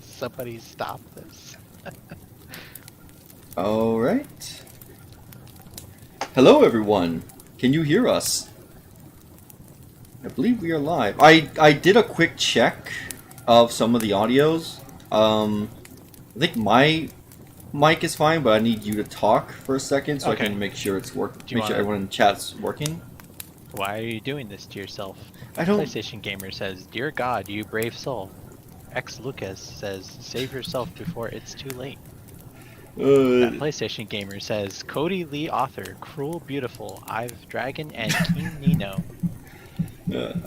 Somebody stop this. All right. Hello, everyone. Can you hear us? I believe we are live. I did a quick check of some of the audios. I think my mic is fine, but I need you to talk for a second so Okay. I can make sure it's working. Do you Make sure wanna- everyone in chat's working. Why are you doing this to yourself? I don't. PlayStation Gamer says, "Dear God, you brave soul." X Lucas says, "Save yourself before it's too late." That PlayStation Gamer says, "Cody Lee author, cruel, beautiful, I've Dragon and King Nino."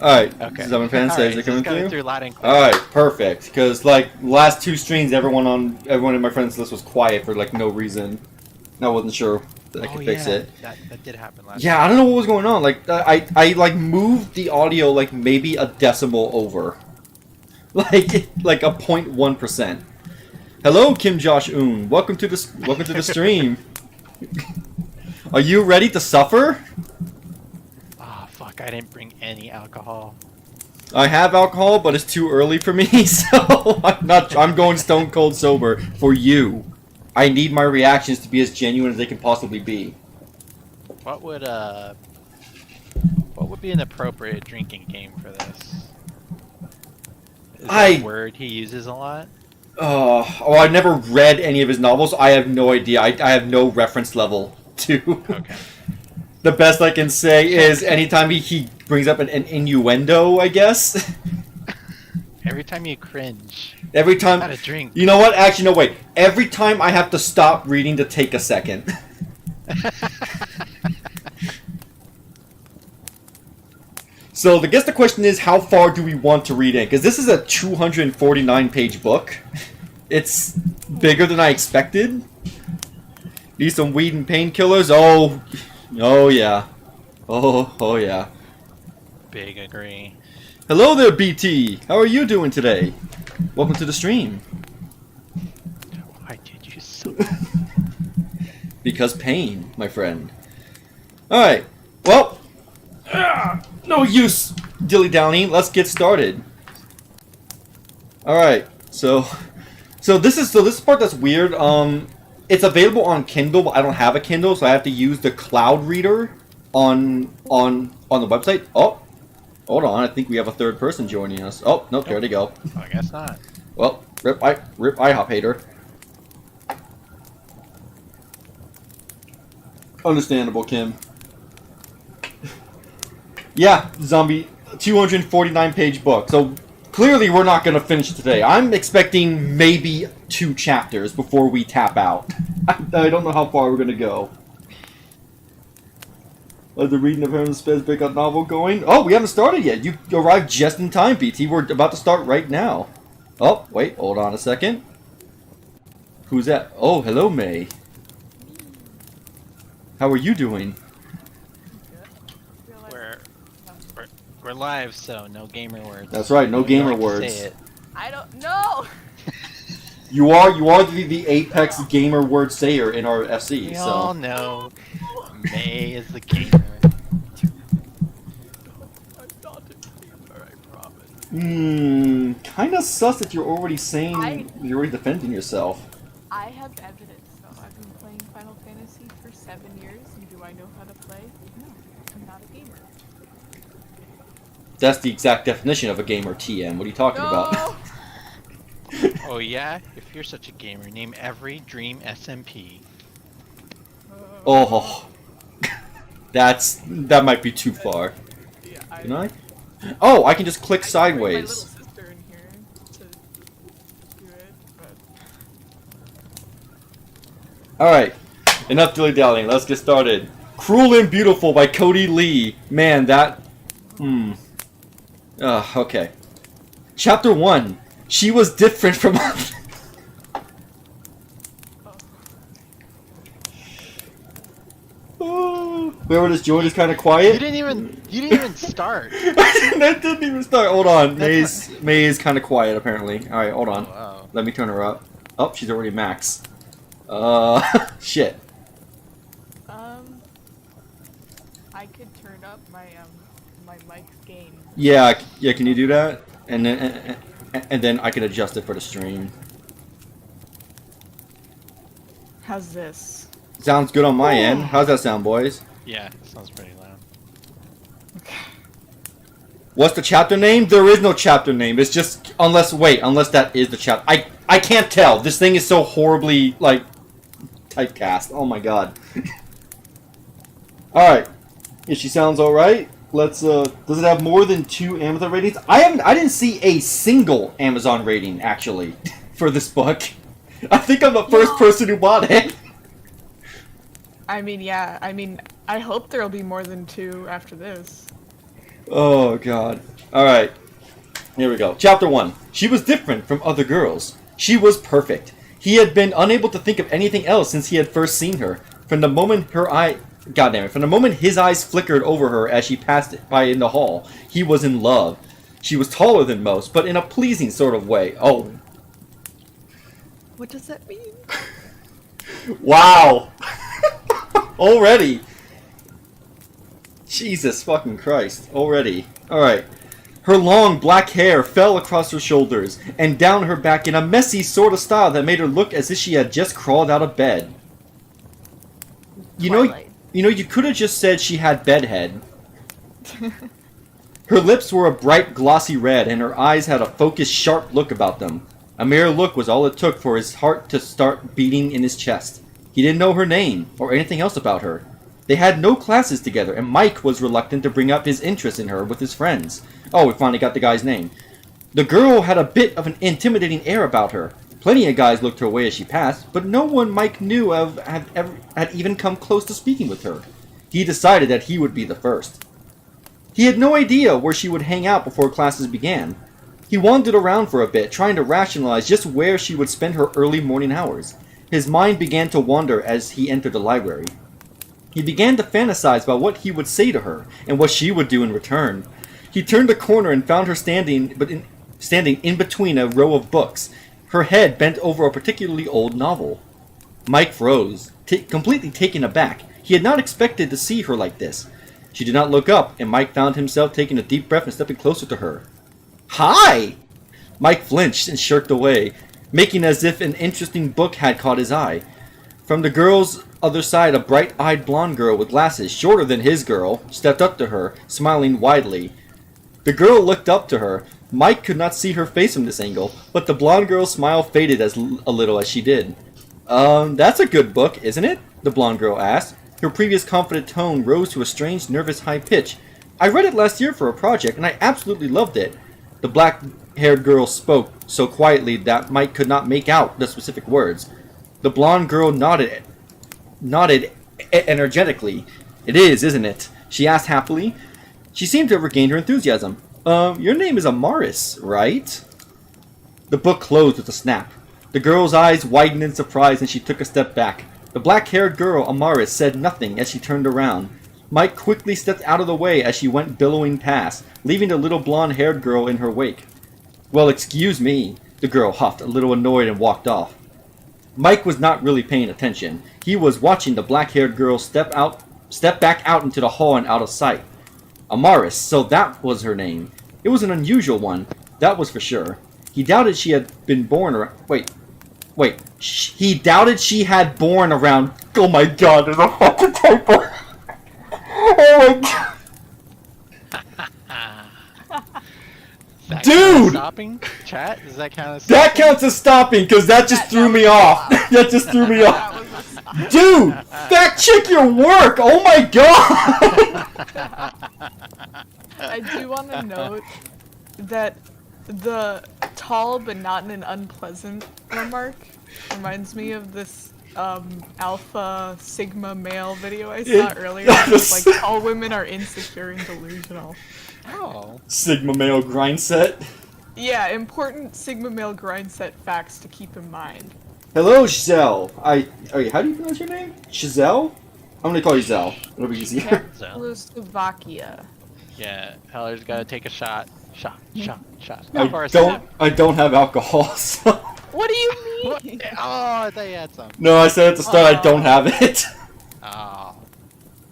Alright, Okay. Summon Fan says Alright, they're so it's coming through. loud and clear. Alright, perfect. Because, like, last two streams, everyone in my friends list was quiet for, like, no reason. I wasn't sure that I could fix it. That did happen last Yeah, I don't know what was going on. Like, I like, moved the audio, like, maybe a decimal over. Like a 0.1%. Hello, Kim Josh Un. Welcome to the stream. Are you ready to suffer? Oh, fuck, I didn't bring any alcohol. I have alcohol, but it's too early for me, so I'm going stone cold sober for you. I need my reactions to be as genuine as they can possibly be. What would be an appropriate drinking game for this? Is there a word he uses a lot? I never read any of his novels. I have no idea. I have no reference level to. Okay. The best I can say is anytime he brings up an innuendo, I guess. Every time you cringe, Every time. gotta drink. You know what? Actually, no, wait. Every time I have to stop reading to take a second. So, I guess the question is, how far do we want to read in? Because this is a 249-page book. It's bigger than I expected. Need some weed and painkillers? Oh yeah. Oh yeah. Big agree. Hello there, BT. How are you doing today? Welcome to the stream. Why did you so? Because pain, my friend. Alright, well, no use dilly-dallying, let's get started. Alright, so this is the part that's weird. It's available on Kindle, but I don't have a Kindle, so I have to use the cloud reader on the website. Oh, hold on, I think we have a third person joining us. Oh, nope, there they go. I guess not. Well, rip IHOP hater. Understandable, Kim. Yeah, zombie, 249-page book. So clearly we're not going to finish today. I'm expecting maybe 2 chapters before we tap out. I don't know how far we're going to go. Is the reading of Herman's Spez breakout novel going? Oh, we haven't started yet. You arrived just in time, BT. We're about to start right now. Oh, wait, hold on a second. Who's that? Oh, hello, May. How are you doing? We're live, so no gamer words. That's right, no You gamer like to words. say it. I don't know. You are the apex gamer word sayer in our FC. We So all know May is the gamer. I'm not a gamer, I promise. kind of sus that you're already saying you're already defending yourself. I have evidence, though. I've been playing Final Fantasy for 7 years, and do I know how to play? No, I'm not a gamer. That's the exact definition of a gamer, TM. What are you talking about? No! Oh yeah? If you're such a gamer, name every Dream SMP. Oh, that might be too far. Yeah, Can I? Oh, I can just click I could bring my little sideways. sister in here to do it, but Alright, enough dilly-dallying, let's get started. Cruel and Beautiful by Cody Lee. Man, that... okay. Chapter 1. She was different from... Whoever just joined is kind of quiet. You didn't even start. That didn't even start. Hold on. That's May is kind of quiet, apparently. Alright, hold on. Oh, wow. Let me turn her up. Oh, she's already max. Shit. I could turn up my my mic's gain. Yeah, can you do that? And then I can adjust it for the stream. How's this? Sounds good on my end. How's that sound, boys? Yeah, sounds pretty loud. What's the chapter name? There is no chapter name. It's just unless that is the chapter. I can't tell. This thing is so horribly like typecast. Oh my god. Alright. Yeah, she sounds alright. Let's, does it have more than 2 Amazon ratings? I didn't see a single Amazon rating, actually, for this book. I think I'm the first person who bought it. I mean, yeah. I mean, I hope there'll be more than 2 after this. Oh, God. Alright. Here we go. Chapter 1. She was different from other girls. She was perfect. He had been unable to think of anything else since he had first seen her. From the moment from the moment his eyes flickered over her as she passed by in the hall, he was in love. She was taller than most, but in a pleasing sort of way. Oh. What does that mean? Wow. Already. Jesus fucking Christ. Already. Alright. Her long black hair fell across her shoulders and down her back in a messy sort of style that made her look as if she had just crawled out of bed. Twilight. You could have just said she had bedhead. Her lips were a bright glossy red and her eyes had a focused sharp look about them. A mere look was all it took for his heart to start beating in his chest. He didn't know her name or anything else about her. They had no classes together, and Mike was reluctant to bring up his interest in her with his friends. Oh, we finally got the guy's name. The girl had a bit of an intimidating air about her. Plenty of guys looked her way as she passed, but no one Mike knew of had even come close to speaking with her. He decided that he would be the first. He had no idea where she would hang out before classes began. He wandered around for a bit, trying to rationalize just where she would spend her early morning hours. His mind began to wander as he entered the library. He began to fantasize about what he would say to her, and what she would do in return. He turned a corner and found her standing in between a row of books, her head bent over a particularly old novel. Mike froze, completely taken aback. He had not expected to see her like this. She did not look up, and Mike found himself taking a deep breath and stepping closer to her. Hi! Mike flinched and shirked away, making as if an interesting book had caught his eye. From the girl's other side, a bright-eyed blonde girl with glasses, shorter than his girl, stepped up to her, smiling widely. The girl looked up to her. Mike could not see her face from this angle, but the blonde girl's smile faded a little as she did. That's a good book, isn't it? The blonde girl asked. Her previous confident tone rose to a strange, nervous high pitch. I read it last year for a project, and I absolutely loved it. The black-haired girl spoke so quietly that Mike could not make out the specific words. The blonde girl nodded energetically. It is, isn't it? She asked happily. She seemed to have regained her enthusiasm. Your name is Amaris, right? The book closed with a snap. The girl's eyes widened in surprise and she took a step back. The black-haired girl, Amaris, said nothing as she turned around. Mike quickly stepped out of the way as she went billowing past, leaving the little blonde-haired girl in her wake. Well, excuse me, the girl huffed, a little annoyed, and walked off. Mike was not really paying attention. He was watching the black-haired girl step back out into the hall and out of sight. Amaris, so that was her name. It was an unusual one, that was for sure. He doubted she had been born around... Wait. He doubted she had born around... Oh my god, there's a fucking typo! Oh my god! Dude! Stopping? Chat? Does that count as That counts as stopping, because that just threw me off. That just threw me off. Dude! Fact check your work! Oh my god! I do want to note that the tall but not in an unpleasant remark reminds me of this alpha sigma male video I saw earlier. It's like all women are insecure and delusional. Oh. Sigma male grind set. Yeah, important sigma male grind set facts to keep in mind. Hello, Giselle. How do you pronounce your name? Giselle? I'm gonna call you Zell. It'll be easier. Czechoslovakia. Yeah, Heller's gotta take a shot. Shot. I don't have alcohol, so... What do you What? mean? Oh, I thought you had some. No, I said at the start I don't have it. Oh.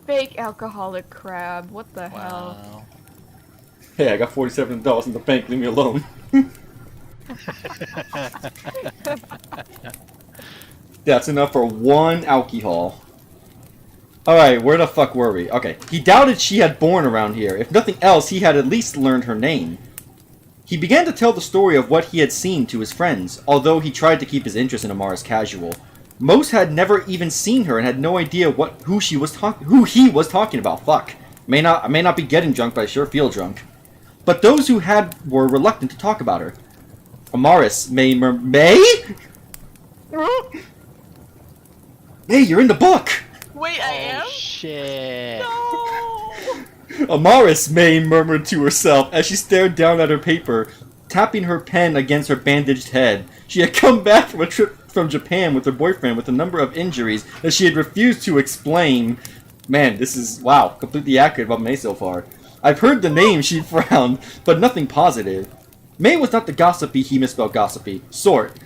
Fake alcoholic crab. What the hell? Wow. Hey, I got $47 in the bank, leave me alone. That's enough for one alcohol. Alright, where the fuck were we? Okay. He doubted she had born around here. If nothing else, he had at least learned her name. He began to tell the story of what he had seen to his friends, although he tried to keep his interest in Amaris casual. Most had never even seen her and had no idea who he was talking about. Fuck. I may not be getting drunk, but I sure feel drunk. But those who had were reluctant to talk about her. Amaris, May? May, you're in the book! Wait, I am? Shit. No! Amaris, May murmured to herself as she stared down at her paper, tapping her pen against her bandaged head. She had come back from a trip from Japan with her boyfriend with a number of injuries that she had refused to explain. Man, this is, wow, completely accurate about May so far. I've heard the name, she frowned, but nothing positive. May was not the gossipy, he misspelled gossipy, sort.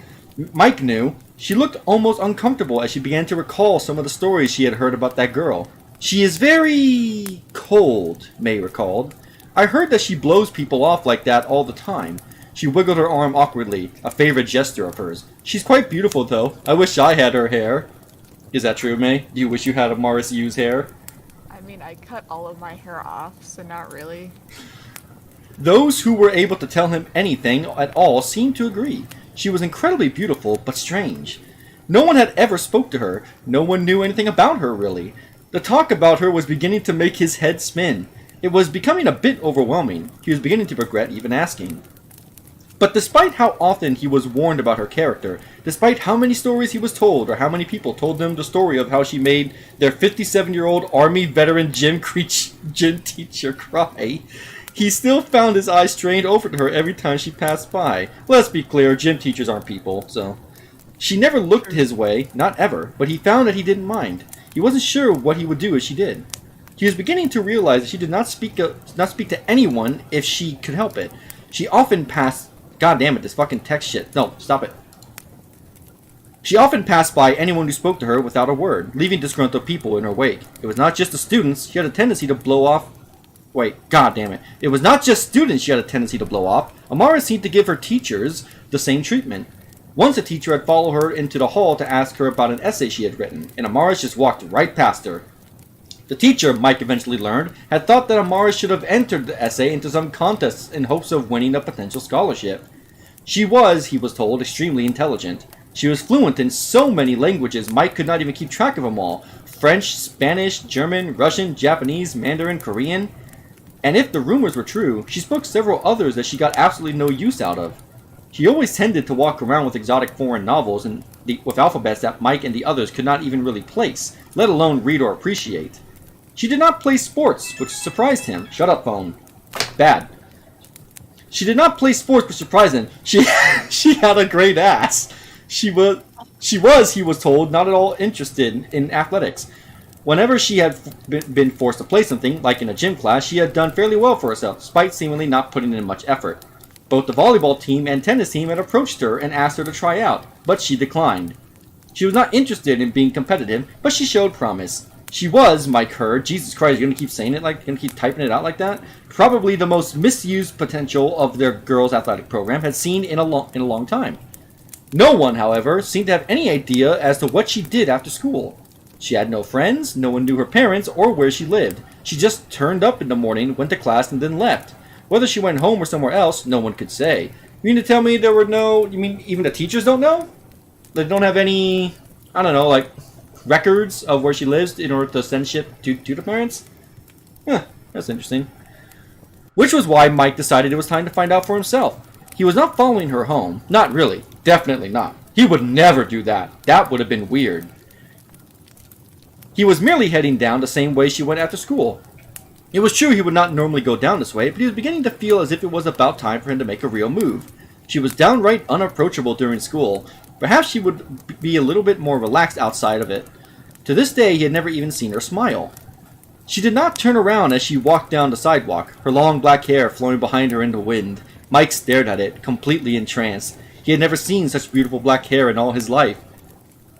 Mike knew. She looked almost uncomfortable as she began to recall some of the stories she had heard about that girl. She is very cold, May recalled. I heard that she blows people off like that all the time. She wiggled her arm awkwardly, a favorite gesture of hers. She's quite beautiful, though. I wish I had her hair. Is that true, May? Do you wish you had Amaris Yu's hair? I mean, I cut all of my hair off, so not really. Those who were able to tell him anything at all seemed to agree. She was incredibly beautiful, but strange. No one had ever spoke to her. No one knew anything about her, really. The talk about her was beginning to make his head spin. It was becoming a bit overwhelming. He was beginning to regret even asking. But despite how often he was warned about her character, despite how many stories he was told, or how many people told him the story of how she made their 57-year-old Army veteran gym teacher cry, he still found his eyes strained over to her every time she passed by. Let's be clear, gym teachers aren't people, so... She never looked his way, not ever, but he found that he didn't mind. He wasn't sure what he would do if she did. He was beginning to realize that she did not speak to anyone if she could help it. She often passed... God damn it, this fucking text shit. No, stop it. She often passed by anyone who spoke to her without a word, leaving disgruntled people in her wake. It was not just the students, she had a tendency to blow off... Wait, god damn it. It was not just students she had a tendency to blow off. Amara seemed to give her teachers the same treatment. Once a teacher had followed her into the hall to ask her about an essay she had written, and Amaris just walked right past her. The teacher, Mike eventually learned, had thought that Amaris should have entered the essay into some contest in hopes of winning a potential scholarship. She was, he was told, extremely intelligent. She was fluent in so many languages Mike could not even keep track of them all. French, Spanish, German, Russian, Japanese, Mandarin, Korean. And if the rumors were true, she spoke several others that she got absolutely no use out of. She always tended to walk around with exotic foreign novels and with alphabets that Mike and the others could not even really place, let alone read or appreciate. She did not play sports, which surprised him. Shut up, phone. Bad. She did not play sports, which surprised him. She had a great ass. She was, he was told, not at all interested in athletics. Whenever she had been forced to play something, like in a gym class, she had done fairly well for herself, despite seemingly not putting in much effort. Both the volleyball team and tennis team had approached her and asked her to try out, but she declined. She was not interested in being competitive, but she showed promise. She was, Mike heard, Jesus Christ, you're gonna keep saying it like, you're gonna keep typing it out like that? Probably the most misused potential of their girls' athletic program had seen in a long time. No one, however, seemed to have any idea as to what she did after school. She had no friends, no one knew her parents or where she lived. She just turned up in the morning, went to class, and then left. Whether she went home or somewhere else, no one could say. You mean to tell me there were no... You mean even the teachers don't know? They don't have any... I don't know, like... records of where she lives in order to send shit to the parents? Huh, that's interesting. Which was why Mike decided it was time to find out for himself. He was not following her home. Not really. Definitely not. He would never do that. That would have been weird. He was merely heading down the same way she went after school. It was true he would not normally go down this way, but he was beginning to feel as if it was about time for him to make a real move. She was downright unapproachable during school. Perhaps she would be a little bit more relaxed outside of it. To this day, he had never even seen her smile. She did not turn around as she walked down the sidewalk, her long black hair flowing behind her in the wind. Mike stared at it, completely entranced. He had never seen such beautiful black hair in all his life.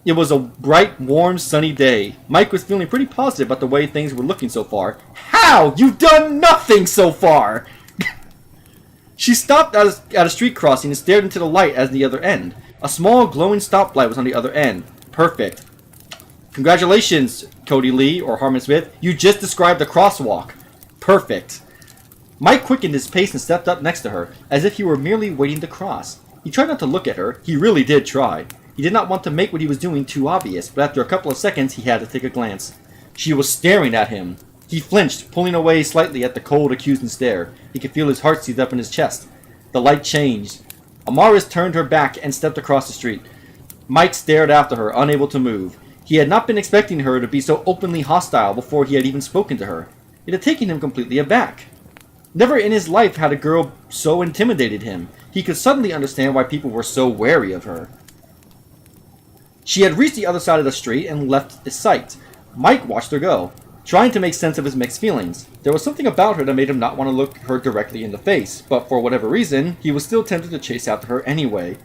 It was a bright, warm, sunny day. Mike was feeling pretty positive about the way things were looking so far. How? You've done nothing so far! She stopped at a street crossing and stared into the light at the other end. A small, glowing stoplight was on the other end. Perfect. Congratulations, Cody Lee, or Harmon Smith. You just described the crosswalk. Perfect. Mike quickened his pace and stepped up next to her, as if he were merely waiting to cross. He tried not to look at her. He really did try. He did not want to make what he was doing too obvious, but after a couple of seconds, he had to take a glance. She was staring at him. He flinched, pulling away slightly at the cold, accusing stare. He could feel his heart seize up in his chest. The light changed. Amaris turned her back and stepped across the street. Mike stared after her, unable to move. He had not been expecting her to be so openly hostile before he had even spoken to her. It had taken him completely aback. Never in his life had a girl so intimidated him. He could suddenly understand why people were so wary of her. She had reached the other side of the street and left his sight. Mike watched her go, trying to make sense of his mixed feelings. There was something about her that made him not want to look her directly in the face, but for whatever reason, he was still tempted to chase after her anyway.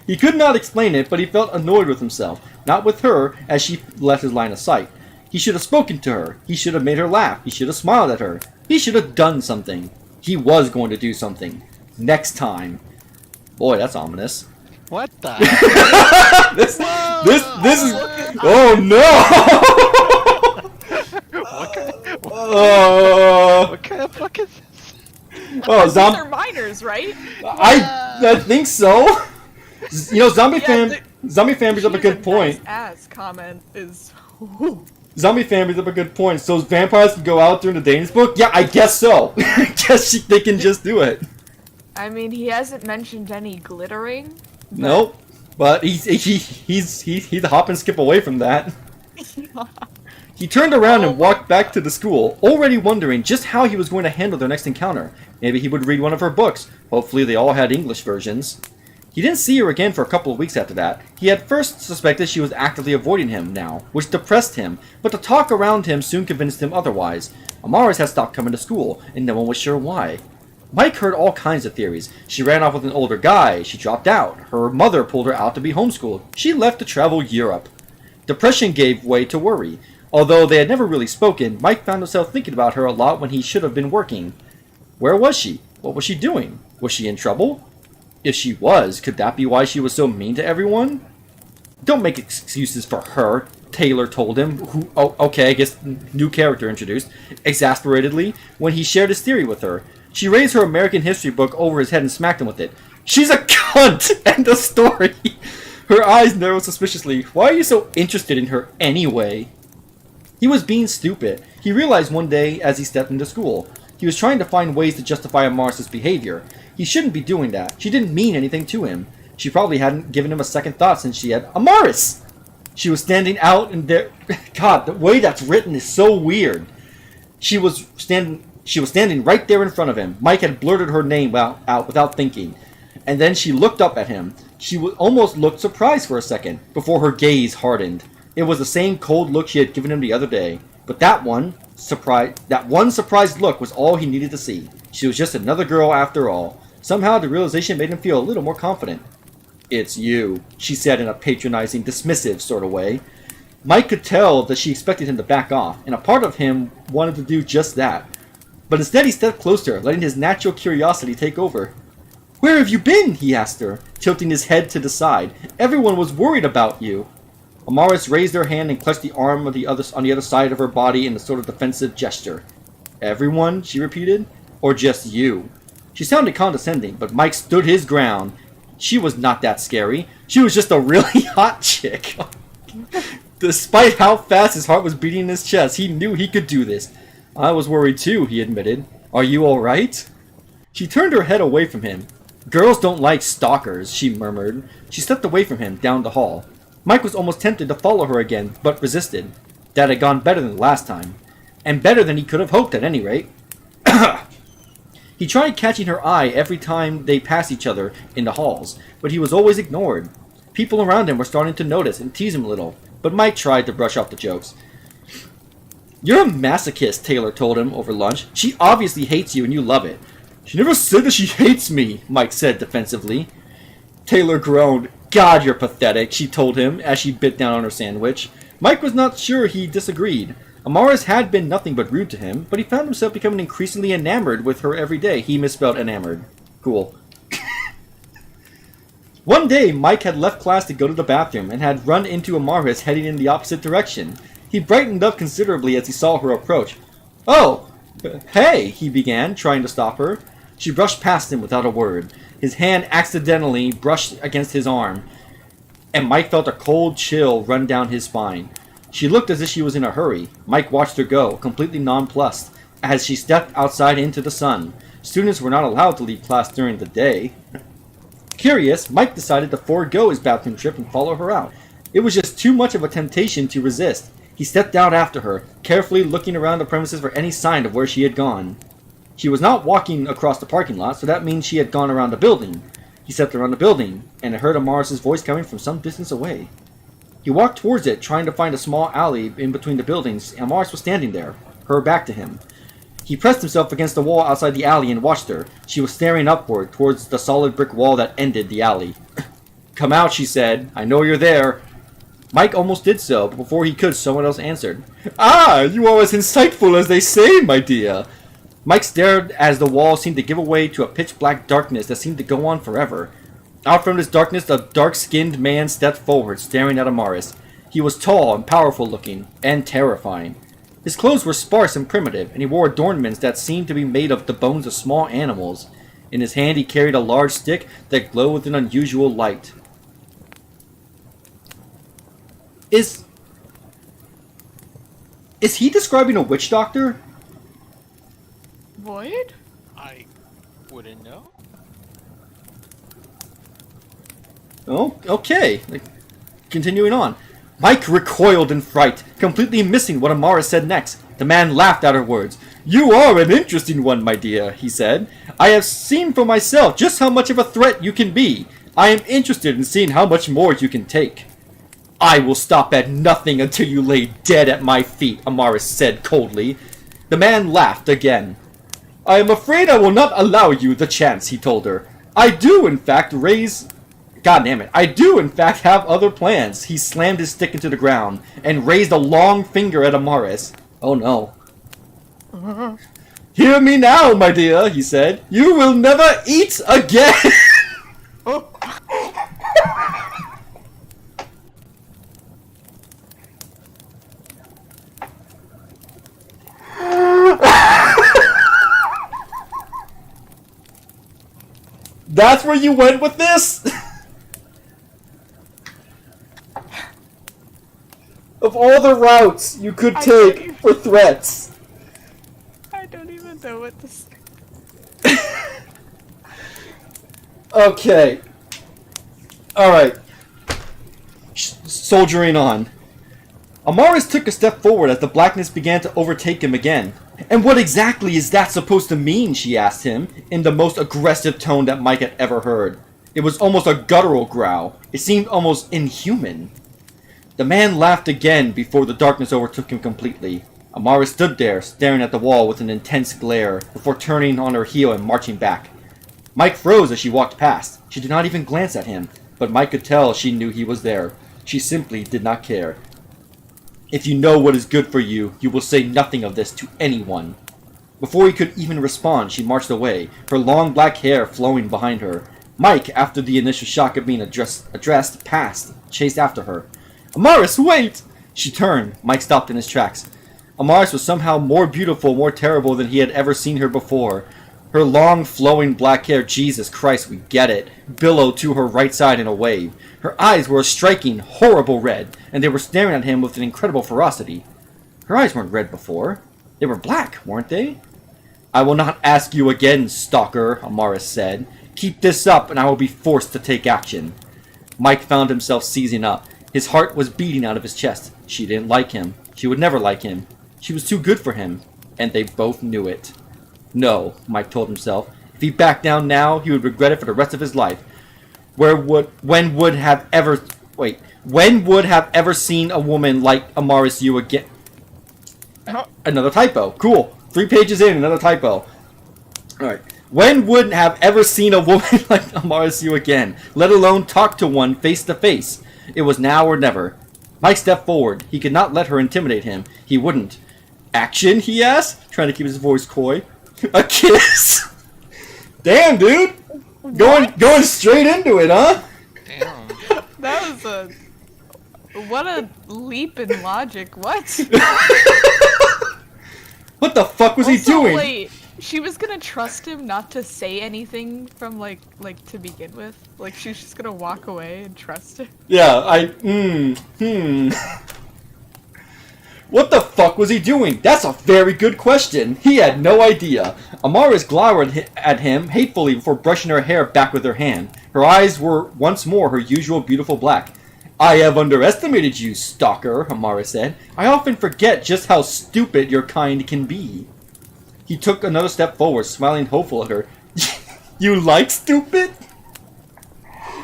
He could not explain it, but he felt annoyed with himself, not with her, as she left his line of sight. He should have spoken to her. He should have made her laugh. He should have smiled at her. He should have done something. He was going to do something. Next time. Boy, that's ominous. What the? This is... Oh no! What kind of book is this? Oh, These are minors, right? I think so. You know, Zombie Fan brings up a good point. Ass comment is. Zombie Fan brings up a good point. So vampires can go out during the Dane's book? Yeah, I guess so. I guess they can just do it. I mean, he hasn't mentioned any glittering. Nope. But he's a hop and skip away from that. He turned around and walked back to the school, already wondering just how he was going to handle their next encounter. Maybe he would read one of her books. Hopefully they all had English versions. He didn't see her again for a couple of weeks after that. He had first suspected she was actively avoiding him now, which depressed him, but the talk around him soon convinced him otherwise. Amaris had stopped coming to school, and no one was sure why. Mike heard all kinds of theories. She ran off with an older guy, she dropped out, her mother pulled her out to be homeschooled, she left to travel Europe. Depression gave way to worry. Although they had never really spoken, Mike found himself thinking about her a lot when he should have been working. Where was she? What was she doing? Was she in trouble? If she was, could that be why she was so mean to everyone? Don't make excuses for her, Taylor told him, okay, I guess new character introduced, exasperatedly, when he shared his theory with her. She raised her American history book over his head and smacked him with it. She's a cunt! End of story! Her eyes narrowed suspiciously. Why are you so interested in her anyway? He was being stupid. He realized one day as he stepped into school. He was trying to find ways to justify Amaris's behavior. He shouldn't be doing that. She didn't mean anything to him. She probably hadn't given him a second thought since she had Amaris! She was standing out in there. God, the way that's written is so weird. She was standing right there in front of him. Mike had blurted her name out without thinking. And then she looked up at him. She almost looked surprised for a second, before her gaze hardened. It was the same cold look she had given him the other day. But that one surprised look was all he needed to see. She was just another girl after all. Somehow the realization made him feel a little more confident. "It's you," she said in a patronizing, dismissive sort of way. Mike could tell that she expected him to back off, and a part of him wanted to do just that. But instead he stepped closer, letting his natural curiosity take over. "Where have you been?" he asked her, tilting his head to the side. "Everyone was worried about you." Amaris raised her hand and clutched the arm on the other side of her body in a sort of defensive gesture. "Everyone?" she repeated. "Or just you?" She sounded condescending, but Mike stood his ground. She was not that scary. She was just a really hot chick. Despite how fast his heart was beating in his chest, he knew he could do this. "I was worried too," he admitted. "Are you alright?" She turned her head away from him. "Girls don't like stalkers," she murmured. She stepped away from him, down the hall. Mike was almost tempted to follow her again, but resisted. That had gone better than the last time. And better than he could have hoped, at any rate. He tried catching her eye every time they passed each other in the halls, but he was always ignored. People around him were starting to notice and tease him a little, but Mike tried to brush off the jokes. "You're a masochist," Taylor told him over lunch. "She obviously hates you and you love it." "She never said that she hates me," Mike said defensively. Taylor groaned. "God, you're pathetic," she told him as she bit down on her sandwich. Mike was not sure he disagreed. Amaris had been nothing but rude to him, but he found himself becoming increasingly enamored with her every day. He misspelled enamored. Cool. One day, Mike had left class to go to the bathroom and had run into Amaris heading in the opposite direction. He brightened up considerably as he saw her approach. "Oh, hey," he began, trying to stop her. She brushed past him without a word. His hand accidentally brushed against his arm. and Mike felt a cold chill run down his spine. She looked as if she was in a hurry. Mike watched her go, completely nonplussed, as she stepped outside into the sun. Students were not allowed to leave class during the day. Curious, Mike decided to forego his bathroom trip and follow her out. It was just too much of a temptation to resist. He stepped out after her, carefully looking around the premises for any sign of where she had gone. She was not walking across the parking lot, so that means she had gone around the building. He stepped around the building, and heard Amaris' voice coming from some distance away. He walked towards it, trying to find a small alley in between the buildings. Amaris was standing there, her back to him. He pressed himself against the wall outside the alley and watched her. She was staring upward, towards the solid brick wall that ended the alley. "Come out," she said. "I know you're there." Mike almost did so, but before he could, someone else answered. "Ah, you are as insightful as they say, my dear." Mike stared as the wall seemed to give way to a pitch-black darkness that seemed to go on forever. Out from this darkness, a dark-skinned man stepped forward, staring at Amaris. He was tall and powerful-looking, and terrifying. His clothes were sparse and primitive, and he wore adornments that seemed to be made of the bones of small animals. In his hand he carried a large stick that glowed with an unusual light. Is he describing a witch doctor? Void? I wouldn't know. Oh, okay. Continuing on. Mike recoiled in fright, completely missing what Amaris said next. The man laughed at her words. "You are an interesting one, my dear," he said. "I have seen for myself just how much of a threat you can be. I am interested in seeing how much more you can take." "I will stop at nothing until you lay dead at my feet," Amaris said coldly. The man laughed again. "I am afraid I will not allow you the chance," he told her. I do, in fact, have other plans." He slammed his stick into the ground and raised a long finger at Amaris. Oh no. "Hear me now, my dear," he said. "You will never eat again." That's where you went with this? Of all the routes you could take for threats. I don't even know what to say. Okay. Alright. Soldiering on. Amaris took a step forward as the blackness began to overtake him again. "And what exactly is that supposed to mean?" she asked him, in the most aggressive tone that Mike had ever heard. It was almost a guttural growl. It seemed almost inhuman. The man laughed again before the darkness overtook him completely. Amaris stood there, staring at the wall with an intense glare, before turning on her heel and marching back. Mike froze as she walked past. She did not even glance at him, but Mike could tell she knew he was there. She simply did not care. "If you know what is good for you, you will say nothing of this to anyone." Before he could even respond, she marched away, her long black hair flowing behind her. Mike, after the initial shock of being addressed, passed, chased after her. "Amaris, wait!" She turned. Mike stopped in his tracks. Amaris was somehow more beautiful, more terrible than he had ever seen her before. Her long, flowing black hair, Jesus Christ, we get it, billowed to her right side in a wave. Her eyes were a striking, horrible red, and they were staring at him with an incredible ferocity. Her eyes weren't red before. They were black, weren't they? "I will not ask you again, stalker," Amaris said. "Keep this up, and I will be forced to take action." Mike found himself seizing up. His heart was beating out of his chest. She didn't like him. She would never like him. She was too good for him, and they both knew it. No, Mike told himself. If he backed down now, he would regret it for the rest of his life. When would have ever seen a woman like Amaris Yu again? Another typo. Cool. 3 pages in, another typo. Alright. When would have ever seen a woman like Amaris Yu again, let alone talk to one face to face? It was now or never. Mike stepped forward. He could not let her intimidate him. He wouldn't. "Action?" he asked, trying to keep his voice coy. "A kiss?" Damn, dude! Going straight into it, huh? Damn. That was what a leap in logic. What? What the fuck was he Also, doing? Wait, she was gonna trust him not to say anything from like to begin with. Like she was just gonna walk away and trust him. Yeah, What the fuck was he doing? That's a very good question. He had no idea. Amaris glowered at him hatefully before brushing her hair back with her hand. Her eyes were once more her usual beautiful black. I have underestimated you, stalker, Amaris said. I often forget just how stupid your kind can be. He took another step forward, smiling hopeful at her. You like stupid?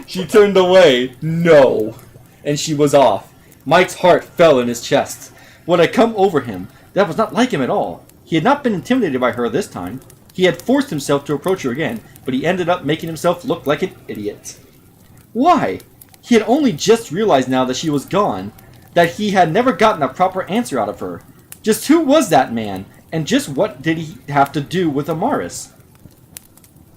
She turned away. No. And she was off. Mike's heart fell in his chest. What had come over him? That was not like him at all. He had not been intimidated by her this time. He had forced himself to approach her again, but he ended up making himself look like an idiot. Why? He had only just realized now that she was gone, that he had never gotten a proper answer out of her. Just who was that man, and just what did he have to do with Amaris?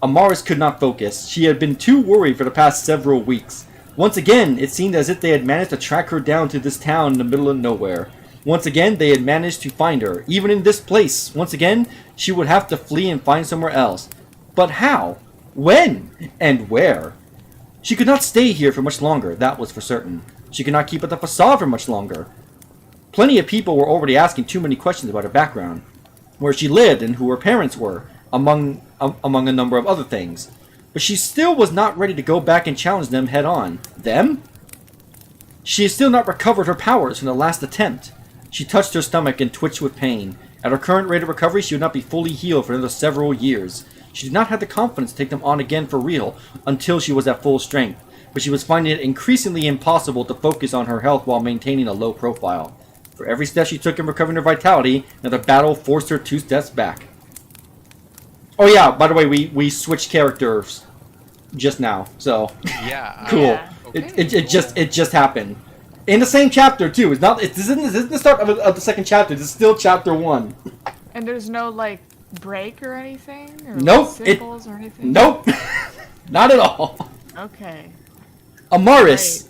Amaris could not focus. She had been too worried for the past several weeks. Once again, it seemed as if they had managed to track her down to this town in the middle of nowhere. Once again, they had managed to find her, even in this place. Once again, she would have to flee and find somewhere else. But how? When? And where? She could not stay here for much longer, that was for certain. She could not keep up the facade for much longer. Plenty of people were already asking too many questions about her background, where she lived and who her parents were, among a number of other things. But she still was not ready to go back and challenge them head on. Them? She had still not recovered her powers from the last attempt. She touched her stomach and twitched with pain. At her current rate of recovery, she would not be fully healed for another several years. She did not have the confidence to take them on again for real until she was at full strength, but she was finding it increasingly impossible to focus on her health while maintaining a low profile. For every step she took in recovering her vitality, another battle forced her 2 steps back. Oh yeah, by the way, we switched characters just now, so Yeah. cool. Yeah. It just happened. In the same chapter too. This isn't the start of the second chapter. This is still chapter 1. And there's no like break or anything, or Nope, symbols or anything. Nope. Not at all. Okay. Amaris.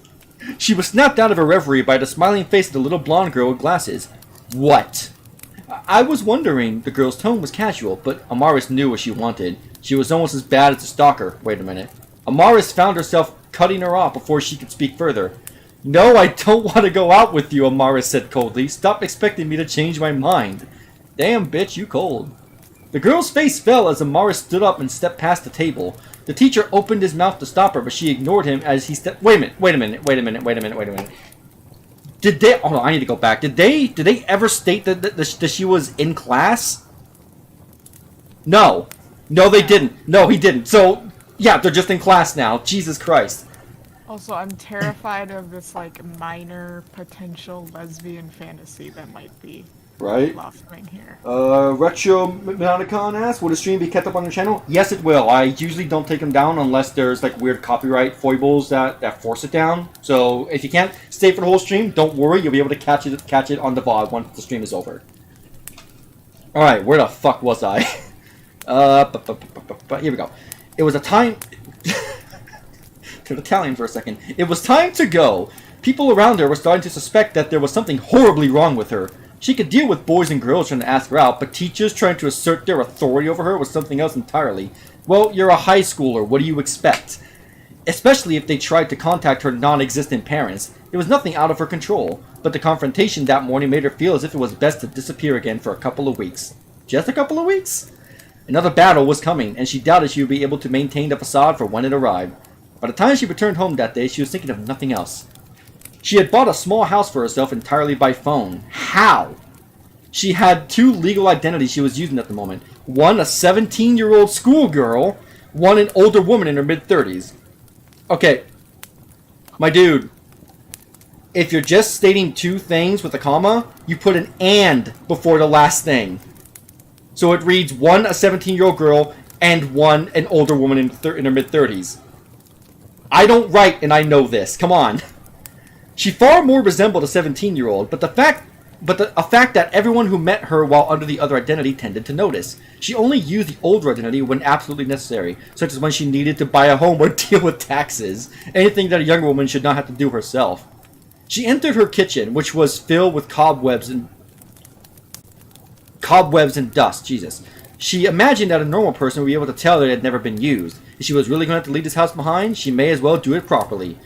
She was snapped out of her reverie by the smiling face of the little blonde girl with glasses. What? I was wondering. The girl's tone was casual, but Amaris knew what she wanted. She was almost as bad as the stalker. Wait a minute. Amaris found herself cutting her off before she could speak further. No, I don't want to go out with you, Amaris said coldly. Stop expecting me to change my mind. Damn, bitch, you cold. The girl's face fell as Amaris stood up and stepped past the table. The teacher opened his mouth to stop her, but she ignored him as he stepped... Wait a minute. Did they... Oh, no, I need to go back. Did they ever state that she was in class? No. No, they didn't. No, he didn't. So, yeah, they're just in class now. Jesus Christ. Also, I'm terrified of this like minor potential lesbian fantasy that might be Right? blossoming here. Retro Monicon asks, will the stream be kept up on your channel? Yes, it will. I usually don't take them down unless there's like weird copyright foibles that force it down. So if you can't stay for the whole stream, don't worry. You'll be able to catch it on the VOD once the stream is over. Alright, where the fuck was I? Here we go. It was a time... Turn Italian for a second. It was time to go. People around her were starting to suspect that there was something horribly wrong with her. She could deal with boys and girls trying to ask her out, but teachers trying to assert their authority over her was something else entirely. Well, you're a high schooler. What do you expect? Especially if they tried to contact her non-existent parents. It was nothing out of her control, but the confrontation that morning made her feel as if it was best to disappear again for a couple of weeks. Just a couple of weeks? Another battle was coming, and she doubted she would be able to maintain the facade for when it arrived. By the time she returned home that day, she was thinking of nothing else. She had bought a small house for herself entirely by phone. How? She had 2 legal identities she was using at the moment. One, a 17-year-old schoolgirl. One, an older woman in her mid-30s. Okay. My dude. If you're just stating 2 things with a comma, you put an "and" before the last thing. So it reads 1, a 17-year-old girl, and 1, an older woman in her mid-30s. I don't write, and I know this. Come on. She far more resembled a 17-year-old, but a fact that everyone who met her while under the other identity tended to notice. She only used the older identity when absolutely necessary, such as when she needed to buy a home or deal with taxes, anything that a younger woman should not have to do herself. She entered her kitchen, which was filled with cobwebs and dust. Jesus. She imagined that a normal person would be able to tell that it had never been used. If she was really going to have to leave this house behind, she may as well do it properly.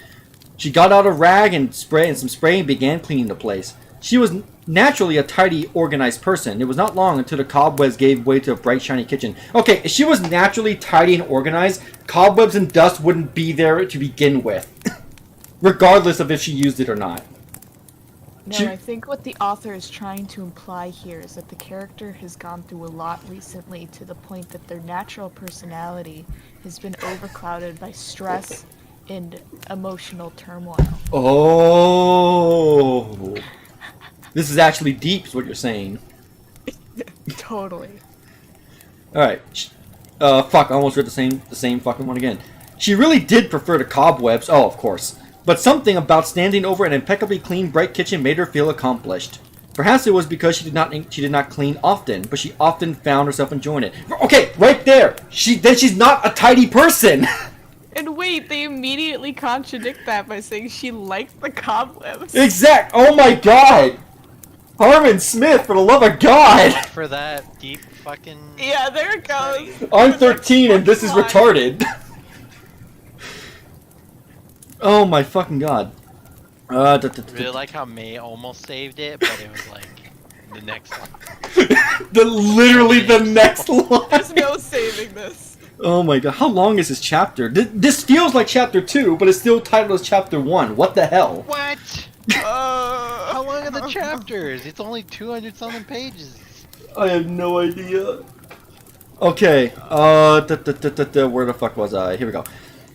She got out a rag and some spray and began cleaning the place. She was naturally a tidy, organized person. It was not long until the cobwebs gave way to a bright, shiny kitchen. Okay, if she was naturally tidy and organized, cobwebs and dust wouldn't be there to begin with. Regardless of if she used it or not. No, I think what the author is trying to imply here is that the character has gone through a lot recently to the point that their natural personality has been overclouded by stress and emotional turmoil. Oh. This is actually deep, is what you're saying. Totally. Alright. Fuck, I almost read the same fucking one again. She really did prefer the cobwebs. Oh, of course. But something about standing over an impeccably clean, bright kitchen made her feel accomplished. Perhaps it was because she did not clean often, but she often found herself enjoying it. Okay, right there! She's not a tidy person! And wait, they immediately contradict that by saying she liked the cobwebs. Exact! Oh my god! Harmon Smith, for the love of God! For that deep fucking... Yeah, there it goes. I'm 13 and this is retarded. Oh my fucking god. Really like how May almost saved it, but it was like the next one. Literally the next line. There's no saving this. Oh my god, how long is this chapter? This feels like chapter 2, but it's still titled as chapter 1. What the hell? What? How long are the chapters? It's only 200 something pages. I have no idea. Okay, where the fuck was I? Here we go.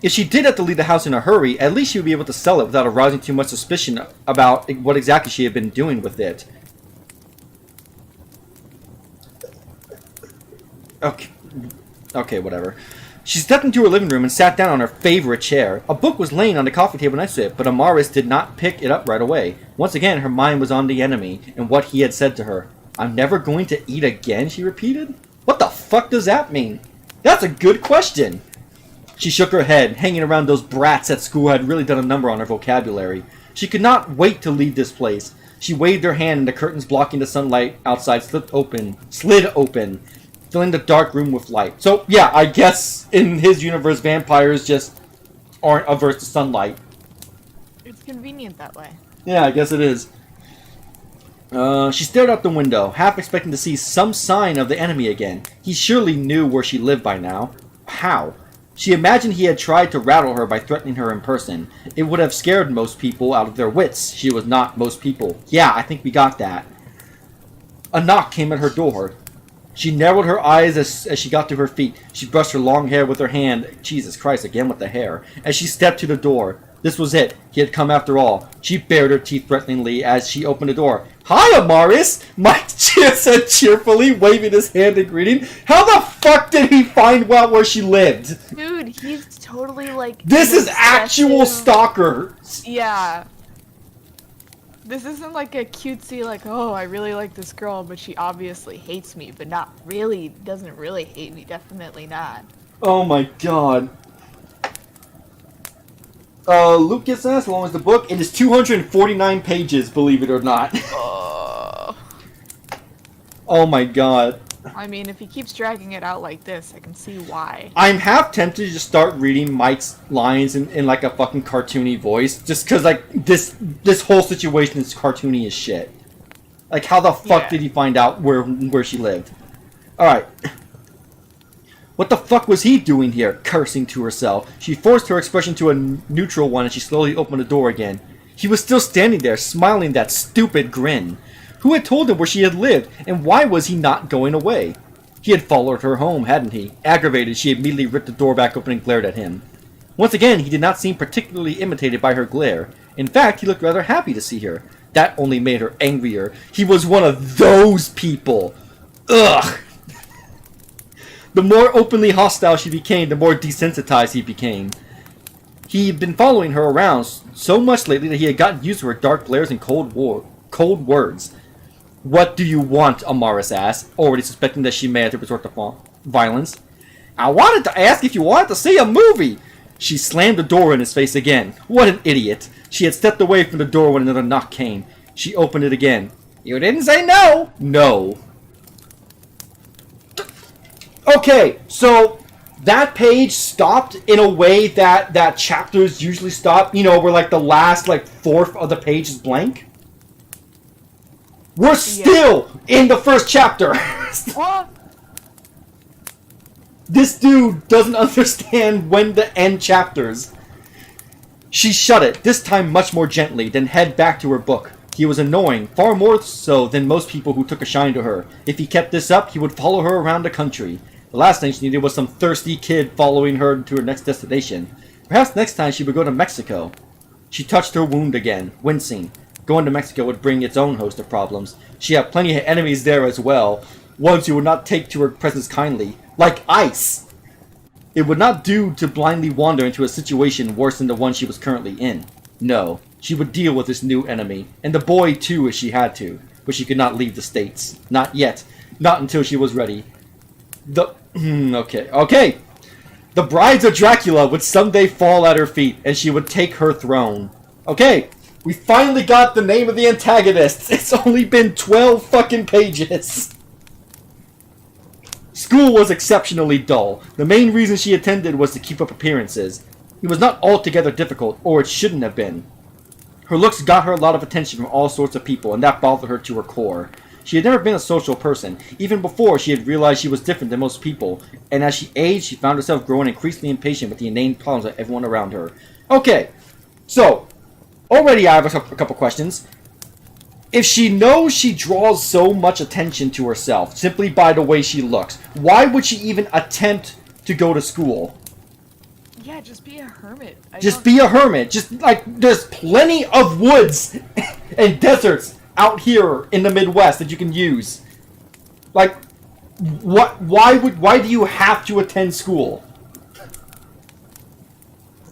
If she did have to leave the house in a hurry, at least she would be able to sell it without arousing too much suspicion about what exactly she had been doing with it. Okay, whatever. She stepped into her living room and sat down on her favorite chair. A book was laying on the coffee table next to it, but Amaris did not pick it up right away. Once again, her mind was on the enemy and what he had said to her. I'm never going to eat again, she repeated? What the fuck does that mean? That's a good question. She shook her head, hanging around those brats at school had really done a number on her vocabulary. She could not wait to leave this place. She waved her hand and the curtains blocking the sunlight outside slid open, filling the dark room with light. So, yeah, I guess in his universe, vampires just aren't averse to sunlight. It's convenient that way. Yeah, I guess it is. She stared out the window, half expecting to see some sign of the enemy again. He surely knew where she lived by now. How? She imagined he had tried to rattle her by threatening her in person. It would have scared most people out of their wits. She was not most people. Yeah, I think we got that. A knock came at her door. She narrowed her eyes as she got to her feet. She brushed her long hair with her hand. Jesus Christ, again with the hair. As she stepped to the door. This was it. He had come after all. She bared her teeth threateningly as she opened the door. Hi, Amaris! Mike said cheerfully, waving his hand in greeting. How the fuck did he find out where she lived? Dude, he's totally like... This is actual stalker! Yeah. This isn't like a cutesy, like, oh, I really like this girl, but she obviously hates me, but not really, doesn't really hate me, definitely not. Oh my god. Lucas asks, along with the book, it is 249 pages, believe it or not. Oh my god. I mean, if he keeps dragging it out like this, I can see why. I'm half tempted to just start reading Mike's lines in like a fucking cartoony voice, just because like this whole situation is cartoony as shit. Like, how the fuck did he find out where she lived? Alright. What the fuck was he doing here? Cursing to herself. She forced her expression to a neutral one and she slowly opened the door again. He was still standing there, smiling that stupid grin. Who had told him where she had lived, and why was he not going away? He had followed her home, hadn't he? Aggravated, she immediately ripped the door back open and glared at him. Once again, he did not seem particularly imitated by her glare. In fact, he looked rather happy to see her. That only made her angrier. He was one of those people. Ugh! The more openly hostile she became, the more desensitized he became. He had been following her around so much lately that he had gotten used to her dark glares and cold words. What do you want? Amaris asked, already suspecting that she may have to resort to violence. I wanted to ask if you wanted to see a movie. She slammed the door in his face again. What an idiot. She had stepped away from the door when another knock came. She opened it again. You didn't say no. No. Okay, so that page stopped in a way that chapters usually stop, you know, where like the last like fourth of the page is blank. We're still in the first chapter. What? This dude doesn't understand when to end chapters. She shut it, this time much more gently, then head back to her book. He was annoying, far more so than most people who took a shine to her. If he kept this up, he would follow her around the country. The last thing she needed was some thirsty kid following her to her next destination. Perhaps next time she would go to Mexico. She touched her wound again, wincing. Going to Mexico would bring its own host of problems. She had plenty of enemies there as well, ones who would not take to her presence kindly, like ICE. It would not do to blindly wander into a situation worse than the one she was currently in. No, she would deal with this new enemy, and the boy too if she had to, but she could not leave the States. Not yet. Not until she was ready. Okay. The brides of Dracula would someday fall at her feet, and she would take her throne. Okay, we finally got the name of the antagonist. It's only been 12 fucking pages. School was exceptionally dull. The main reason she attended was to keep up appearances. It was not altogether difficult, or it shouldn't have been. Her looks got her a lot of attention from all sorts of people, and that bothered her to her core. She had never been a social person. Even before, she had realized she was different than most people, and as she aged, she found herself growing increasingly impatient with the inane problems of everyone around her. Okay, so, already I have a couple questions. If she knows she draws so much attention to herself, simply by the way she looks, why would she even attempt to go to school? Yeah, just be a hermit. Just be a hermit. Just, like, there's plenty of woods and deserts out here in the Midwest that you can use. Like, why do you have to attend school?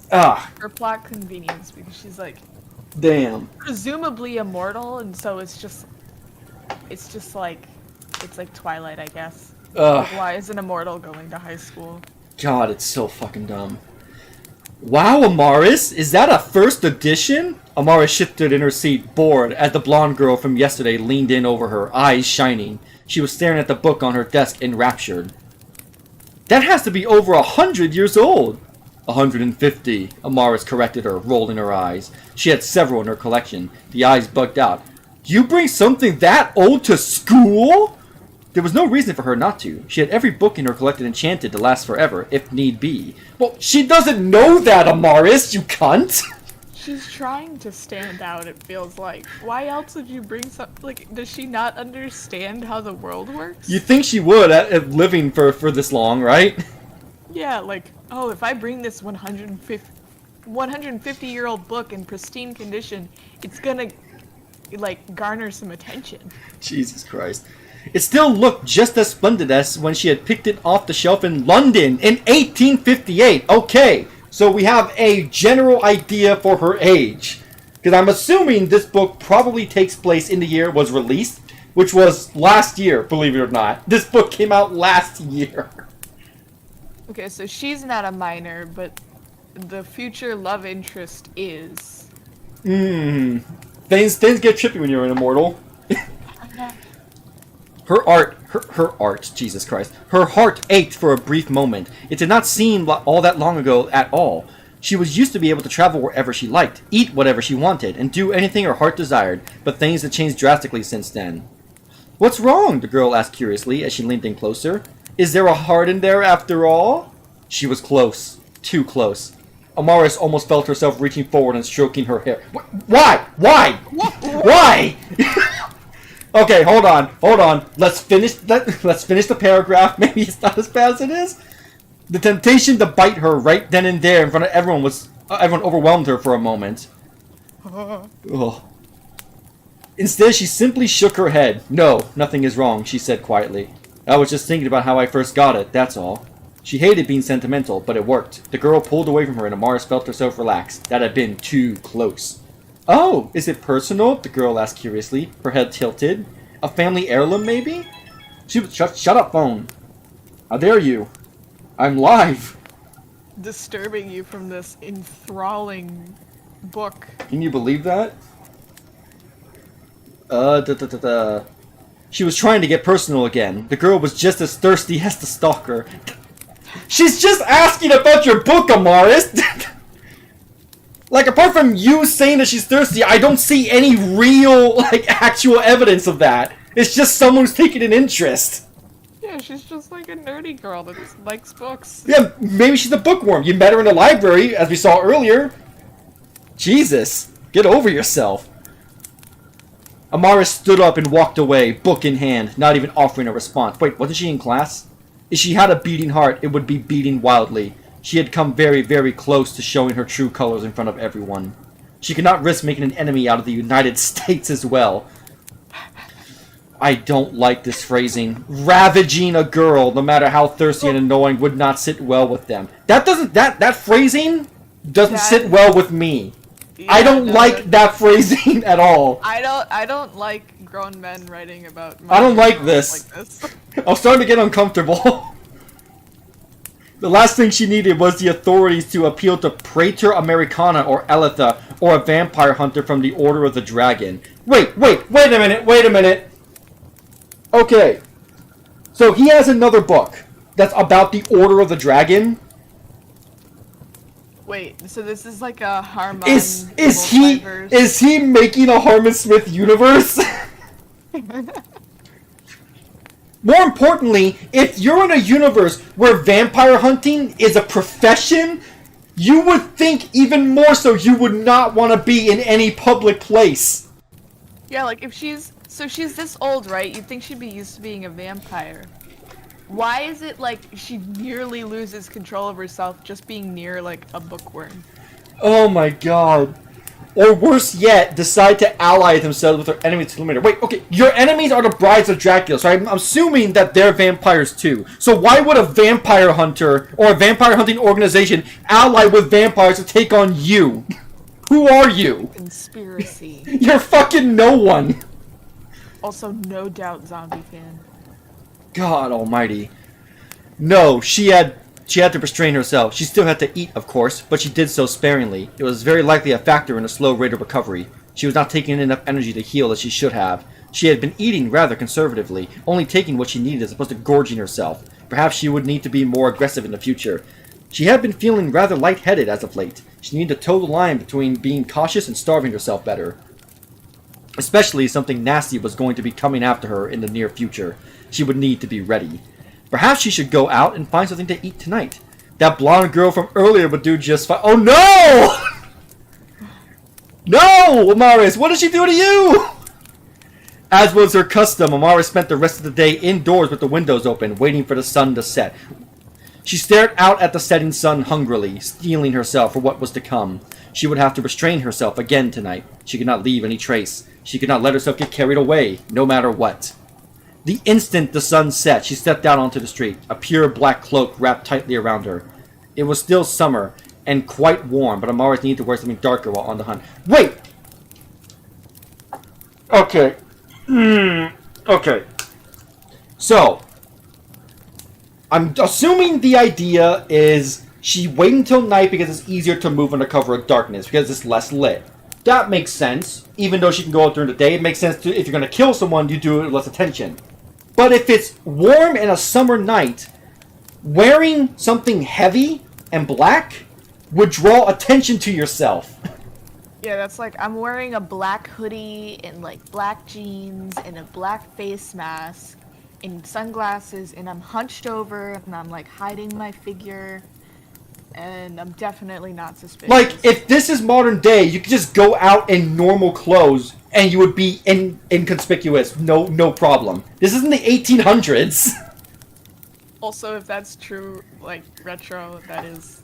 For plot convenience, because she's like Damn. presumably immortal, and so it's just like Twilight, I guess. Like, why is an immortal going to high school? God, it's so fucking dumb. Wow, Amaris, is that a first edition? Amaris shifted in her seat, bored, as the blonde girl from yesterday leaned in over her, eyes shining. She was staring at the book on her desk, enraptured. That has to be over 100 years old. 150, Amaris corrected her, rolling her eyes. She had several in her collection. The eyes bugged out. You bring something that old to school? There was no reason for her not to. She had every book in her collected enchanted to last forever, if need be. Well, she doesn't know that, Amaris, you cunt! She's trying to stand out, it feels like. Why else would you bring something? Like, does she not understand how the world works? You think she would, at living for this long, right? Yeah, like, oh, if I bring this 150-year-old book in pristine condition, it's gonna, like, garner some attention. Jesus Christ. It still looked just as splendid as when she had picked it off the shelf in London in 1858. Okay, so we have a general idea for her age. Because I'm assuming this book probably takes place in the year it was released, which was last year, believe it or not. This book came out last year. Okay, so she's not a minor, but the future love interest is. Things get trippy when you're an immortal. Her art, Jesus Christ. Her heart ached for a brief moment. It did not seem all that long ago at all. She was used to be able to travel wherever she liked, eat whatever she wanted, and do anything her heart desired, but things had changed drastically since then. What's wrong? The girl asked curiously as she leaned in closer. Is there a heart in there after all? She was close. Too close. Amaris almost felt herself reaching forward and stroking her hair. Why? Why? Okay, hold on. Let's finish the paragraph. Maybe it's not as bad as it is. The temptation to bite her right then and there in front of everyone overwhelmed her for a moment. Ugh. Instead, she simply shook her head. No, nothing is wrong, she said quietly. I was just thinking about how I first got it, that's all. She hated being sentimental, but it worked. The girl pulled away from her and Amaris felt herself relax. That had been too close. Oh, is it personal? The girl asked curiously, her head tilted. A family heirloom, maybe? Shut up, phone. How dare you? I'm live. Disturbing you from this enthralling book. Can you believe that? She was trying to get personal again. The girl was just as thirsty as the stalker. She's just asking about your book, Amaris! Like, apart from you saying that she's thirsty, I don't see any real, like, actual evidence of that. It's just someone who's taking an interest. Yeah, she's just like a nerdy girl that likes books. Yeah, maybe she's a bookworm. You met her in the library, as we saw earlier. Jesus, get over yourself. Amaris stood up and walked away, book in hand, not even offering a response. Wait, wasn't she in class? If she had a beating heart, it would be beating wildly. She had come very, very close to showing her true colors in front of everyone. She could not risk making an enemy out of the United States as well. I don't like this phrasing. Ravaging a girl, no matter how thirsty and annoying, would not sit well with them. That phrasing doesn't sit well with me. Yeah, I don't like that phrasing at all. I don't like grown men writing about. I don't like this. I'm starting to get uncomfortable. The last thing she needed was the authorities to appeal to Praetor Americana or Eletha or a vampire hunter from the Order of the Dragon. Wait a minute. Okay. So he has another book that's about the Order of the Dragon. Wait, so this is like a Harmon Is he making a Harmon Smith universe? More importantly, if you're in a universe where vampire hunting is a profession, you would think even more so you would not want to be in any public place. Yeah, like if she's this old, right? You'd think she'd be used to being a vampire. Why is it like she nearly loses control of herself just being near like a bookworm? Oh my god. Or worse yet, decide to ally themselves with their enemies to eliminate. Wait, okay, your enemies are the brides of Dracula, so I'm assuming that they're vampires too. So why would a vampire hunter or a vampire hunting organization ally with vampires to take on you? Who are you? Conspiracy. You're fucking no one. Also, no doubt zombie fan. God almighty. No, she had to restrain herself. She still had to eat, of course, but she did so sparingly. It was very likely a factor in a slow rate of recovery. She was not taking in enough energy to heal as she should have. She had been eating rather conservatively, only taking what she needed as opposed to gorging herself. Perhaps she would need to be more aggressive in the future. She had been feeling rather lightheaded as of late. She needed to toe the line between being cautious and starving herself better. Especially something nasty was going to be coming after her in the near future. She would need to be ready. Perhaps she should go out and find something to eat tonight. That blonde girl from earlier would do just fine. Oh no! No, Amaris, what did she do to you? As was her custom, Amaris spent the rest of the day indoors with the windows open, waiting for the sun to set. She stared out at the setting sun hungrily, steeling herself for what was to come. She would have to restrain herself again tonight. She could not leave any trace. She could not let herself get carried away, no matter what. The instant the sun set, she stepped out onto the street, a pure black cloak wrapped tightly around her. It was still summer, and quite warm, but Amaris needed to wear something darker while on the hunt. Wait! Okay. Okay. So, I'm assuming the idea is she waited until night because it's easier to move under cover of darkness, because it's less lit. That makes sense. Even though she can go out during the day, it makes sense to, if you're going to kill someone, you do it with less attention. But if it's warm in a summer night, wearing something heavy and black would draw attention to yourself. Yeah, that's like, I'm wearing a black hoodie and like black jeans and a black face mask and sunglasses and I'm hunched over and I'm like hiding my figure and I'm definitely not suspicious. Like, if this is modern day, you could just go out in normal clothes and you would be inconspicuous. No problem. This isn't the 1800s. Also, if that's true, like, retro, that is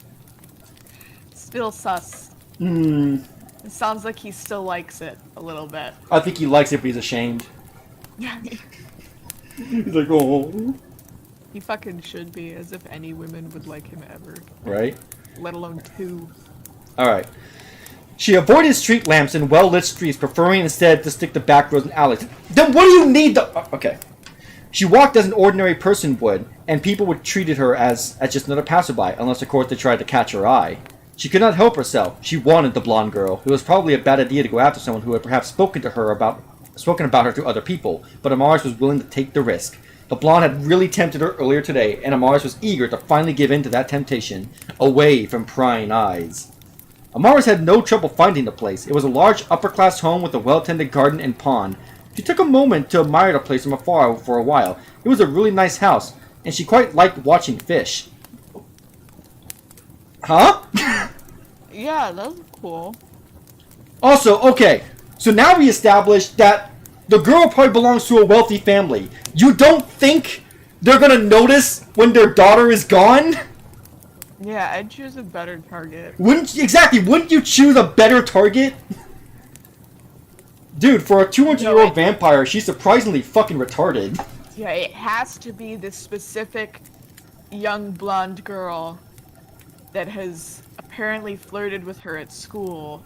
still sus. It sounds like he still likes it a little bit. I think he likes it, but he's ashamed. He's like, oh. He fucking should be, as if any women would like him ever. Right? Let alone two. Alright. She avoided street lamps and well-lit streets, preferring instead to stick to back roads and alleys. Then what do you need the... Okay. She walked as an ordinary person would, and people would treated her as just another passerby, unless of course they tried to catch her eye. She could not help herself. She wanted the blonde girl. It was probably a bad idea to go after someone who had perhaps spoken to her about spoken about her to other people, but Amaris was willing to take the risk. The blonde had really tempted her earlier today, and Amaris was eager to finally give in to that temptation, away from prying eyes. Amaris had no trouble finding the place. It was a large upper-class home with a well-tended garden and pond. She took a moment to admire the place from afar for a while. It was a really nice house, and she quite liked watching fish. Huh? Yeah, that was cool. Also, okay, so now we established that the girl probably belongs to a wealthy family. You don't think they're gonna notice when their daughter is gone? Yeah, I'd choose a better target. Wouldn't you choose a better target? Dude, for a 200-year-old vampire, she's surprisingly fucking retarded. Yeah, it has to be this specific young blonde girl that has apparently flirted with her at school.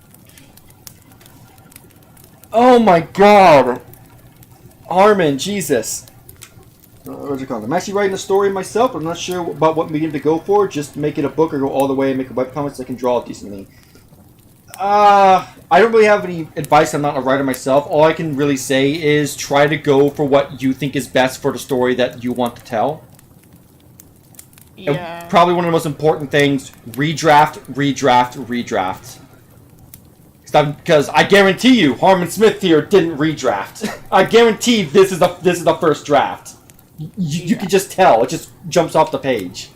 Oh my god. Armin, Jesus. What's it called? I'm actually writing a story myself. I'm not sure about what medium to go for. Just make it a book or go all the way and make a webcomic so I can draw it decently. I don't really have any advice. I'm not a writer myself. All I can really say is try to go for what you think is best for the story that you want to tell. Yeah. And probably one of the most important things, redraft. Because I guarantee you, Harmon Smith here didn't redraft. I guarantee this is the first draft. You can just tell. It just jumps off the page.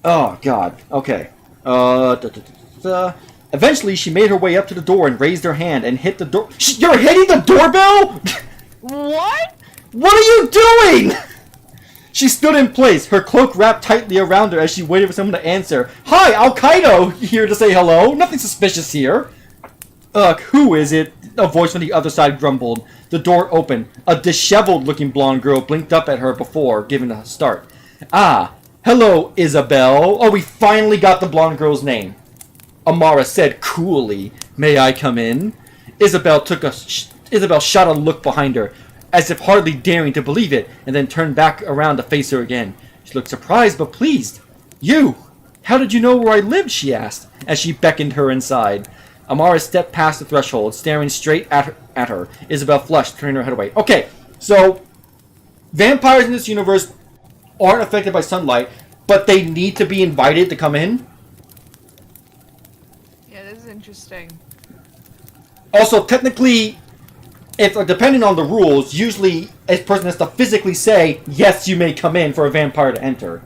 Oh, God. Okay. Eventually, she made her way up to the door and raised her hand and hit the door. You're hitting the doorbell? What? What are you doing? She stood in place, her cloak wrapped tightly around her as she waited for someone to answer. Hi, Al-Qaeda here to say hello. Nothing suspicious here. Ugh, who is it? A voice from the other side grumbled. The door opened. A disheveled-looking blonde girl blinked up at her before giving a start. Ah, hello, Isabel. Oh, we finally got the blonde girl's name. Amara said coolly. May I come in? Isabel shot a look behind her, as if hardly daring to believe it, and then turned back around to face her again. She looked surprised but pleased. You! How did you know where I lived? She asked, as she beckoned her inside. Amara stepped past the threshold, staring straight at her. Isabel flushed, turning her head away. Okay, so vampires in this universe aren't affected by sunlight, but they need to be invited to come in. Yeah, this is interesting. Also, technically, if depending on the rules, usually a person has to physically say, yes, you may come in for a vampire to enter.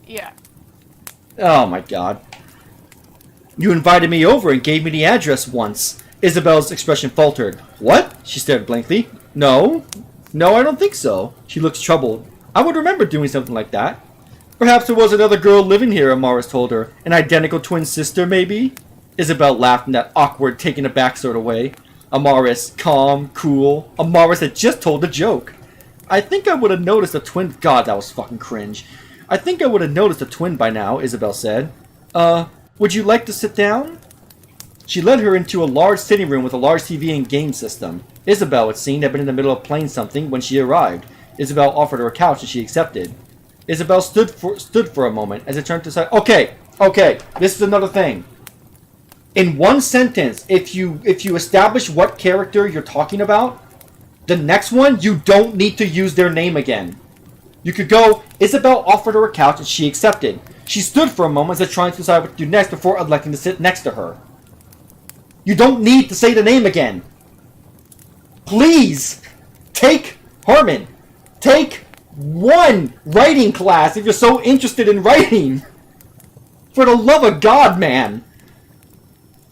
Yeah. Oh my god. You invited me over and gave me the address once. Isabel's expression faltered. What? She stared blankly. No, I don't think so. She looks troubled. I would remember doing something like that. Perhaps there was another girl living here, Amaris told her. An identical twin sister, maybe? Isabel laughed in that awkward, taken aback sort of way. Amaris, calm, cool. Amaris had just told a joke. I think I would have noticed a twin. God, that was fucking cringe. I think I would have noticed a twin by now, Isabel said. Would you like to sit down? She led her into a large sitting room with a large TV and game system. Isabel, it seemed, had been in the middle of playing something when she arrived. Isabel offered her a couch and she accepted. Isabel stood for a moment as it turned to say, Okay, this is another thing. In one sentence, if you establish what character you're talking about, the next one, you don't need to use their name again. You could go, Isabel offered her a couch and she accepted. She stood for a moment as if trying to decide what to do next before electing to sit next to her. You don't need to say the name again. Please, take one writing class if you're so interested in writing. For the love of God, man.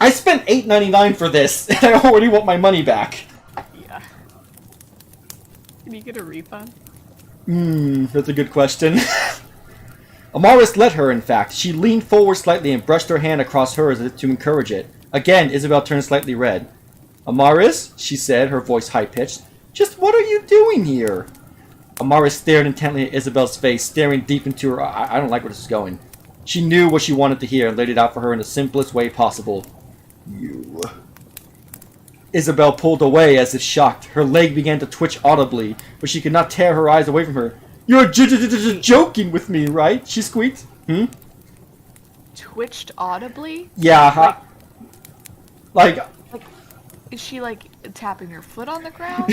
I spent $8.99 for this, and I already want my money back. Yeah. Can you get a refund? That's a good question. Amaris let her, in fact. She leaned forward slightly and brushed her hand across hers as if to encourage it. Again, Isabel turned slightly red. Amaris, she said, her voice high-pitched, just what are you doing here? Amaris stared intently at Isabel's face, staring deep into her eye. I don't like where this is going. She knew what she wanted to hear and laid it out for her in the simplest way possible. You. Isabel pulled away as if shocked. Her leg began to twitch audibly, but she could not tear her eyes away from her. You're joking with me, right? She squeaked. Twitched audibly? Yeah. Like Is she like tapping her foot on the ground?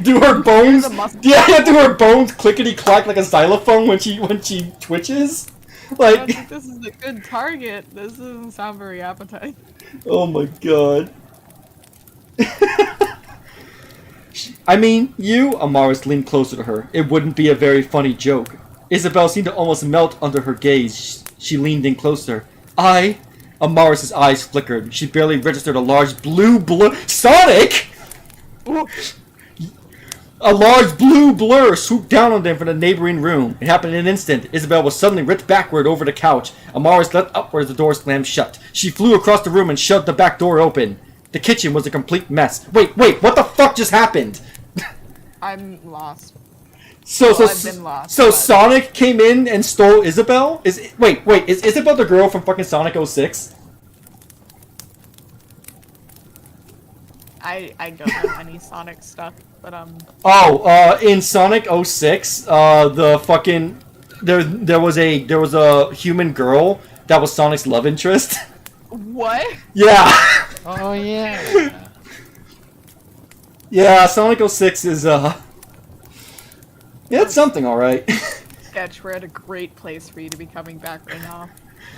do her bones? The muscle- Yeah, do her bones clickety clack like a xylophone when she twitches? I don't Like, think this is a good target. This doesn't sound very appetizing. oh my god. I mean, Amaris leaned closer to her. It wouldn't be a very funny joke. Isabel seemed to almost melt under her gaze. She leaned in closer. Amaris' eyes flickered. She barely registered a large blue Sonic! Ooh. A large blue blur swooped down on them from the neighboring room. It happened in an instant. Isabel was suddenly ripped backward over the couch. Amaris leapt upward as the door slammed shut. She flew across the room and shoved the back door open. The kitchen was a complete mess. Wait, what the fuck just happened? I'm lost. I've been lost, So but- Sonic came in and stole Isabel? Wait, is Isabel the girl from fucking Sonic 06? I don't know any Sonic stuff, but In Sonic 06, the fucking there was a human girl that was Sonic's love interest. what? Yeah. Oh yeah. Yeah, Sonic 06 is yeah, it's something, all right. Sketch, we're at a great place for you to be coming back right now.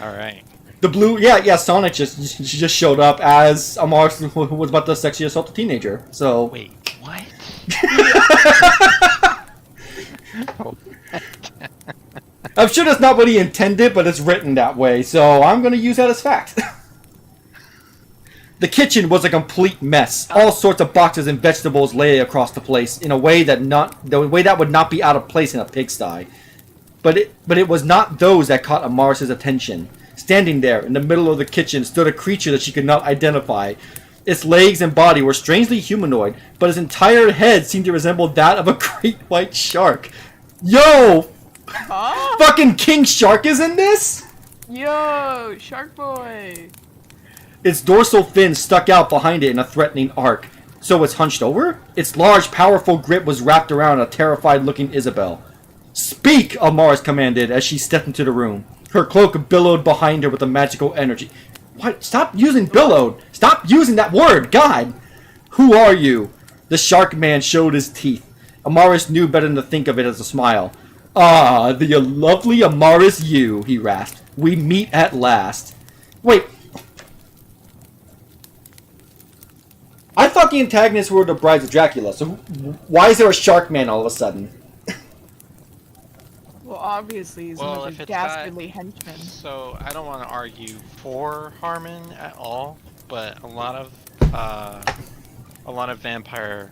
All right. The blue, yeah, Sonic just showed up as Amaris was about to sexually assault a teenager. So Wait, what? I'm sure that's not what he intended, but it's written that way, so I'm gonna use that as fact. The kitchen was a complete mess. All sorts of boxes and vegetables lay across the place in a way that would not be out of place in a pigsty. But it was not those that caught Amaris' attention. Standing there in the middle of the kitchen stood a creature that she could not identify. Its legs and body were strangely humanoid, but its entire head seemed to resemble that of a great white shark. Yo! Huh? Fucking King Shark is in this? Yo, Shark Boy! Its dorsal fin stuck out behind it in a threatening arc. So it's hunched over? Its large, powerful grip was wrapped around a terrified-looking Isabel. "Speak!" Amaris commanded as she stepped into the room. Her cloak billowed behind her with a magical energy. What? Stop using billowed! Stop using that word! God! Who are you? The shark man showed his teeth. Amaris knew better than to think of it as a smile. "Ah, the lovely Amaris you," he rasped. "We meet at last." Wait. I thought the antagonists were the Brides of Dracula, so why is there a shark man all of a sudden? Well, obviously he's Well, one if of it's the dastardly henchmen. So I don't want to argue for Harmon at all, but a lot of vampire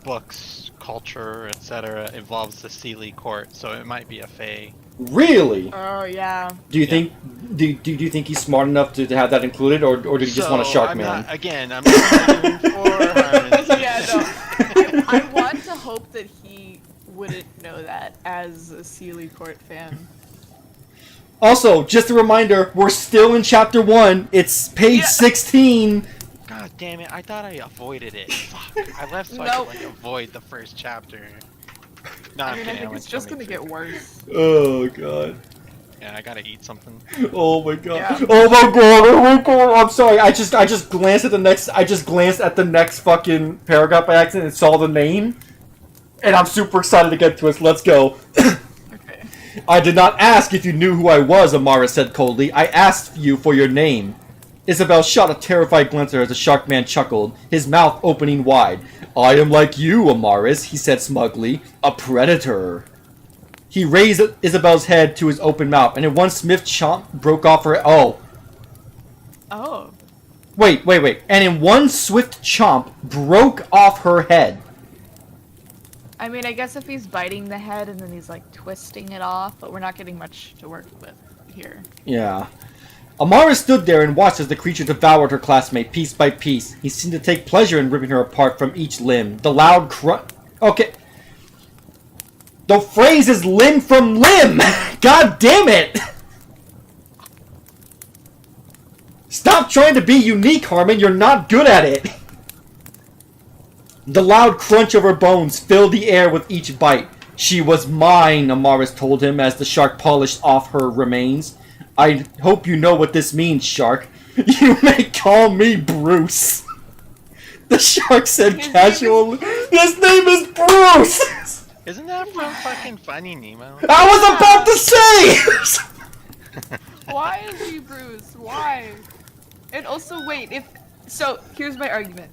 books, culture, etc. involves the Sealy court, so it might be a fae. Really? Oh yeah. Do you think do you think he's smart enough to have that included, or do you just want a shark I'm man? not arguing for Harmon. Yeah, no. I want to hope that he wouldn't know that as a Sealy Court fan. Also, just a reminder, we're still in chapter 1. It's page 16. God damn it! I thought I avoided it. Fuck! I left so I Nope. could like avoid the first chapter. No, I I'm mean, I kidding, think went it's just to gonna make get sure. worse. Oh god. Yeah, I gotta eat something. Oh my god. Yeah. Oh my god. Oh my god. I'm sorry. I just glanced at the next. I just glanced at the next fucking paragraph by accident and saw the name, and I'm super excited to get to it. So let's go. Okay. I did not ask if you knew who I was, Amaris said coldly. I asked you for your name. Isabel shot a terrified glance at her as the shark man chuckled, his mouth opening wide. I am like you, Amaris, he said smugly. A predator. He raised Isabel's head to his open mouth, and in one swift chomp broke off her... Oh. Oh. Wait. And in one swift chomp broke off her head. I mean, I guess if he's biting the head and then he's like twisting it off, but we're not getting much to work with here. Yeah. Amaris stood there and watched as the creature devoured her classmate piece by piece. He seemed to take pleasure in ripping her apart from each limb. The loud crunch... Okay. The phrase is limb from limb! God damn it! Stop trying to be unique, Harmon. You're not good at it. The loud crunch of her bones filled the air with each bite. She was mine, Amaris told him as the shark polished off her remains. I hope you know what this means, shark. You may call me Bruce. The shark said His name casually. His name is Bruce! Isn't that from fucking Finding Nemo? I was about to say! Why is he Bruce? Why? And also, wait, so, here's my argument.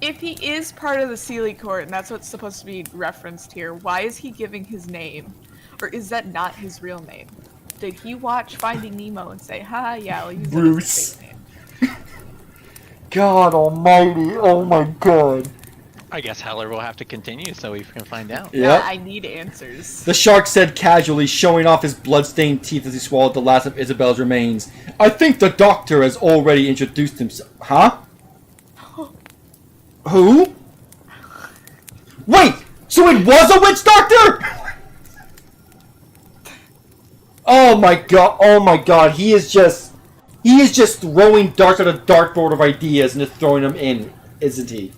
If he is part of the Sealy Court, and that's what's supposed to be referenced here, why is he giving his name? Or is that not his real name? Did he watch Finding Nemo and say, ha, yeah, I'll use Bruce. it as a fake name? God almighty, oh my god. I guess Heller will have to continue so we can find out. Yep. I need answers. The shark said casually, showing off his blood-stained teeth as he swallowed the last of Isabel's remains. I think the doctor has already introduced himself. Huh? Who? Wait! So it was a witch doctor?! Oh my god, he is just throwing darts at a dartboard of ideas and just throwing them in, isn't he?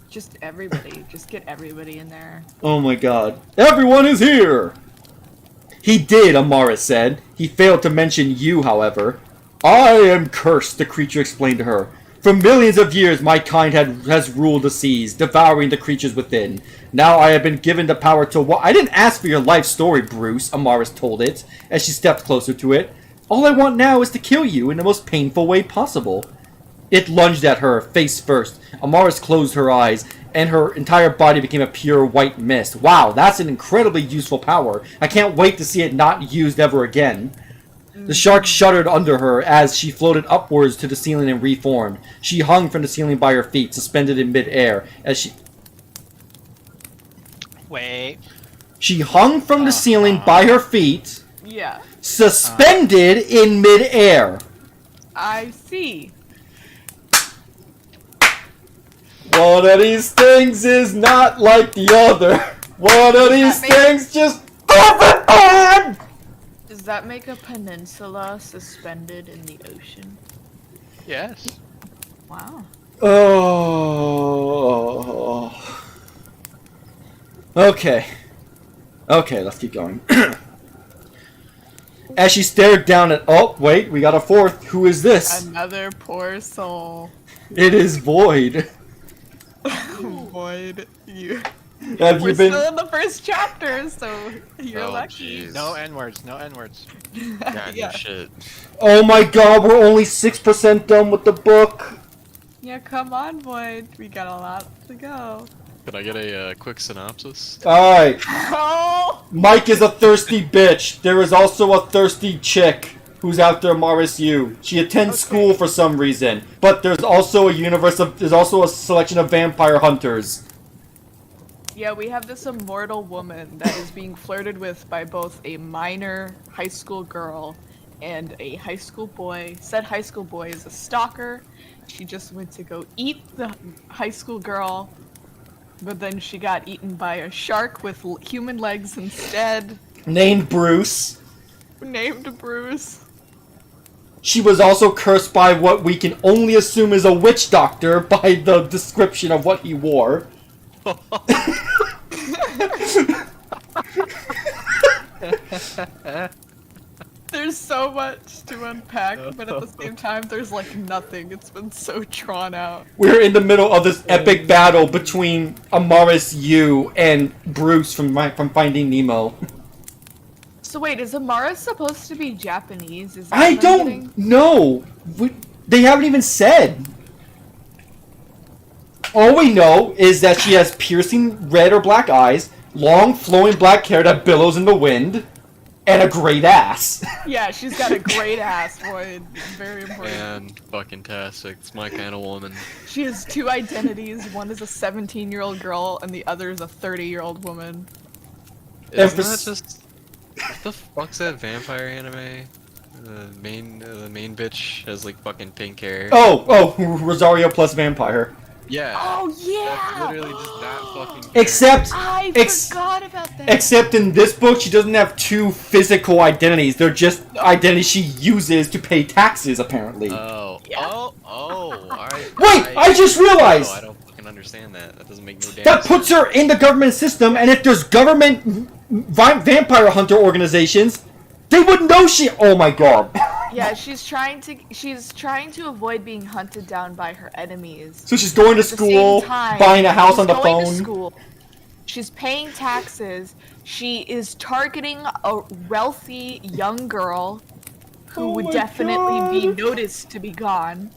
Just everybody. Just get everybody in there. Oh my god. Everyone is here! He did, Amara said. He failed to mention you, however. I am cursed, the creature explained to her. For millions of years, my kind has ruled the seas, devouring the creatures within. Now I have been given the power to I didn't ask for your life story, Bruce, Amaris told it, as she stepped closer to it. All I want now is to kill you in the most painful way possible. It lunged at her, face first. Amaris closed her eyes, and her entire body became a pure white mist. Wow, that's an incredibly useful power. I can't wait to see it not used ever again. The shark shuddered under her as she floated upwards to the ceiling and reformed. She hung from the ceiling by her feet, suspended in midair, as she... Wait. She hung from the ceiling by her feet, Yeah. suspended in midair. I see. One of these things is not like the other. One of these things just doesn't on! Does that make a peninsula suspended in the ocean? Yes. Wow. Oh. Okay. Okay, let's keep going. As she stared down at... Oh, wait, we got a fourth. Who is this? Another poor soul. It is Void. Void, you. Have We're you been... still in the first chapter, so you're Oh, lucky. jeez. No N-words, no N-words. Yeah, Yeah. no shit. Oh my god, we're only 6% done with the book. Yeah, come on, Void. We got a lot to go. Could I get a quick synopsis? Alright. Oh! Mike is a thirsty bitch. There is also a thirsty chick who's after Maris Yu. She attends school for some reason, but there's also a selection of vampire hunters. Yeah, we have this immortal woman that is being flirted with by both a minor high school girl and a high school boy. Said high school boy is a stalker. She just went to go eat the high school girl, but then she got eaten by a shark with human legs instead. Named Bruce. Named Bruce. She was also cursed by what we can only assume is a witch doctor by the description of what he wore. There's so much to unpack, but at the same time, there's like nothing. It's been so drawn out. We're in the middle of this epic battle between Amaris Yu and Bruce from Finding Nemo. So wait, is Amara supposed to be Japanese? Is that I what I'm don't getting? know. They haven't even said. All we know is that she has piercing red or black eyes, long flowing black hair that billows in the wind, and a great ass. Yeah, she's got a great ass, boy. Very important. And fucking tastic. It's my kind of woman. She has two identities. One is a 17-year-old girl, and the other is a 30-year-old woman. Isn't that just... What the fuck's that vampire anime? The main bitch has like fucking pink hair. Oh, Rosario plus vampire. Yeah. Oh That's yeah! literally just that fucking character. Except, I Ex- forgot about that. except in this book, she doesn't have two physical identities. They're just identities she uses to pay taxes, apparently. Oh. Yeah. Alright. Wait, I just realized! I don't fucking understand that. That doesn't make no damn That sense. puts her in the government system, and if there's government vampire hunter organizations, They would know she. Oh my god. Yeah, she's trying to avoid being hunted down by her enemies. So she's going to At the school, same time, buying a house she's on the going phone. to school. She's paying taxes. She is targeting a wealthy young girl who Oh would my definitely be God. noticed to be gone.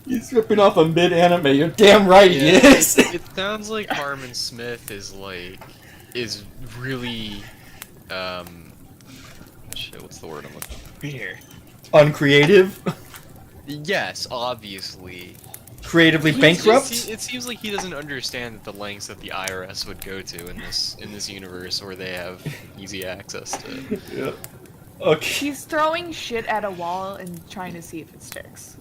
He's ripping off a mid-anime. You're damn right he Yeah, is. it sounds like Harmon Smith is really shit, what's the word I'm looking for here? Uncreative, Yes, obviously. creatively He's bankrupt. just- it seems like he doesn't understand the lengths that the IRS would go to in this universe where they have easy access to. Yeah. Okay. She's throwing shit at a wall and trying to see if it sticks.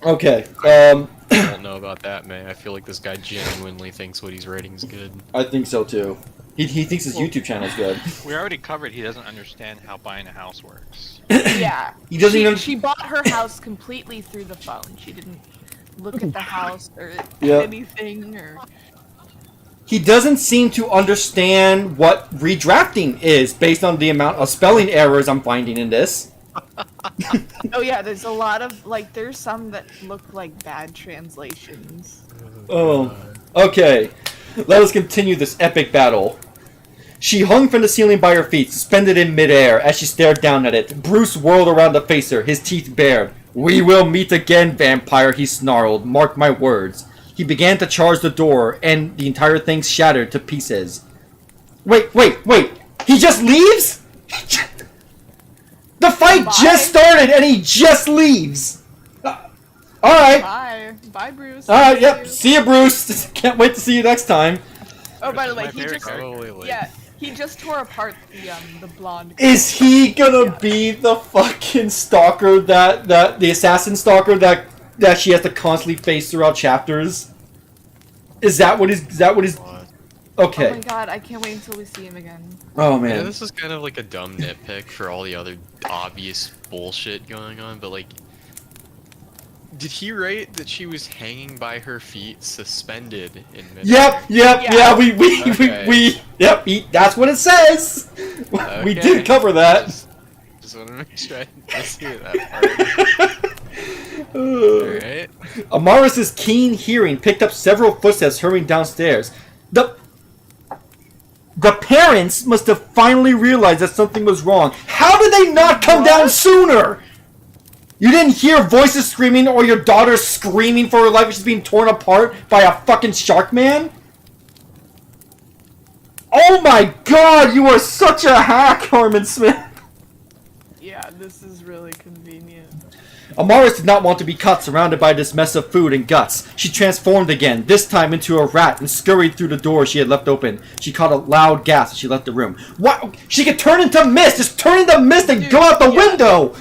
Okay. I don't know about that, man. I feel like this guy genuinely thinks what he's writing is good. I think so too. He thinks his YouTube channel's good. We already covered he doesn't understand how buying a house works. Yeah. He doesn't even- She bought her house completely through the phone. She didn't look at the house or Yeah. anything or. He doesn't seem to understand what redrafting is based on the amount of spelling errors I'm finding in this. Oh yeah, there's a lot of there's some that look like bad translations. Oh. Okay. Let us continue this epic battle. She hung from the ceiling by her feet, suspended in midair. As she stared down at it, Bruce whirled around to face her, his teeth bared. "We will meet again, vampire," he snarled. "Mark my words." He began to charge the door, and the entire thing shattered to pieces. Wait! He just leaves? The fight Bye. just started, and he just leaves! Alright. Bye, Bruce. Alright, yep. See you. See you, Bruce. Can't wait to see you next time. Oh, by the way, My he favorite just character. he just tore apart the blonde. Is he gonna be the fucking stalker that the assassin stalker that she has to constantly face throughout chapters? Is that what is What? Oh okay? my god, I can't wait until we see him again. Oh Yeah, man. this is kind of like a dumb nitpick for all the other obvious bullshit going on, but did he write that she was hanging by her feet, suspended in mid? Yep. Yeah. We yep. That's what it says. We Okay. did cover that. Just want to make sure I hear that part. Alright. Amaris's keen hearing picked up several footsteps hurrying downstairs. The parents must have finally realized that something was wrong. How did they not come down sooner? You didn't hear voices screaming or your daughter screaming for her life as she's being torn apart by a fucking shark man? Oh my god, you are such a hack, Harmon Smith. Yeah, this is really convenient. Amaris did not want to be caught surrounded by this mess of food and guts. She transformed again, this time into a rat, and scurried through the door she had left open. She caught a loud gasp as she left the room. What? She could turn into mist! Just turn into mist and go out the yeah. window!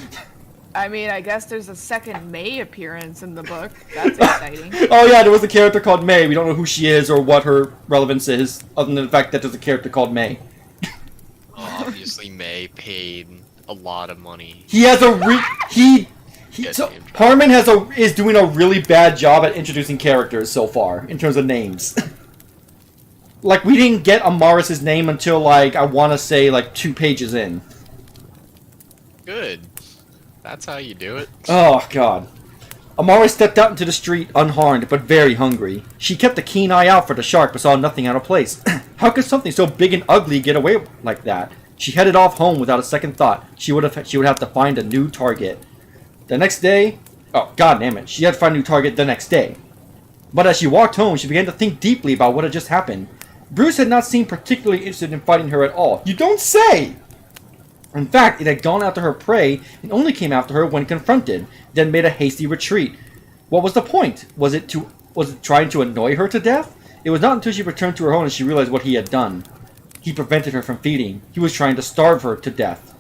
I mean, I guess there's a second May appearance in the book. That's exciting. Oh yeah, there was a character called May. We don't know who she is or what her relevance is, other than the fact that there's a character called May. Obviously, May paid a lot of money. He has a so Goddamn. Harmon is doing a really bad job at introducing characters so far in terms of names. Like we didn't get Amaris' name until I want to say 2 pages in. Good. That's how you do it. Oh god. Amaris stepped out into the street unharmed but very hungry. She kept a keen eye out for the shark but saw nothing out of place. How could something so big and ugly get away like that? She headed off home without a second thought. She would have to find a new target. The next day... Oh, god damn it. She had to find a new target the next day. But as she walked home, she began to think deeply about what had just happened. Bruce had not seemed particularly interested in fighting her at all. You don't say! In fact, it had gone after her prey and only came after her when confronted, then made a hasty retreat. What was the point? Was it trying to annoy her to death? It was not until she returned to her home that she realized what he had done. He prevented her from feeding. He was trying to starve her to death.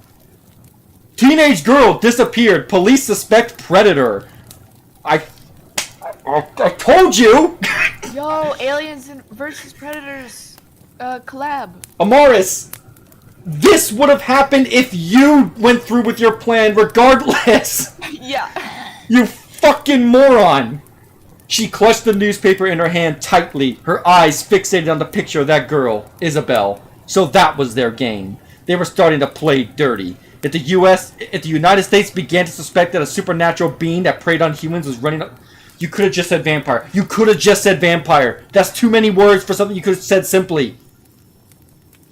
Teenage girl disappeared. Police suspect predator. I told you! Yo, Aliens versus Predators collab. Amaris! This would have happened if you went through with your plan regardless! Yeah. You fucking moron! She clutched the newspaper in her hand tightly, her eyes fixated on the picture of that girl, Isabel. So that was their game. They were starting to play dirty. If the United States began to suspect that a supernatural being that preyed on humans was running up... You could have just said vampire. You could have just said vampire. That's too many words for something you could have said simply.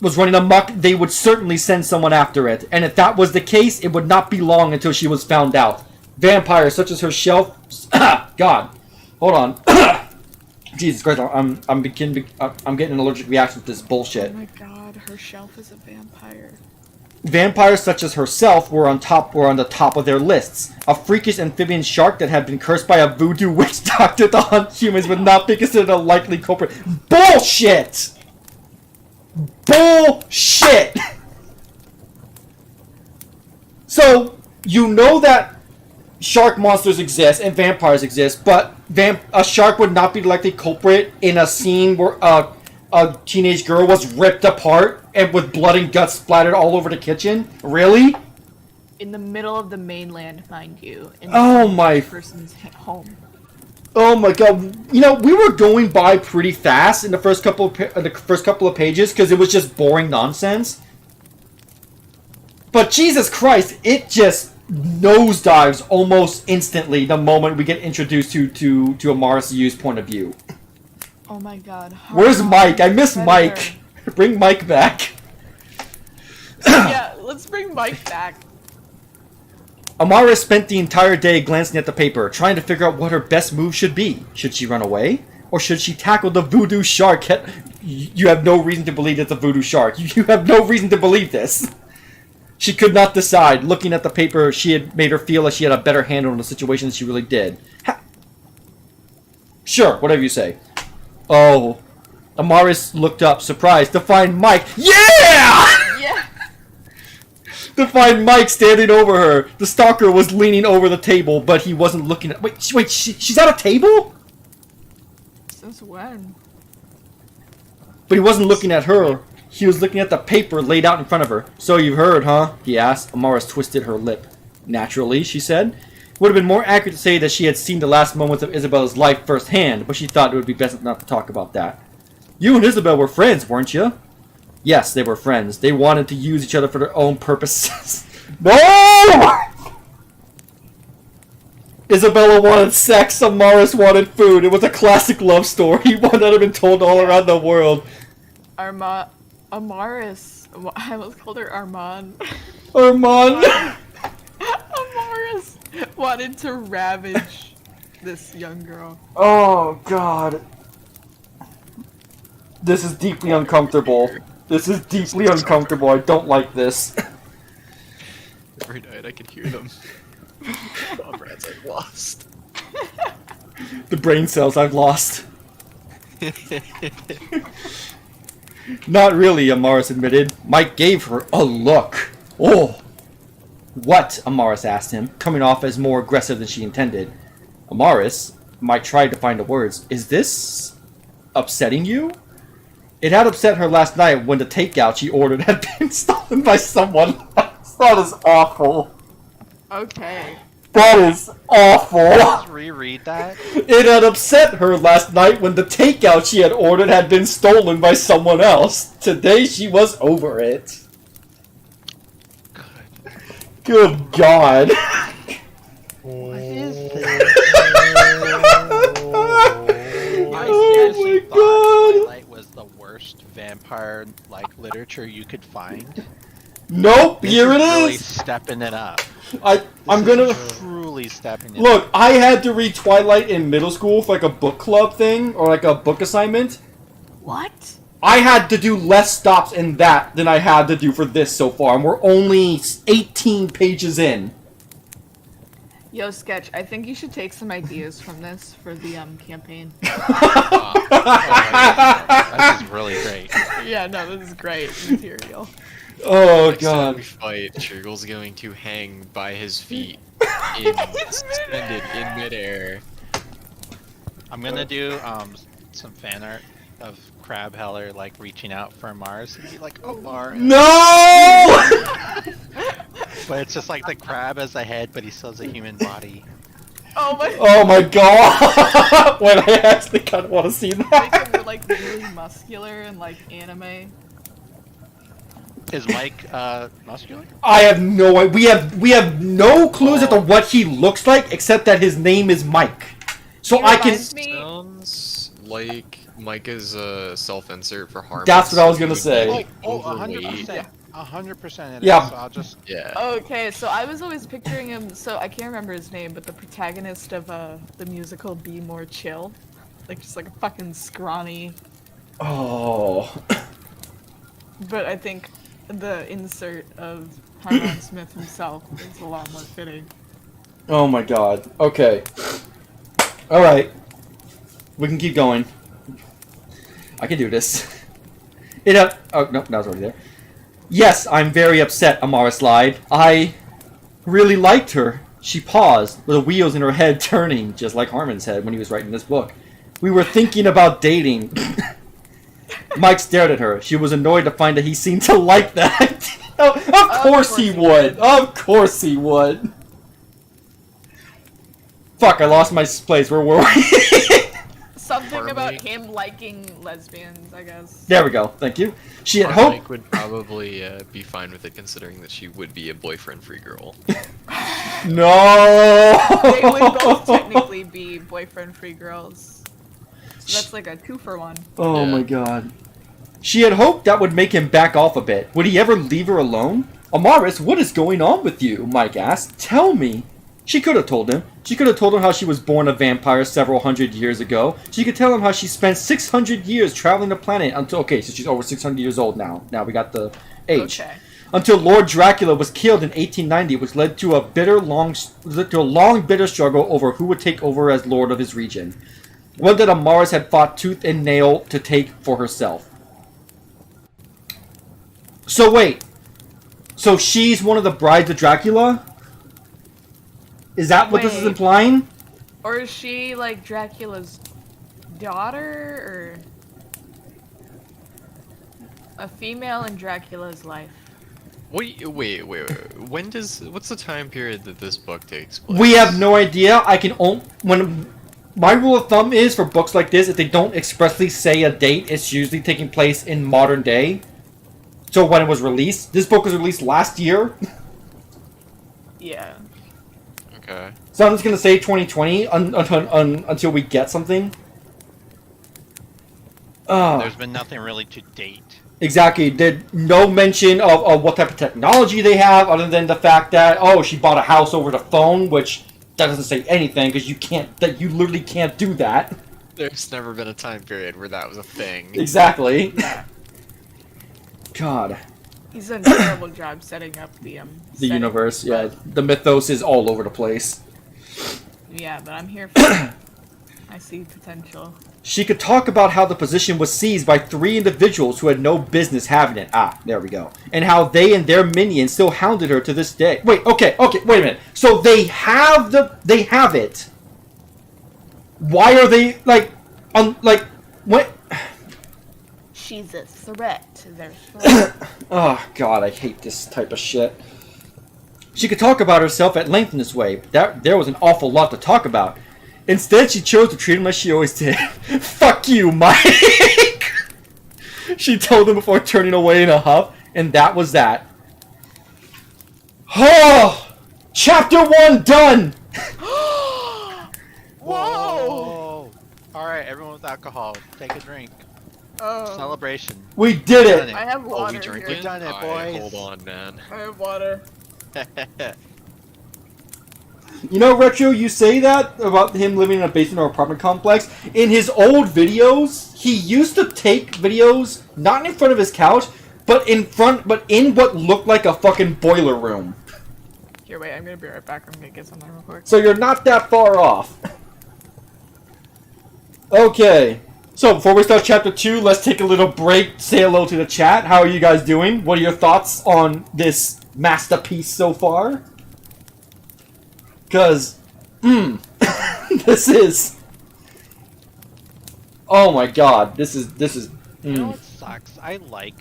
Was running amok, they would certainly send someone after it. And if that was the case, it would not be long until she was found out. Vampires such as herself... God. Hold on. Jesus Christ, I'm getting an allergic reaction to this Oh bullshit. my god, her shelf is a vampire. Vampires such as herself were on the top of their lists. A freakish amphibian shark that had been cursed by a voodoo witch doctor to hunt humans would not be considered a likely culprit. Bullshit! Bullshit! So, you know that shark monsters exist and vampires exist, but a shark would not be the likely culprit in a scene where a teenage girl was ripped apart and with blood and guts splattered all over the kitchen? Really? In the middle of the mainland, mind you. In Oh my... person's home. Oh my god! You know, we were going by pretty fast in the first couple of pages because it was just boring nonsense. But Jesus Christ, it just nosedives almost instantly the moment we get introduced to Amaris Yu's point of view. Oh my god. Where's Mike? I miss Mike. Bring Mike back. Yeah, let's bring Mike back. Amaris spent the entire day glancing at the paper, trying to figure out what her best move should be. Should she run away? Or should she tackle the voodoo shark? You have no reason to believe it's a voodoo shark. You have no reason to believe this. She could not decide. Looking at the paper, she had made her feel like she had a better handle on the situation than she really did. Sure, whatever you say. Oh. Amaris looked up, surprised, to find Mike. Yeah! Yeah! To find Mike standing over her. The stalker was leaning over the table, but he wasn't looking at... Wait, she's at a table? Since when? But he wasn't looking at her. He was looking at the paper laid out in front of her. So you've heard, huh? He asked. Amaris twisted her lip. Naturally, she said. Would have been more accurate to say that she had seen the last moments of Isabella's life firsthand, but she thought it would be best not to talk about that. You and Isabel were friends, weren't you? Yes, they were friends. They wanted to use each other for their own purposes. No! Isabella wanted sex, Amaris wanted food. It was a classic love story, one that had been told all around the world. Amaris. I almost called her Armand. Armand! Amaris wanted to ravage this young girl. Oh, God. This is deeply uncomfortable. This is deeply uncomfortable. I don't like this. Every night I could hear them. Comrades I've lost. The brain cells I've lost. Not really, Amaris admitted. Mike gave her a look. Oh! What? Amaris asked him, coming off as more aggressive than she intended. Amaris? Mike tried to find the words. Is this... upsetting you? It had upset her last night when the takeout she ordered had been stolen by someone else. That is awful. Okay. That is awful. Let's reread that. It had upset her last night when the takeout she had ordered had been stolen by someone else. Today she was over it. Good God. What is this? I Oh seriously my thought God. Twilight was the worst vampire-like literature you could find. Nope, This here it really is. stepping it up. I'm This gonna... is truly stepping it up. Look, I had to read Twilight in middle school for like a book club thing, or like a book assignment. What? I had to do less stops in that than I had to do for this so far, and we're only 18 pages in. Yo, Sketch, I think you should take some ideas from this for the campaign. This is really great. Yeah, no, this is great material. Oh, Next time God. we fight, Trigger's going to hang by his feet, suspended in midair. I'm gonna do some fan art of Crab Heller like reaching out for Mars and be like, "Oh, Mars," No! but it's just like the crab as a head, but he still has a human body. Oh my Oh my God! When I actually kind of want to see Make that. him like really muscular and like anime. Is Mike muscular? I have no idea. We have no clues as to what he looks like, except that his name is Mike. So He I can. reminds me- Sounds like Mike is a self-insert for Harmon. That's what I was gonna say. Oh, Overweight. 100%. 100% it Yeah. is, so I'll just... Yeah. Okay, so I was always picturing him. So I can't remember his name, but the protagonist of the musical "Be More Chill," like just like a fucking scrawny. Oh. But I think the insert of Harmon Smith himself is a lot more fitting. Oh my god. Okay. Alright. We can keep going. I can do this. Oh, no, that was already there. Yes, I'm very upset, Amaris lied. I really liked her. She paused, with the wheels in her head turning, just like Harmon's head when he was writing this book. We were thinking about dating. Mike stared at her. She was annoyed to find that he seemed to like that. Of course he would. Of course he would. Fuck, I lost my place. Where were we? Something about Harmony. him liking lesbians, I guess. There we go. Thank you. She had Mike hoped. would probably be fine with it, considering that she would be a boyfriend-free girl. No. They would both technically be boyfriend-free girls. So that's like a 2-for-1. Oh Yeah. my god. She had hoped that would make him back off a bit. Would he ever leave her alone? Amaris, what is going on with you? Mike asked. Tell me. She could have told him. She could have told him how she was born a vampire several hundred years ago. She could tell him how she spent 600 years traveling the planet until... Okay, so she's over 600 years old now. Now we got the age. Okay. Until Lord Dracula was killed in 1890, which led to a long, bitter struggle over who would take over as lord of his region. One that Amaris had fought tooth and nail to take for herself. So wait. So she's one of the brides of Dracula? Is that what this is Wait. implying? Or is she like Dracula's daughter, or a female in Dracula's life? Wait. What's the time period that this book takes place? We have no idea. I can only... When... My rule of thumb is, for books like this, if they don't expressly say a date, it's usually taking place in modern day. So when it was released, this book was released last year. Yeah. Okay. So I'm just gonna say 2020 until we get something. There's been nothing really to date. Exactly. Did no mention of what type of technology they have, other than the fact that she bought a house over the phone, which that doesn't say anything because you literally can't do that. There's never been a time period where that was a thing. Exactly. God. He's done a terrible job setting up the The setting, universe, yeah. but- The mythos is all over the place. Yeah, but I'm here for it. I see potential. She could talk about how the position was seized by 3 individuals who had no business having it. Ah, there we go. And how they and their minions still hounded her to this day. Wait, okay, wait a minute. So they have it. Why are they, what? She's a threat to their threat. Oh, God, I hate this type of shit. She could talk about herself at length in this way, but there was an awful lot to talk about. Instead, she chose to treat him like she always did. Fuck you, Mike! She told him before turning away in a huff, and that was that. Oh! Chapter 1 done! Whoa! Alright, everyone with alcohol, take a drink. Oh, Celebration. We did Done it! I have Oh, water we drink here. it? Done it, Alright, boys. hold on, man. I have water. You know, Retro, you say that about him living in a basement or apartment complex. In his old videos, he used to take videos, not in front of his couch, but in what looked like a fucking boiler room. Here, wait, I'm gonna be right back. I'm gonna get something real quick. So you're not that far off. Okay. So before we start chapter 2, let's take a little break, say hello to the chat. How are you guys doing? What are your thoughts on this masterpiece so far? Because, this is... Oh my god, this is... You know what sucks? I like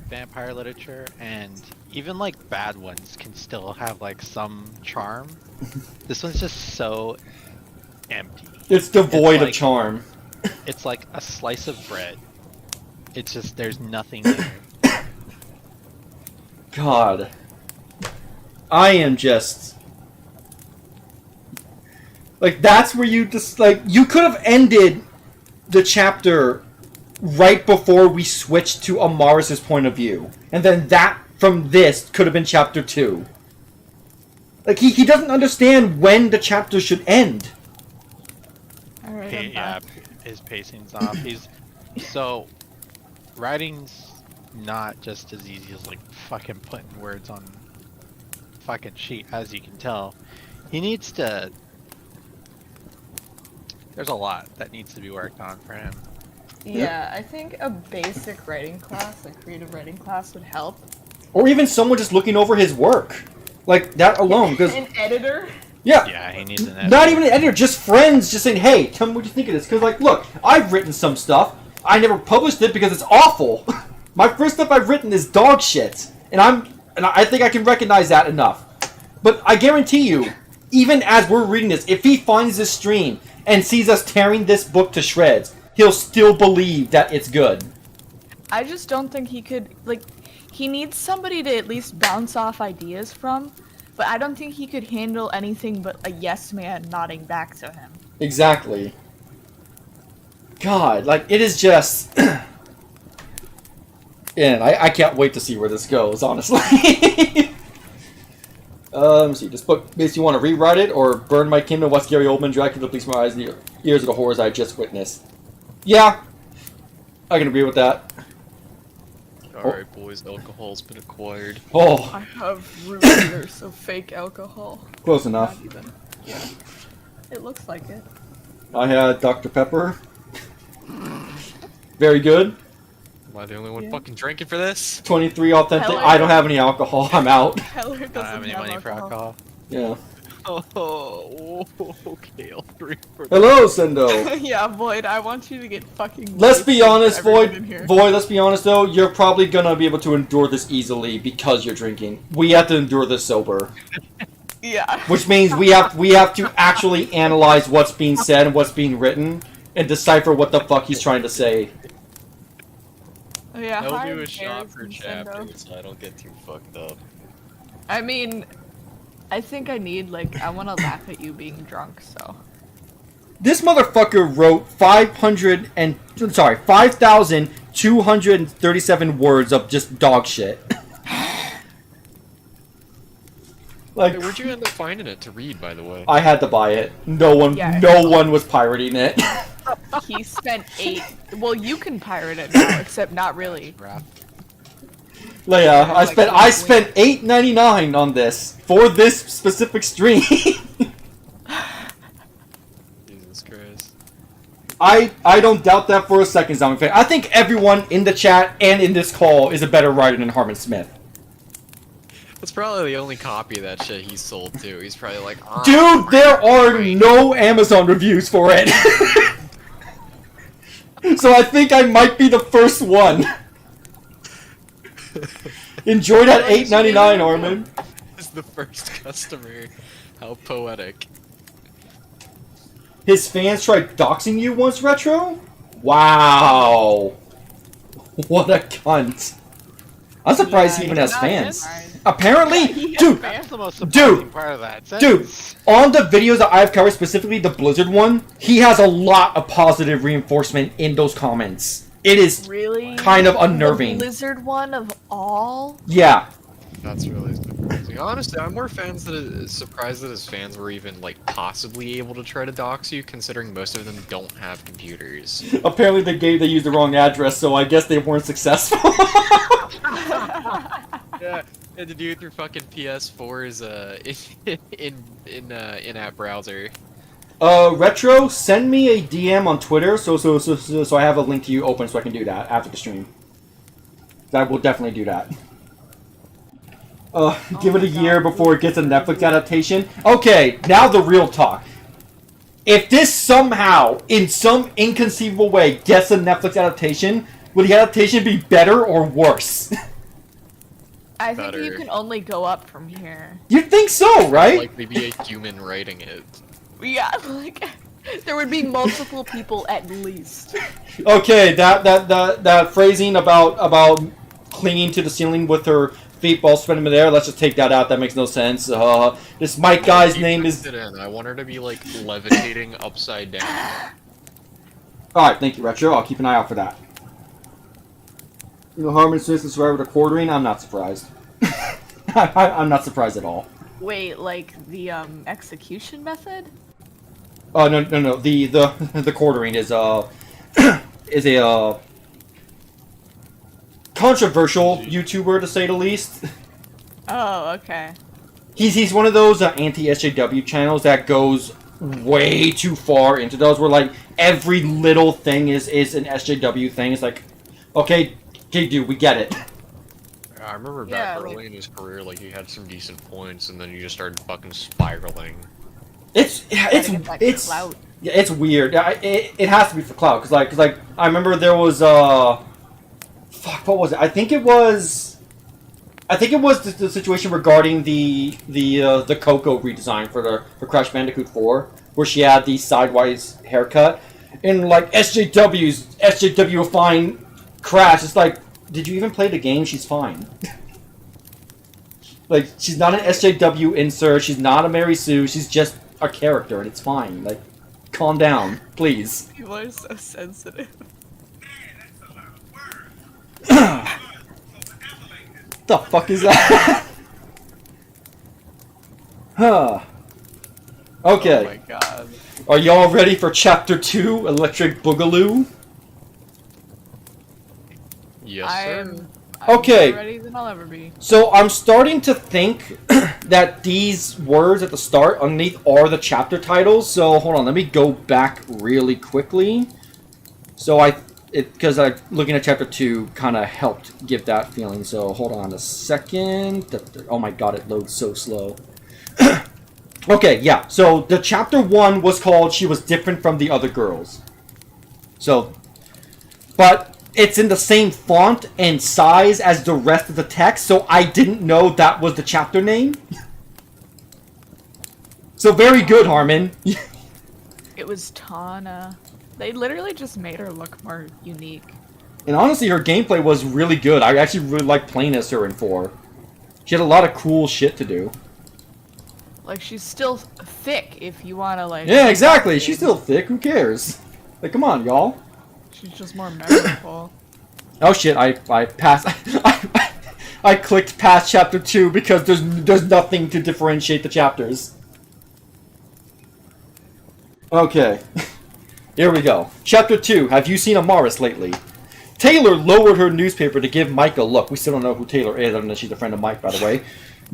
vampire literature, and even like bad ones can still have like some charm. This one's just so empty. It's devoid of like- charm. It's like a slice of bread. It's just, there's nothing there. God. I am just... Like, that's where you just, like, you could have ended the chapter right before we switched to Amaris' point of view. And then that, from this, could have been chapter 2. Like, he doesn't understand when the chapter should end. Alright, I'm Yeah, back. his pacing's off. So, writing's not just as easy as, like, fucking putting words on fucking sheet, as you can tell. He needs to... There's a lot that needs to be worked on for him. Yeah, I think a basic writing class, a creative writing class, would help. Or even someone just looking over his work. Like, that alone, because... An editor? Yeah. Yeah, he needs an editor. Not even an editor, just friends just saying, hey, tell me what you think of this. Because, like, look, I've written some stuff. I never published it because it's awful. My first stuff I've written is dog shit. And I think I can recognize that enough. But I guarantee you, even as we're reading this, if he finds this stream and sees us tearing this book to shreds, he'll still believe that it's good. I just don't think he could, like, he needs somebody to at least bounce off ideas from, but I don't think he could handle anything but a yes man nodding back to him. Exactly. God, like, it is just... And I can't wait to see where this goes, honestly. Let me see. This book makes you want to rewrite it or burn my Kindle, watch Gary Oldman, Dracula, please my eyes and ears of the horrors I just witnessed. Yeah, I can agree with that. Alright, boys, alcohol's been acquired. Oh, I have root beer, so fake alcohol. close enough. Not even. Yeah. It looks like it. I had Dr. Pepper. Very good. Am I the only one Yeah. fucking drinking for this? 23 authentic. Hell, I don't have any alcohol. I'm out. Heller doesn't I don't have any money for alcohol. Yeah. Oh, okay, I'll drink for Hello, Sendo. Yeah, Void, I want you to get fucking... Let's be wasted, honest, everyone in Void. here. Void, let's be honest though. You're probably gonna be able to endure this easily because you're drinking. We have to endure this sober, Yeah. which means we have to actually analyze what's being said and what's being written and decipher what the fuck he's trying to say. Oh, yeah, I'll hi, do a shot Bears per and chapter Sendo. so I don't get too fucked up. I mean, I think I need, like, I want to laugh at you being drunk, so... This motherfucker wrote 5,237 words of just dog shit. Like, Hey, where'd you end up finding it to read, by the way? I had to buy it. No one was pirating it. He spent 8... Well, you can pirate it now, except not really. Rap. Leia, I spent $8.99 on this for this specific stream. Jesus Christ. I don't doubt that for a second, Zombie Fan. I think everyone in the chat and in this call is a better writer than Harmon Smith. That's probably the only copy of that shit he sold too. He's probably like, "Ah, Dude, there are no Amazon reviews for it. So I think I might be the first one. Enjoy that $8.99, Armin. is the first customer. How poetic. His fans tried doxing you once, Retro? Wow. What a cunt. I'm surprised he even has fans. Apparently, dude, That's the most surprising part of that dude, sentence. on the videos that I've covered, specifically the Blizzard one, he has a lot of positive reinforcement in those comments. It is, Really? kind of unnerving. The Blizzard one of all? yeah. That's really surprising. Honestly, I'm more surprised that his fans were even like possibly able to try to dox you, considering most of them don't have computers. Apparently they used the wrong address, so I guess they weren't successful. Yeah, had to do it through fucking PS4's in-app browser. Retro, send me a DM on Twitter so I have a link to you open so I can do that after the stream. I will definitely do that. Give it a year before it gets a Netflix adaptation. Okay, now the real talk. If this somehow, in some inconceivable way, gets a Netflix adaptation, will the adaptation be better or worse? I think you Better. can only go up from here. You'd think so, right? Likely be a human writing it. Yeah, like, there would be multiple people at least. Okay, that phrasing about clinging to the ceiling with her Feetball spinning there. Let's just take that out. That makes no sense. This Mike guy's name is... I want her to be, like, levitating upside down. Alright, thank you, Retro. I'll keep an eye out for that. You know, Harmon Smith is right with a quartering? I'm not surprised. I'm not surprised at all. Wait, like the execution method? Oh, no. The quartering is a controversial YouTuber, to say the least. Oh, okay. He's one of those anti-SJW channels that goes way too far into those, where like every little thing is an SJW thing. It's like, okay, dude, we get it. I remember back early in his career, like, he had some decent points, and then he just started fucking spiraling. It's clout. Yeah, it's weird. It has to be for clout, because like I remember there was fuck, what was it? I think it was the situation regarding the Coco redesign for Crash Bandicoot 4, where she had the sidewise haircut, and like SJW-ifying Crash. It's like, did you even play the game? She's fine. Like, she's not an SJW insert. She's not a Mary Sue. She's just a character, and it's fine. Like, calm down, please. People are so sensitive. The fuck is that? Huh. Okay. Oh my god. Are y'all ready for Chapter 2, Electric Boogaloo? Yes, sir. I'm Okay. more ready than I'll ever be. So I'm starting to think that these words at the start underneath are the chapter titles. So hold on, let me go back really quickly. So because looking at Chapter 2 kind of helped give that feeling. So hold on a second. Oh my god, it loads so slow. Okay, yeah. So the Chapter 1 was called She Was Different from the Other Girls. So, but it's in the same font and size as the rest of the text, so I didn't know that was the chapter name. So very good, Harmon. It was Tana. They literally just made her look more unique. And honestly, her gameplay was really good. I actually really liked playing as her in 4. She had a lot of cool shit to do. Like, she's still thick if you want to, like... Yeah, exactly. She's still thick. Who cares? Like, come on, y'all. She's just more memorable. Oh shit! I passed. I clicked past Chapter 2 because there's nothing to differentiate the chapters. Okay, here we go. Chapter 2. Have you seen Amaris lately? Taylor lowered her newspaper to give Mike a look. We still don't know who Taylor is, other than she's a friend of Mike, by the way.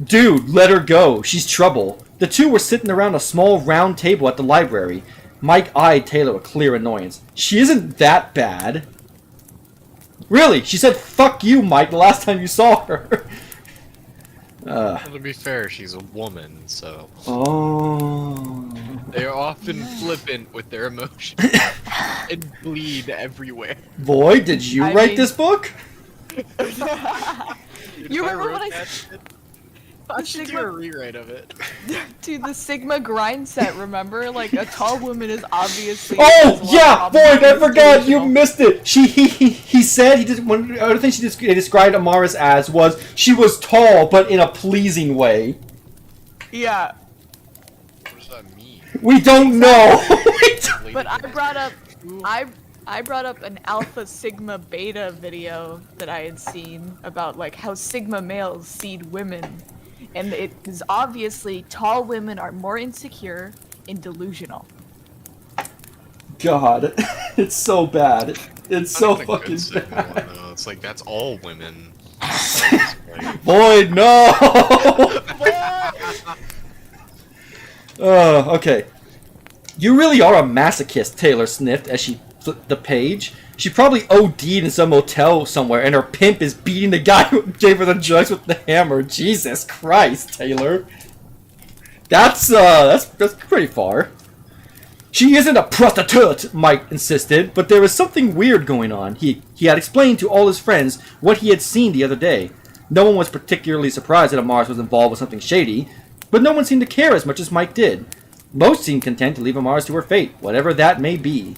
Dude, let her go. She's trouble. The two were sitting around a small round table at the library. Mike eyed Taylor with clear annoyance. She isn't that bad. Really? She said, fuck you, Mike, the last time you saw her. Well, to be fair, she's a woman, so... Oh... They are often flippant with their emotions. And bleed everywhere. Boy, did you write this book? You remember when I... I should do a rewrite of it. Dude, the Sigma grind set, remember? Like, a tall woman is obviously... Oh, yeah! Boy, I forgot! You missed it! He said, one of the other things he described Amaris as was, she was tall, but in a pleasing way. Yeah. What does that mean? We don't know! But I brought up an Alpha Sigma Beta video that I had seen about, like, how Sigma males seed women. And it is obviously tall women are more insecure and delusional. God, it's so bad. It's so Not even a fucking good Sigma bad. one, though. It's like, that's all women. Boy, no! Okay. You really are a masochist, Taylor sniffed as she flipped the page. She probably OD'd in some motel somewhere, and her pimp is beating the guy who gave her the drugs with the hammer. Jesus Christ, Taylor. That's pretty far. She isn't a prostitute, Mike insisted, but there was something weird going on. He had explained to all his friends what he had seen the other day. No one was particularly surprised that Amaris was involved with something shady, but no one seemed to care as much as Mike did. Most seemed content to leave Amaris to her fate, whatever that may be.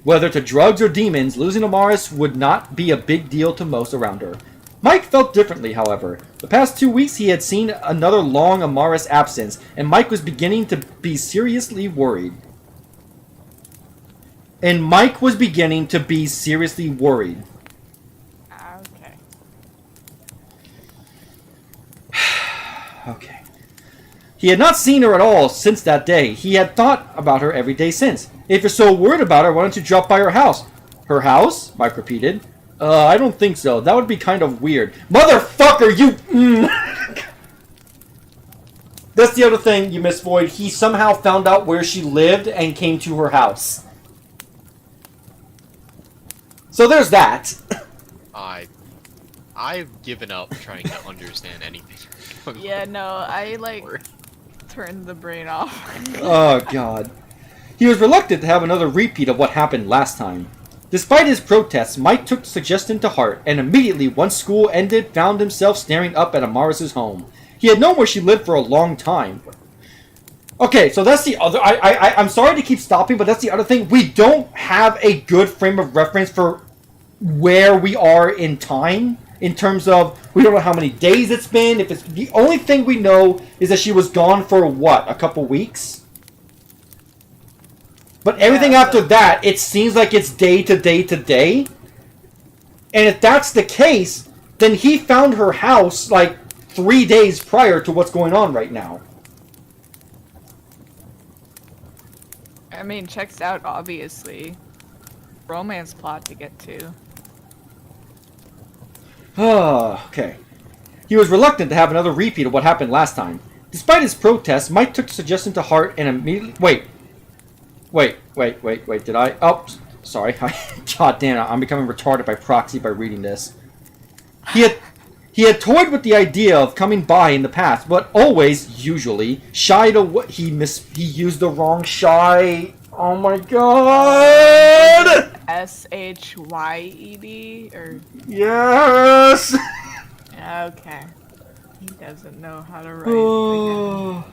Whether to drugs or demons, losing Amaris would not be a big deal to most around her. Mike felt differently, however. The past 2 weeks he had seen another long Amaris absence, and Mike was beginning to be seriously worried. Okay. Okay. He had not seen her at all since that day. He had thought about her every day since. If you're so worried about her, why don't you drop by her house? Her house? Mike repeated. I don't think so. That would be kind of weird. Motherfucker, you... That's the other thing you missed, Void. He somehow found out where she lived and came to her house. So there's that. I've given up trying to understand anything. Yeah, no, I turned the brain off. Oh, God. He was reluctant to have another repeat of what happened last time. Despite his protests, Mike took the suggestion to heart, and immediately, once school ended, found himself staring up at Amaris' home. He had known where she lived for a long time. Okay, so that's the other... I'm sorry to keep stopping, but that's the other thing. We don't have a good frame of reference for where we are in time. In terms of, we don't know how many days it's been. If it's the only thing we know is that she was gone for, what, a couple weeks? But everything after that, it seems like it's day to day to day. And if that's the case, then he found her house, 3 days prior to what's going on right now. I mean, checks out, obviously. Romance plot to get to. Okay. He was reluctant to have another repeat of what happened last time. Despite his protests, Mike took the suggestion to heart and immediately... Wait, did I... Oh, sorry. God damn it, I'm becoming retarded by proxy by reading this. He had toyed with the idea of coming by in the past, but always, usually, shied away... He used the wrong shy... Oh my god! SHYED? Or... Yes! Okay. He doesn't know how to write.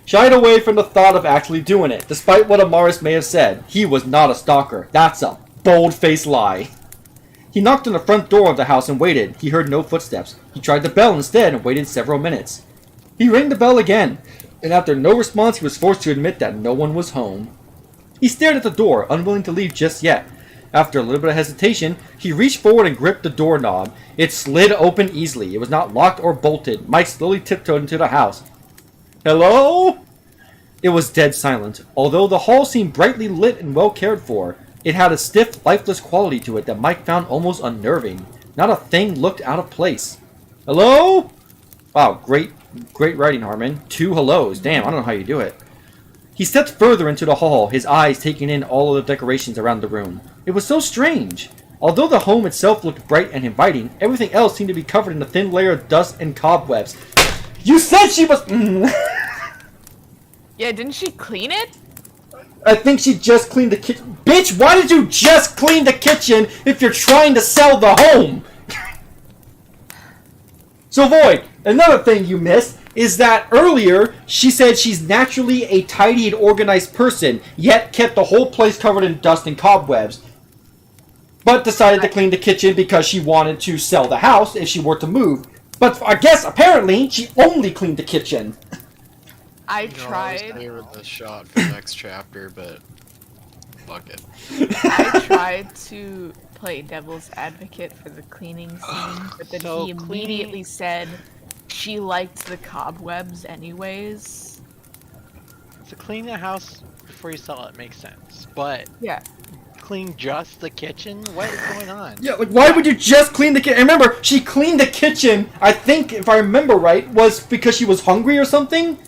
Shied away from the thought of actually doing it. Despite what Amaris may have said, he was not a stalker. That's a bold-faced lie. He knocked on the front door of the house and waited. He heard no footsteps. He tried the bell instead and waited several minutes. He rang the bell again, and after no response, he was forced to admit that no one was home. He stared at the door, unwilling to leave just yet. After a little bit of hesitation, he reached forward and gripped the doorknob. It slid open easily. It was not locked or bolted. Mike slowly tiptoed into the house. Hello? It was dead silent. Although the hall seemed brightly lit and well cared for, it had a stiff, lifeless quality to it that Mike found almost unnerving. Not a thing looked out of place. Hello? Wow, great writing, Harmon. 2 hellos. Damn, I don't know how you do it. He stepped further into the hall, his eyes taking in all of the decorations around the room. It was so strange. Although the home itself looked bright and inviting, everything else seemed to be covered in a thin layer of dust and cobwebs. You said she was... Yeah, didn't she clean it? I think she just cleaned the kitchen. Bitch, why did you just clean the kitchen if you're trying to sell the home? So, Void, another thing you missed is that earlier she said she's naturally a tidy and organized person, yet kept the whole place covered in dust and cobwebs, but decided to clean the kitchen because she wanted to sell the house if she were to move. But I guess apparently she only cleaned the kitchen. I I was tried. there with the shot for the next chapter, but fuck it. I tried to play devil's advocate for the cleaning scene, but then So he immediately said she liked the cobwebs anyways. To clean the house before you sell it makes sense, but Yeah. clean just the kitchen? What is going on? Yeah, like, why would you just clean the kitchen? Remember, she cleaned the kitchen, I think, if I remember right, was because she was hungry or something?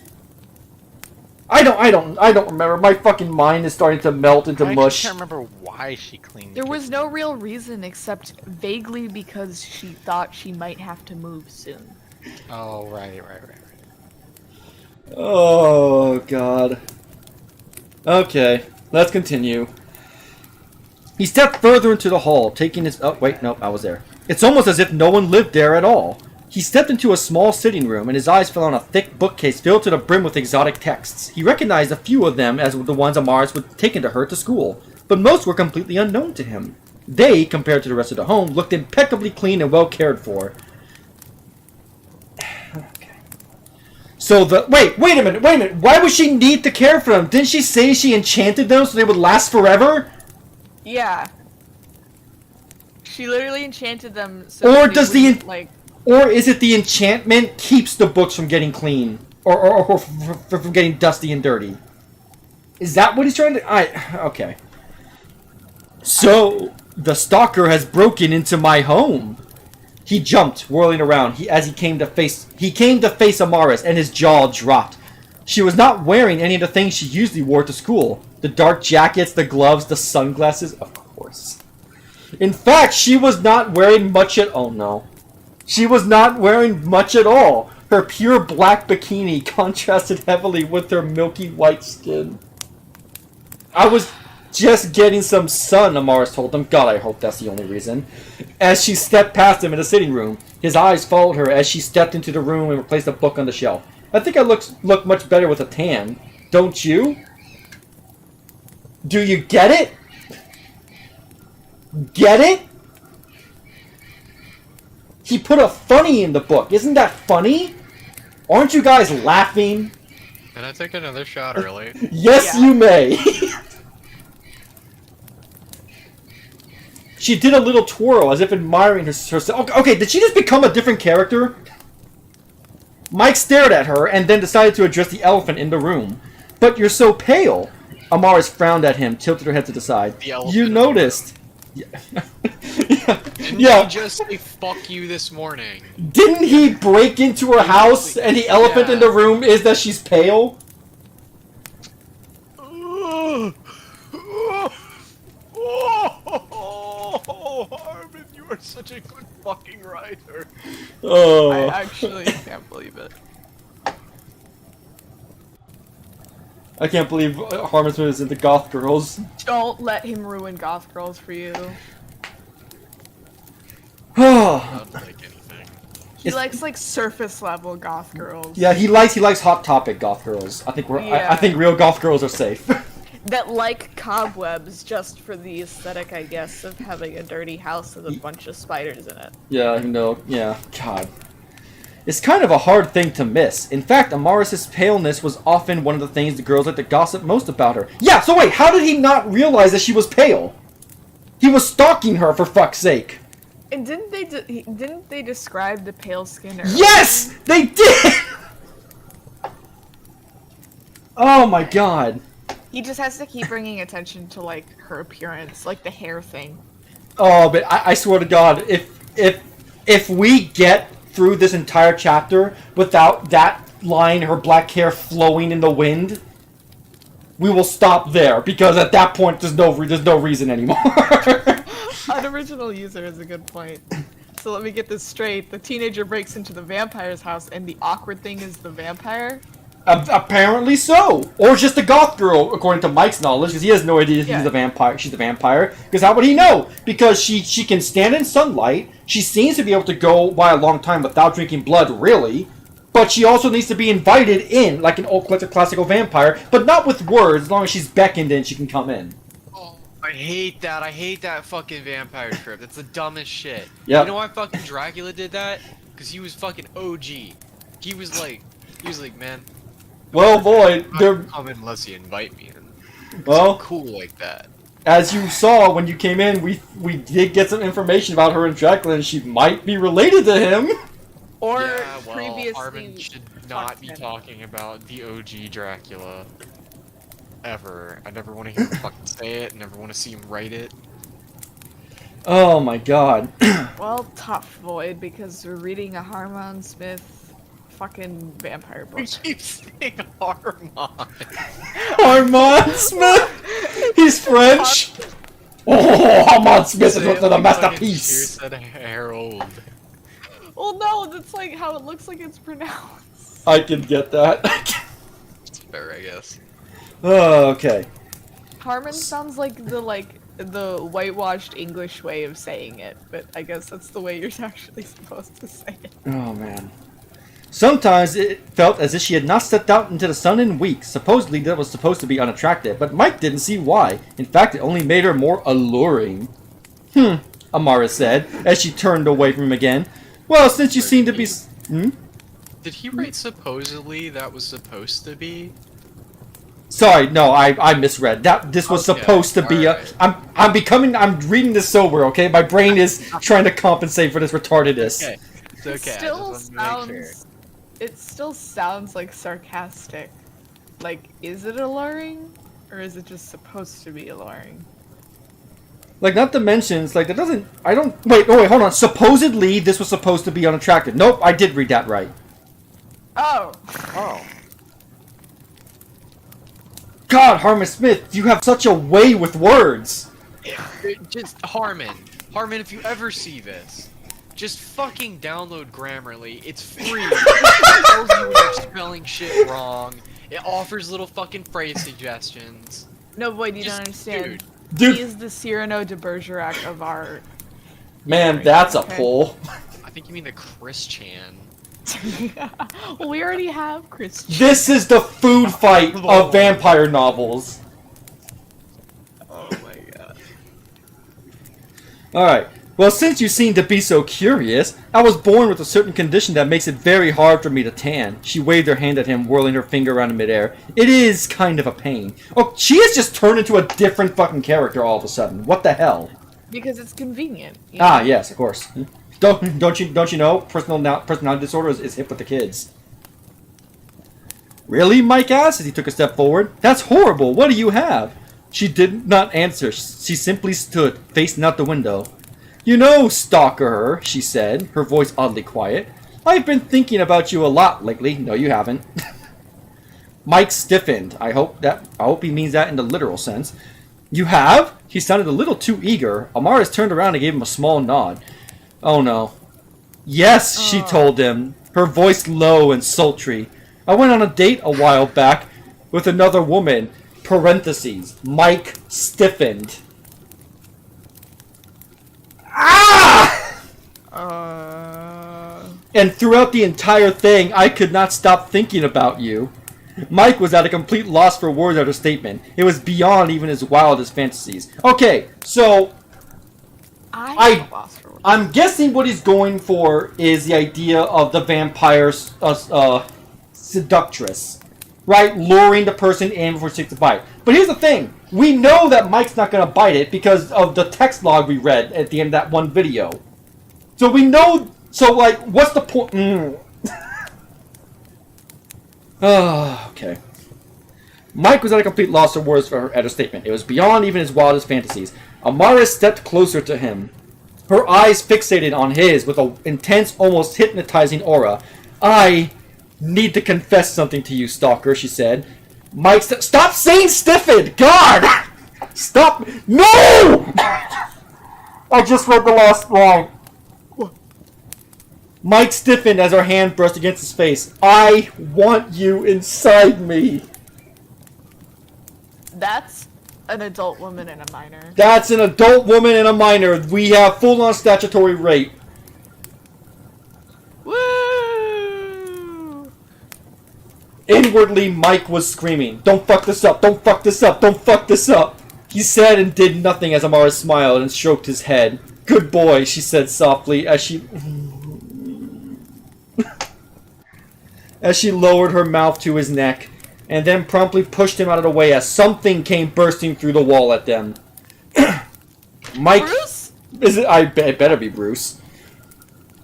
I don't remember. My fucking mind is starting to melt into I mush. can't remember why she cleaned. There the was kitchen. no real reason except vaguely because she thought she might have to move soon. Oh right. Oh, God. Okay, let's continue. He stepped further into the hall, taking his... Oh, wait, no, I was there. It's almost as if no one lived there at all. He stepped into a small sitting room, and his eyes fell on a thick bookcase filled to the brim with exotic texts. He recognized a few of them as the ones Amaris would taken to her to school, but most were completely unknown to him. They, compared to the rest of the home, looked impeccably clean and well cared for. Okay. So wait a minute. Why would she need to care for them? Didn't she say she enchanted them so they would last forever? Yeah. She literally enchanted them so Or they does wouldn't, like... Or is it the enchantment keeps the books from getting clean? Or from getting dusty and dirty? Is that what he's trying to... Okay. So, the stalker has broken into my home. He jumped, whirling around, as he came to face Amaris, and his jaw dropped. She was not wearing any of the things she usually wore to school. The dark jackets, the gloves, the sunglasses, of course. In fact, she was not wearing much at... Oh no. She was not wearing much at all. Her pure black bikini contrasted heavily with her milky white skin. I was just getting some sun, Amaris told him. God, I hope that's the only reason. As she stepped past him in the sitting room, his eyes followed her as she stepped into the room and replaced a book on the shelf. I think I look much better with a tan. Don't you? Do you get it? Get it? He put a funny in the book. Isn't that funny? Aren't you guys laughing? Can I take another shot early? Yes, Yeah. you may. She did a little twirl as if admiring herself. Okay, did she just become a different character? Mike stared at her and then decided to address the elephant in the room. But you're so pale. Amaris frowned at him, tilted her head to the side. The elephant You in the noticed. Didn't Yeah. he just say fuck you this morning? Didn't he break into her house and the elephant in the room is that she's pale? Oh, Armin, you are such a good fucking writer. Oh. I actually can't believe it. I can't believe Harmon Smith is into goth girls. Don't let him ruin Goth Girls for you. Oh. Not like anything. He It's- likes like surface level Goth Girls. Yeah, he likes Hot Topic goth girls. I think Yeah. I think real goth girls are safe. That like cobwebs just for the aesthetic, I guess, of having a dirty house with a bunch of spiders in it. Yeah, no, yeah, God. It's kind of a hard thing to miss. In fact, Amaris' paleness was often one of the things the girls liked to gossip most about her. Yeah, so wait, how did he not realize that she was pale? He was stalking her, for fuck's sake. And didn't they describe the pale skin earlier? Yes! They did! Oh my god. He just has to keep bringing attention to like her appearance, like the hair thing. Oh, but I swear to God, if we get through this entire chapter without that line, her black hair flowing in the wind, we will stop there because at that point there's no reason anymore. Unoriginal user is a good point. So let me get this straight. The teenager breaks into the vampire's house, and the awkward thing is the vampire. Apparently so, or just a goth girl, according to Mike's knowledge, because he has no idea Yeah. he's the vampire. She's the vampire. Because how would he know? Because she can stand in sunlight. She seems to be able to go by a long time without drinking blood, really. But she also needs to be invited in, like an old classical vampire, but not with words. As long as she's beckoned in, she can come in. Oh, I hate that. I hate that fucking vampire trip. That's the dumbest shit. Yep. You know why fucking Dracula did that? Because he was fucking OG. He was like, man, Well, boy, I'm there. not come unless you invite me in. Well, I'm cool like that. as you saw when you came in, we did get some information about her and Dracula, and she might be related to him. Or Yeah, well, previously. Armin should not fucked be him. talking about the OG Dracula. Ever. I never want to hear him fucking say it, never want to see him write it. Oh my god. Well, tough, Void, because we're reading a Harmon Smith fucking vampire book. We keep saying Armand. Armand Smith? He's French? Oh, Armand Smith is Say it the like fucking masterpiece. Cheers said Harold. Well, no, that's like how it looks like it's pronounced. I can get that. It's fair, I guess. Oh, okay. Harmon sounds like the whitewashed English way of saying it, but I guess that's the way you're actually supposed to say it. Oh, man. Sometimes it felt as if she had not stepped out into the sun in weeks. Supposedly that was supposed to be unattractive, but Mike didn't see why. In fact, it only made her more alluring. Amara said, as she turned away from him again. Well, since you seem to be... Did he write supposedly that was supposed to be? Sorry, no, I misread. This was Okay, supposed to be alright. I'm reading this sober, okay? My brain is trying to compensate for this retardedness. Okay, it's okay. I just Still wanted to make sure. sounds. It still sounds like sarcastic. Like, is it alluring, or is it just supposed to be alluring? Like, not to mention, it's like, wait, hold on. Supposedly, this was supposed to be unattractive. Nope, I did read that right. Oh. Oh. God, Harmon Smith, you have such a way with words. Just Harmon, if you ever see this, just fucking download Grammarly. It's free. It tells you when you're spelling shit wrong. It offers little fucking phrase suggestions. No, Boyd, you Just- don't understand. Dude, He is the Cyrano de Bergerac of our. man, that's a Okay. pull. I think you mean the Chris Chan. Well, we already have Christian. This is the food fight of vampire novels. Oh my god. Alright. Well, since you seem to be so curious, I was born with a certain condition that makes it very hard for me to tan. She waved her hand at him, whirling her finger around in midair. It is kind of a pain. Oh, she has just turned into a different fucking character all of a sudden. What the hell? Because it's convenient. you Ah, know? yes, of course. Don't you know? Personality disorder is hip with the kids. Really? Mike asked as he took a step forward. That's horrible. What do you have? She did not answer. She simply stood, facing out the window. You know, stalker, she said, her voice oddly quiet. I've been thinking about you a lot lately. No, you haven't. Mike stiffened. I hope he means that in the literal sense. You have? He sounded a little too eager. Amaris turned around and gave him a small nod. Oh no. Yes, she told him, her voice low and sultry. I went on a date a while back with another woman. Parentheses. Mike stiffened. Ah! And throughout the entire thing, I could not stop thinking about you. Mike was at a complete loss for words at her statement. It was beyond even his wildest fantasies. Okay, so I'm lost for words. I'm guessing what he's going for is the idea of the vampire seductress, right? Luring the person in before she takes a bite. But here's the thing. We know that Mike's not going to bite it because of the text log we read at the end of that one video. So we know... So, like, what's the point? Okay. Mike was at a complete loss for words at her statement. It was beyond even his wildest fantasies. Amaris stepped closer to him, her eyes fixated on his with an intense, almost hypnotizing aura. I need to confess something to you, stalker, she said. Mike, stop saying stiffened! God! Stop! No! I just read the last line. Mike stiffened as her hand brushed against his face. I want you inside me. That's an adult woman and a minor. That's an adult woman and a minor. We have full-on statutory rape. Woo! Inwardly, Mike was screaming, "Don't fuck this up! Don't fuck this up! Don't fuck this up!" He said and did nothing as Amara smiled and stroked his head. Good boy, she said softly as she lowered her mouth to his neck, and then promptly pushed him out of the way as something came bursting through the wall at them. Mike, Bruce? it better be Bruce.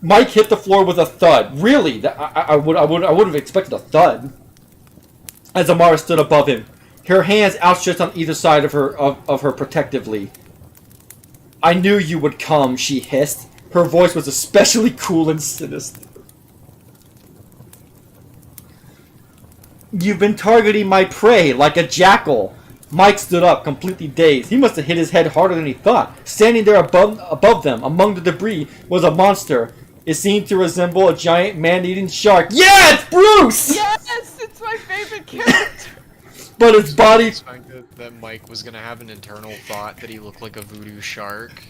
Mike hit the floor with a thud. Really, I would have expected a thud. As Amara stood above him, her hands outstretched on either side of her protectively. I knew you would come, she hissed. Her voice was especially cool and sinister. You've been targeting my prey like a jackal. Mike stood up, completely dazed. He must have hit his head harder than he thought. Standing there above them, among the debris, was a monster. It seemed to resemble a giant man-eating shark. Yeah, it's Bruce! Yes, it's my favorite character. But his body... Expected that Mike was gonna have an internal thought that he looked like a voodoo shark.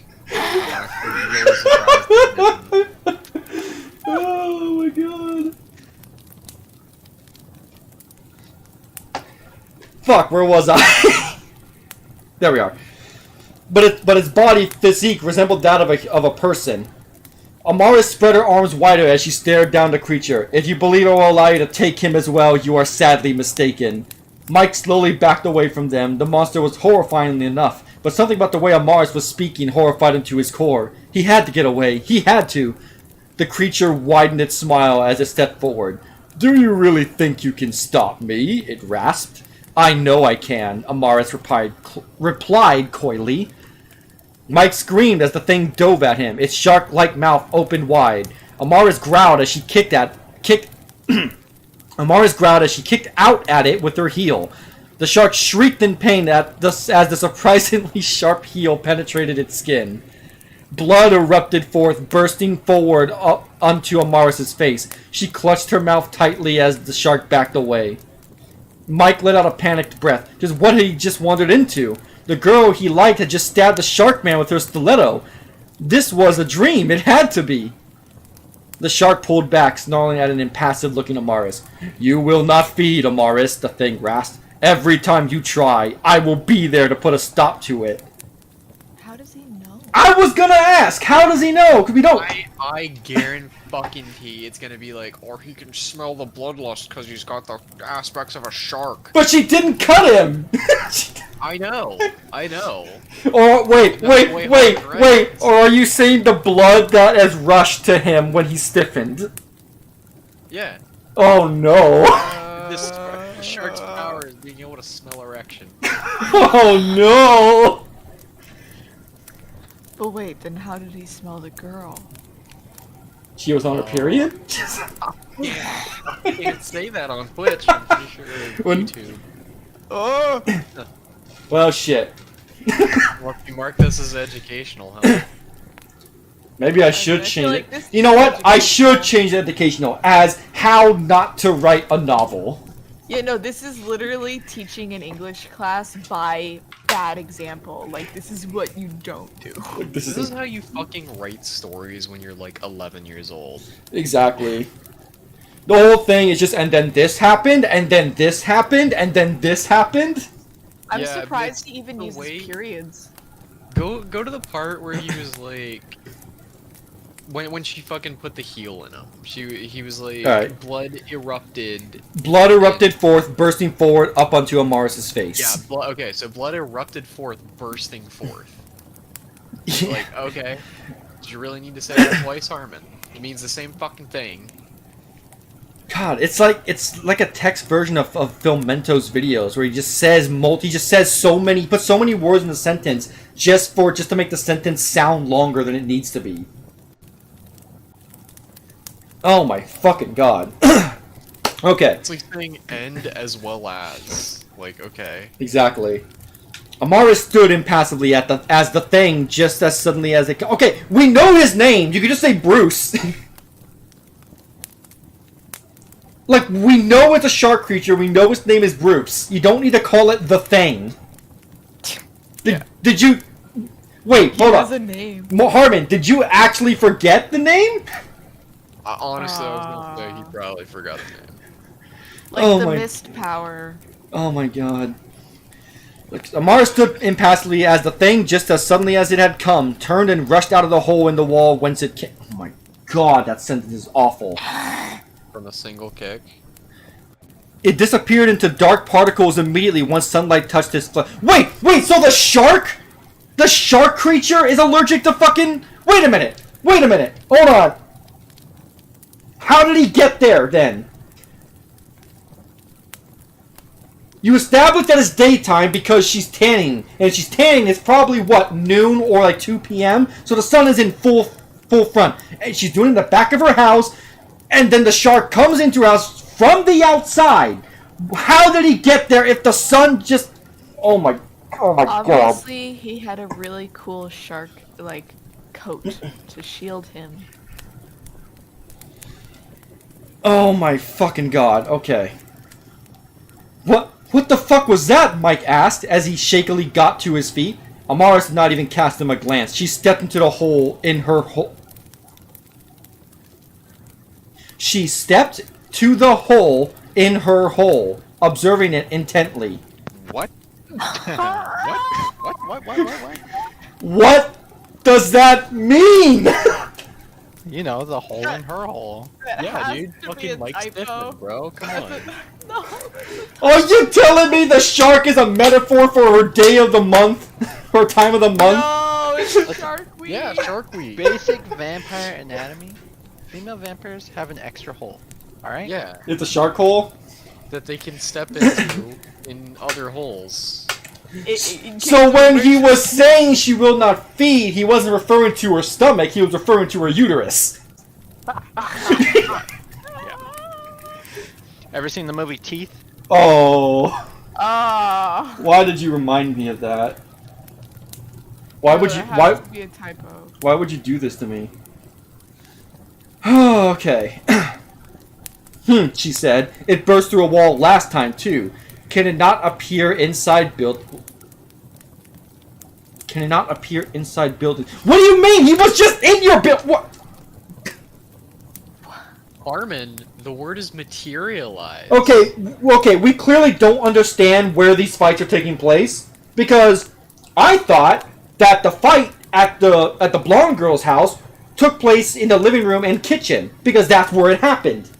Oh my god. Fuck, where was I? There we are. but its body physique resembled that of a person. Amaris spread her arms wider as she stared down the creature. If you believe it will allow you to take him as well, you are sadly mistaken. Mike slowly backed away from them. The monster was horrifyingly enough, but something about the way Amaris was speaking horrified him to his core. He had to get away. He had to. The creature widened its smile as it stepped forward. Do you really think you can stop me? It rasped. I know I can, Amaris replied coyly. Mike screamed as the thing dove at him, its shark-like mouth opened wide. Amaris growled as she kicked out at it with her heel. The shark shrieked in pain as the surprisingly sharp heel penetrated its skin. Blood erupted forth, bursting forward up onto Amaris' face. She clutched her mouth tightly as the shark backed away. Mike let out a panicked breath. Just what had he just wandered into? The girl he liked had just stabbed the shark man with her stiletto. This was a dream. It had to be. The shark pulled back, snarling at an impassive-looking Amaris. You will not feed, Amaris, the thing rasped. Every time you try, I will be there to put a stop to it. How does he know? I was gonna ask! How does he know? Because we don't... I guarantee it's gonna be like, or he can smell the bloodlust because he's got the aspects of a shark. But she didn't cut him! I know. Or wait. Or are you saying the blood that has rushed to him when he stiffened? Yeah. Oh no. This shark's power is being able to smell erection. Oh no. But wait, then how did he smell the girl? She was on her period? I can't say that on Twitch. I'm pretty sure When- YouTube. Oh! Well, shit. Well, if you mark this as educational, huh? Maybe I I should feel change like it. this You know is what? I educational. should change the educational as how not to write a novel. Yeah, no, this is literally teaching an English class by bad example. Like, this is what you don't do. This This is is how you fucking write stories when you're like 11 years old. exactly. The whole thing is just, and then this happened, and then this happened, and then this happened. I'm Yeah, surprised but he even the uses way- periods. Go to the part where he was like, when she fucking put the heel in him. He was like, Alright. blood erupted. Blood erupted forth, bursting forward up onto Amaris' face. Yeah, okay, so blood erupted forth, bursting forth. Yeah. Like, okay, did you really need to say that twice, Harmon? It means the same fucking thing. God, it's like a text version of Filmento's videos where he just says he puts so many words in the sentence just to make the sentence sound longer than it needs to be. Oh my fucking god. Okay. It's like saying end as well as. Like, okay. Exactly. Amaris stood impassively as the thing just as suddenly as it. Okay, we know his name. You could just say Bruce. Like, we know it's a shark creature. We know its name is Bruce. You don't need to call it the thing. Did you? Wait, He hold has on. a name. Harmon, did you actually forget the name? Honestly, I was gonna say he probably forgot the name. Like Oh the my- mist power. Oh my god. Look, Amara stood impassively as the thing, just as suddenly as it had come, turned and rushed out of the hole in the wall whence it came. Oh my god, that sentence is awful. From a single kick. It disappeared into dark particles immediately once sunlight touched his flesh. Wait, so the shark creature is allergic to fucking... Wait a minute, hold on. How did he get there, then? You established that it's daytime because she's tanning, and she's tanning is probably, what, noon or like 2 p.m.? So the sun is in full front, and she's doing it in the back of her house, and then the shark comes into her house from the outside. How did he get there if the sun just... Oh my god. Obviously, he had a really cool shark, like, coat to shield him. Oh my fucking god, okay. What the fuck was that? Mike asked as he shakily got to his feet. Amaris did not even cast him a glance. She stepped into the hole in her hole. She stepped to the hole in her hole, observing it intently. What? What? What does that mean? You know, the hole in her hole. Yeah, has dude. to be Fucking a Mike typo. Stiffman, bro. Come on. No. Are you telling me the shark is a metaphor for her day of the month? Her time of the month? No, it's Shark Week. Yeah, Shark Week. Basic vampire anatomy. Female vampires have an extra hole. Alright? Yeah, It's a shark hole? that they can step into in other holes. So when he was saying she will not feed, he wasn't referring to her stomach, he was referring to her uterus. Ever seen the movie Teeth? Oh, Ah. why did you remind me of that? Why would you It has why to be a typo. why would you do this to me? Okay. She said. It burst through a wall last time too. Can it not appear inside Can it not appear inside buildings? What do you mean? He was just in your build. What? Harmon, the word is materialized. Okay, we clearly don't understand where these fights are taking place because I thought that the fight at the blonde girl's house took place in the living room and kitchen because that's where it happened.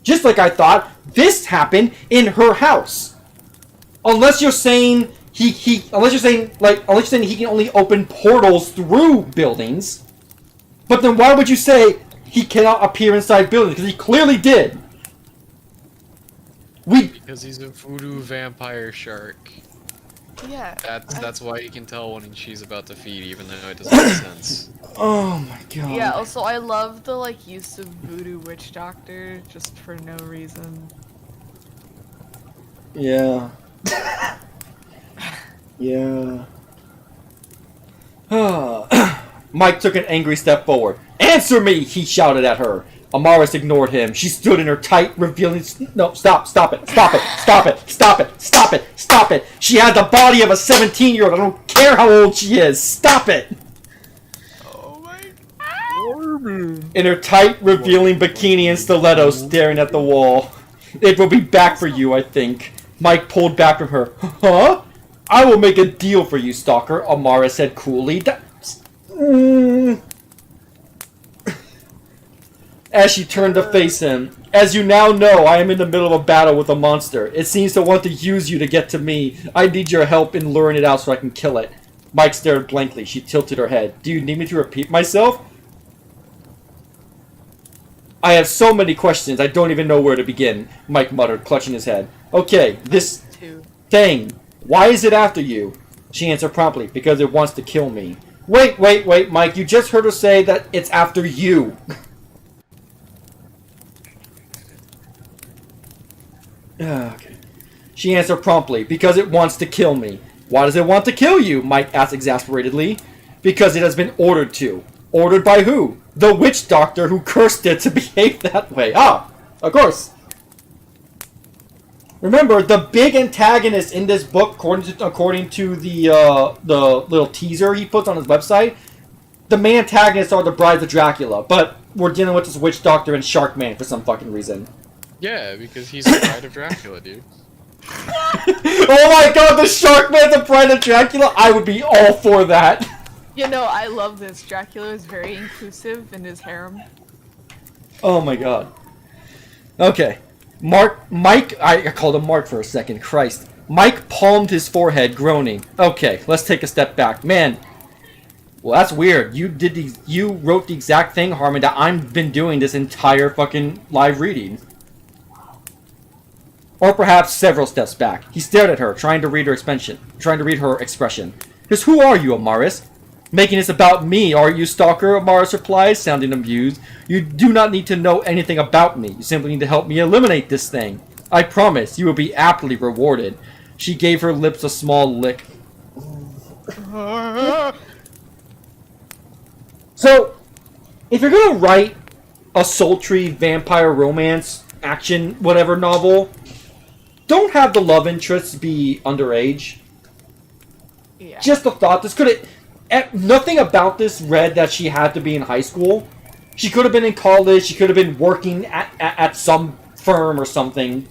Just like I thought this happened in her house. Unless you're saying unless you're saying he can only open portals through buildings. But then why would you say he cannot appear inside buildings? Because he clearly did. Because he's a voodoo vampire shark. Yeah. That's why you can tell when she's about to feed, even though it doesn't make sense. Oh my god. Yeah, also I love the use of voodoo witch doctor just for no reason. Yeah. Yeah. Mike took an angry step forward. Answer me! He shouted at her. Amaris ignored him. She stood in her tight, revealing... No, stop it, stop it, stop it, stop it. She had the body of a 17-year-old. I don't care how old she is. Stop it. Oh my god. In her tight, revealing bikini and stilettos, staring at the wall. It will be back for you, I think. Mike pulled back from her. Huh? I will make a deal for you, stalker, Amara said coolly. As she turned to face him. As you now know, I am in the middle of a battle with a monster. It seems to want to use you to get to me. I need your help in luring it out so I can kill it. Mike stared blankly. She tilted her head. Do you need me to repeat myself? I have so many questions, I don't even know where to begin, Mike muttered, clutching his head. Okay, this thing, why is it after you? She answered promptly, because it wants to kill me. Wait, Mike, you just heard her say that it's after you. Okay. She answered promptly, because it wants to kill me. Why does it want to kill you? Mike asked exasperatedly. Because it has been ordered to. Ordered by who? The witch doctor who cursed it to behave that way. Ah, of course. Remember, the big antagonist in this book, according to the little teaser he puts on his website, the main antagonists are the Brides of Dracula, but we're dealing with this witch doctor and Sharkman for some fucking reason. Yeah, because he's the Bride of Dracula, dude. Oh my god, the Sharkman's the Bride of Dracula? I would be all for that. You know, I love this. Dracula is very inclusive in his harem. Oh my god. Okay. Mike, I called him Mark for a second, Christ. Mike palmed his forehead, groaning. Okay, let's take a step back. Man, well that's weird. You wrote the exact thing, Harmon, that I've been doing this entire fucking live reading. Or perhaps several steps back. He stared at her, trying to read her expression. Because who are you, Amaris? Making this about me, are you, stalker? Amaris replied, sounding amused. You do not need to know anything about me. You simply need to help me eliminate this thing. I promise you will be aptly rewarded. She gave her lips a small lick. So, if you're gonna write a sultry vampire romance, action, whatever novel, don't have the love interests be underage. Yeah. Just a thought. This could have... Nothing about this read that she had to be in high school. She could have been in college. She could have been working at some firm or something.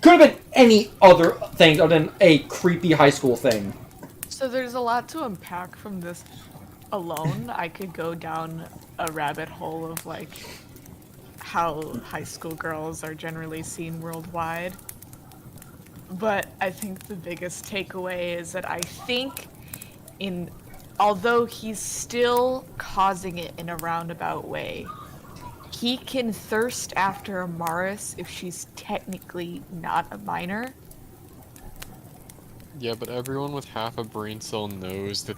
Could have been any other thing other than a creepy high school thing. So there's a lot to unpack from this alone, I could go down a rabbit hole of like how high school girls are generally seen worldwide. But I think the biggest takeaway is that I think although he's still causing it in a roundabout way, he can thirst after Amaris if she's technically not a minor. Yeah, but everyone with half a brain cell knows that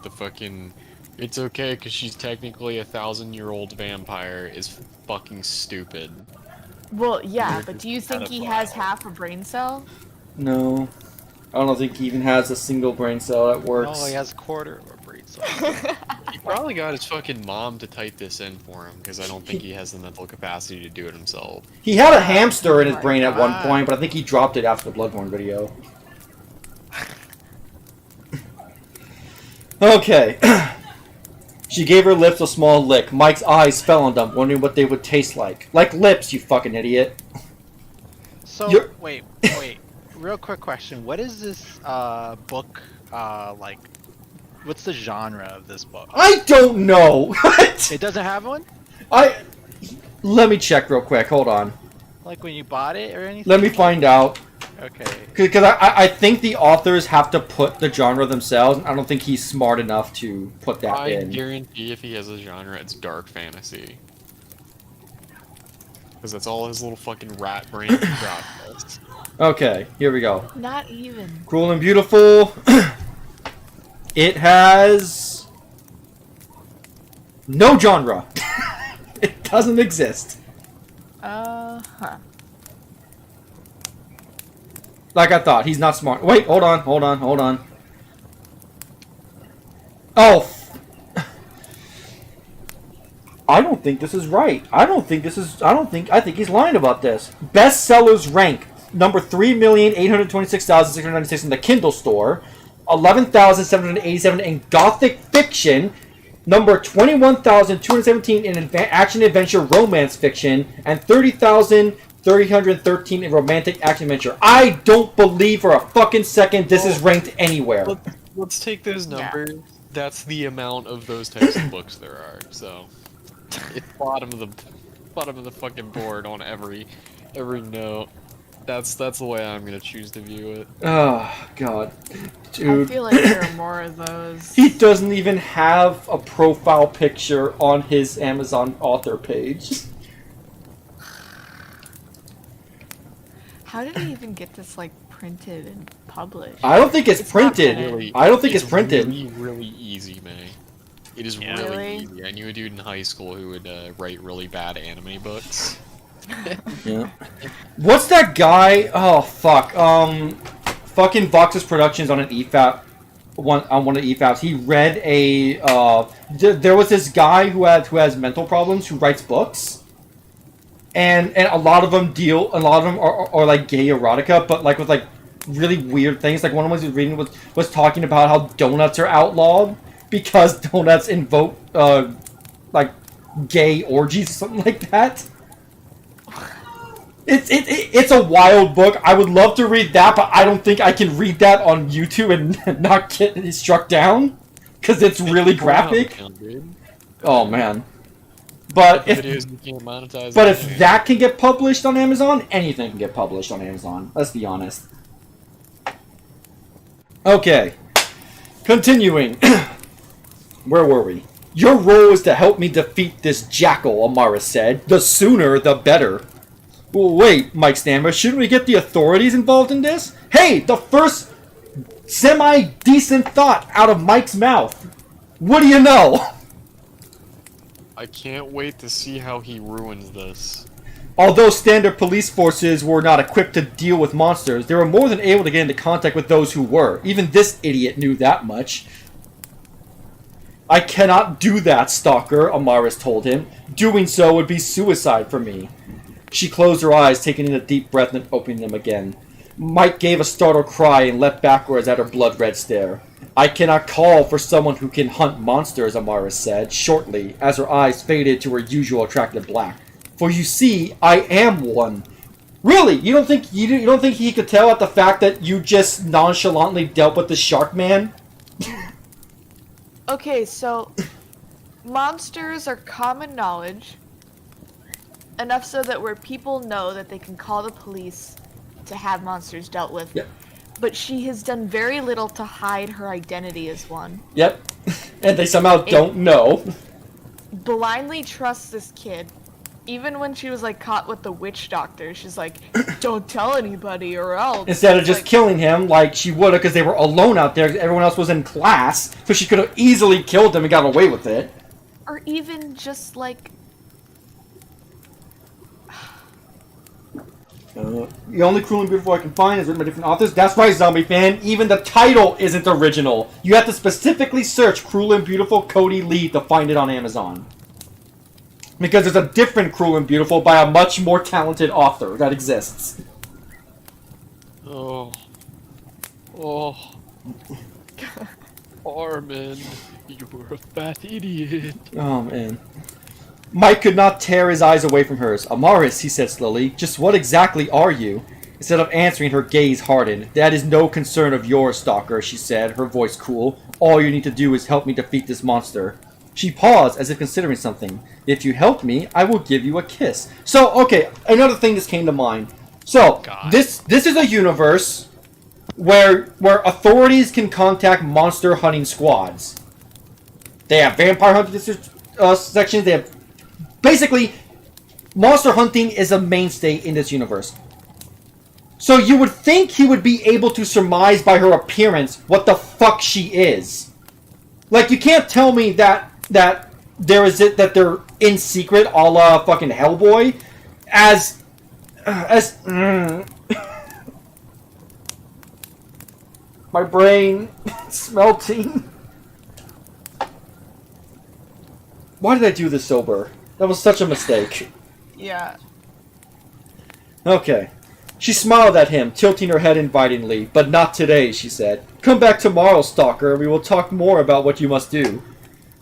it's okay because she's technically a 1,000-year-old vampire is fucking stupid. Well, yeah, but do you think he has half a brain cell? No. I don't think he even has a single brain cell that works. Oh, he has a quarter of a brain cell. He probably got his fucking mom to type this in for him because I don't think he has the mental capacity to do it himself. He had a hamster in his brain at one God. point, but I think he dropped it after the Bloodborne video. Okay. She gave her lips a small lick. Mike's eyes fell on them, wondering what they would taste like. Like lips, you fucking idiot. So, You're- wait. Real quick question. What is this book like? What's the genre of this book? I don't know. What? It doesn't have one? Let me check real quick. Hold on. Like when you bought it or anything? Let me find out. Okay. Because I think the authors have to put the genre themselves. I don't think he's smart enough to put that I in. guarantee if he has a genre, it's dark fantasy. Because that's all his little fucking rat brain process. Okay, here we go. Not even. Cruel and Beautiful. It has no genre. It doesn't exist. Huh. Like I thought, he's not smart. Wait, hold on. Oh. I don't think this is right. I think he's lying about this. Bestsellers rank number 3,826,696 in the Kindle store, 11,787 in Gothic fiction, number 21,217 in action adventure romance fiction, and 30,313 in romantic action adventure. I don't believe for a fucking second this is ranked anywhere. Let's take those numbers. That's the amount of those types of books there are. So it's bottom of the fucking board on every note. That's the way I'm gonna choose to view it. Oh god, I dude. feel like there are more of those. He doesn't even have a profile picture on his Amazon author page. How did he even get this like printed and published? I don't think it's It's not printed. printed. I don't think it's printed. Really, really easy, May. It is Yeah. really Really? easy. I knew a dude in high school who would write really bad anime books. Yeah. What's that guy? Oh fuck. Fucking Voxus Productions on an EFAP. One of the EFAPs. He read a. There was this guy who has mental problems who writes books, and a lot of them are like gay erotica, but like with like really weird things. Like one of them he was reading was talking about how donuts are outlawed because donuts invoke like gay orgies or something like that. It's a wild book. I would love to read that, but I don't think I can read that on YouTube and not get struck down because it's really graphic. Oh man! But if Videos you can't monetize. if that can get published on Amazon, anything can get published on Amazon. Let's be honest. Okay, continuing. Where were we? Your role is to help me defeat this jackal, Amara said. The sooner, the better. Well, wait, Mike Stammer, shouldn't we get the authorities involved in this? Hey, the first semi-decent thought out of Mike's mouth. What do you know? I can't wait to see how he ruins this. Although standard police forces were not equipped to deal with monsters, they were more than able to get into contact with those who were. Even this idiot knew that much. I cannot do that, Stalker, Amaris told him. Doing so would be suicide for me. She closed her eyes, taking in a deep breath and opening them again. Mike gave a startled cry and leapt backwards at her blood-red stare. I cannot call for someone who can hunt monsters, Amaris said, shortly, as her eyes faded to her usual attractive black. For you see, I am one. Really? You don't think he could tell at the fact that you just nonchalantly dealt with the shark man? Okay, so monsters are common knowledge, enough so that where people know that they can call the police to have monsters dealt with. Yep. But she has done very little to hide her identity as one. Yep. And they somehow don't know. Blindly trusts this kid. Even when she was like caught with the witch doctor, she's like, don't tell anybody or else. Instead of just like, killing him like she would have, because they were alone out there, everyone else was in class, so she could have easily killed them and got away with it. Or even just like... The only Cruel and Beautiful I can find is written by different authors. That's right, Zombie Fan. Even the title isn't original. You have to specifically search Cruel and Beautiful Cody Lee to find it on Amazon. Because there's a different Cruel and Beautiful by a much more talented author that exists. Oh. Armin, you were a fat idiot. Oh, man. Mike could not tear his eyes away from hers. Amaris, he said slowly, just what exactly are you? Instead of answering, her gaze hardened. That is no concern of yours, Stalker, she said, her voice cool. All you need to do is help me defeat this monster. She paused, as if considering something. If you help me, I will give you a kiss. So, okay, another thing just came to mind. So, this is a universe where authorities can contact monster hunting squads. They have vampire hunting sections, they have... Basically, monster hunting is a mainstay in this universe. So you would think he would be able to surmise by her appearance what the fuck she is. Like, you can't tell me that they're in secret, a la fucking Hellboy, my brain smelting. Why did I do this sober? That was such a mistake. Yeah. Okay. She smiled at him, tilting her head invitingly. But not today, she said. Come back tomorrow, Stalker, and we will talk more about what you must do.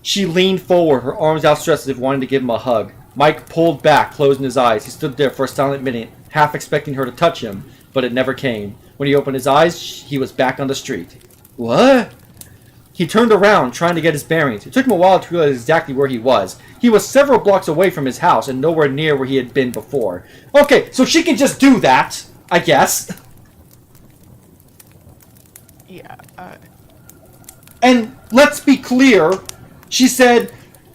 She leaned forward, her arms outstretched as if wanting to give him a hug. Mike pulled back, closing his eyes. He stood there for a silent minute, half expecting her to touch him, but it never came. When he opened his eyes, he was back on the street. What? He turned around, trying to get his bearings. It took him a while to realize exactly where he was. He was several blocks away from his house and nowhere near where he had been before. Okay, so she can just do that, I guess. Yeah, And let's be clear, she said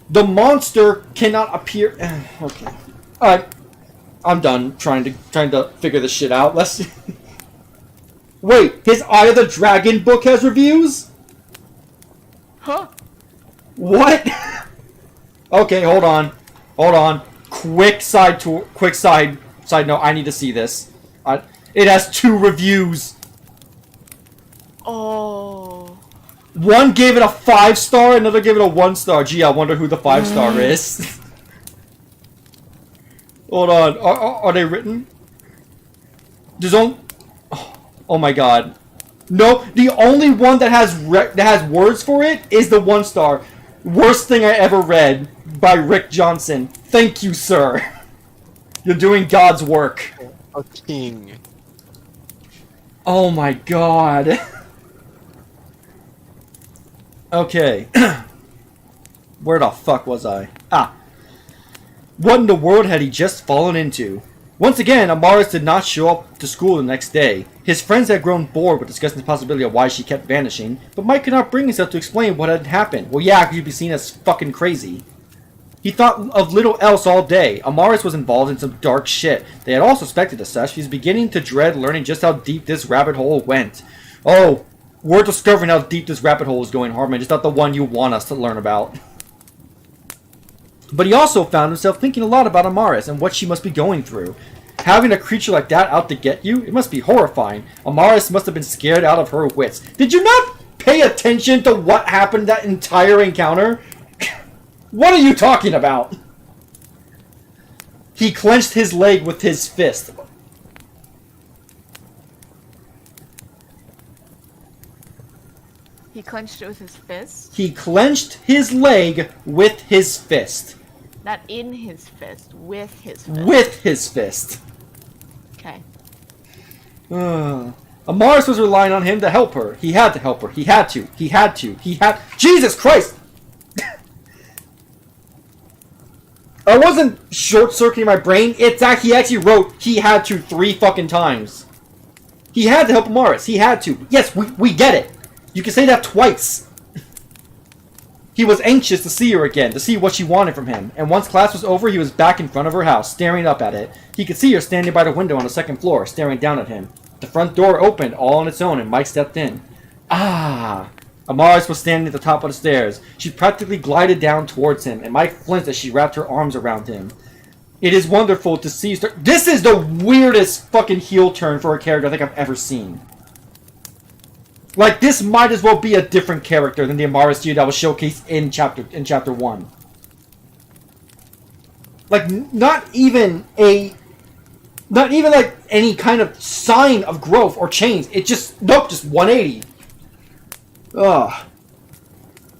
the monster cannot appear... Okay. Alright. I'm done trying to figure this shit out. Let's... Wait, his Eye of the Dragon book has reviews? Huh? What? Okay, hold on. Quick side note. I need to see this. It has 2 reviews. Oh. One gave it a 5-star, another gave it a 1-star. Gee, I wonder who the 5-star is. Hold on. Are they written? There's only... Oh my god. No, the only one that has words for it is the 1-star. Worst thing I ever read by Rick Johnson. Thank you, sir. You're doing God's work. A king. Oh my god. Okay. Where the fuck was I? What in the world had he just fallen into? Once again, Amaris did not show up to school the next day. His friends had grown bored with discussing the possibility of why she kept vanishing, but Mike could not bring himself to explain what had happened. Well, yeah, because you'd be seen as fucking crazy. He thought of little else all day. Amaris was involved in some dark shit. They had all suspected as such. He's beginning to dread learning just how deep this rabbit hole went. Oh, we're discovering how deep this rabbit hole is going, Harmon. Just not the one you want us to learn about. But he also found himself thinking a lot about Amaris and what she must be going through. Having a creature like that out to get you, it must be horrifying. Amaris must have been scared out of her wits. Did you not pay attention to what happened that entire encounter? What are you talking about? He clenched his leg with his fist. He clenched it with his fist? He clenched his leg with his fist. Not in his fist, with his fist. With his fist. Okay. Amaris was relying on him to help her. He had to help her. He had to. Jesus Christ! I wasn't short-circuiting my brain. It's he actually wrote he had to 3 fucking times. He had to help Amaris. He had to. Yes, we get it. You can say that twice. He was anxious to see her again, to see what she wanted from him. And once class was over, he was back in front of her house, staring up at it. He could see her standing by the window on the 2nd floor, staring down at him. The front door opened all on its own, and Mike stepped in. Ah! Amaris was standing at the top of the stairs. She practically glided down towards him, and Mike flinched as she wrapped her arms around him. It is wonderful to see... This is the weirdest fucking heel turn for a character I think I've ever seen. Like, this might as well be a different character than the Amaris dude that was showcased in chapter 1. Like, not even like any kind of sign of growth or change. It just... Nope, just 180. Ugh.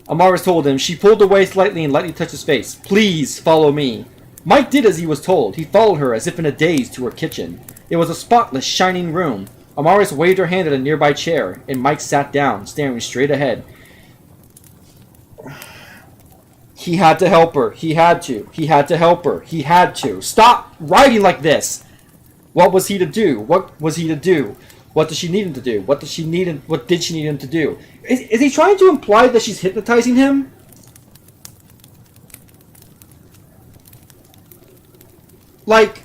Amaris told him. She pulled away slightly and lightly touched his face. Please, follow me. Mike did as he was told. He followed her as if in a daze to her kitchen. It was a spotless, shining room. Amaris waved her hand at a nearby chair, and Mike sat down, staring straight ahead. He had to help her. He had to. He had to help her. He had to. Stop writing like this! What was he to do? What was he to do? What does she need him to do? What did she need him to do? Is he trying to imply that she's hypnotizing him? Like,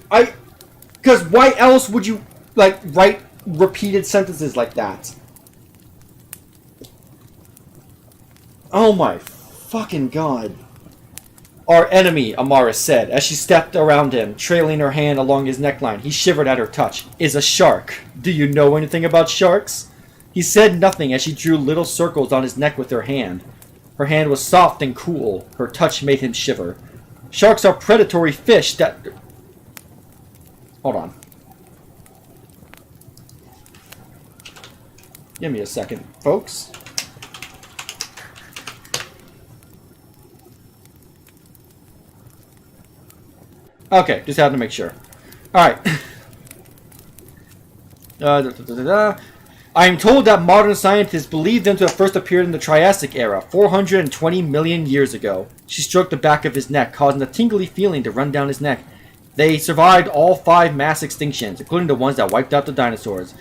because why else would you, like, write repeated sentences like that? Oh my fucking god. Our enemy, Amaris said, as she stepped around him, trailing her hand along his neckline. He shivered at her touch. Is a shark. Do you know anything about sharks? He said nothing as she drew little circles on his neck with her hand. Her hand was soft and cool. Her touch made him shiver. Sharks are predatory fish that... Hold on. Give me a second, folks. Okay, just had to make sure. Alright. I am told that modern scientists believe them to have first appeared in the Triassic era, 420 million years ago. She stroked the back of his neck, causing a tingly feeling to run down his neck. They survived all 5 mass extinctions, including the ones that wiped out the dinosaurs.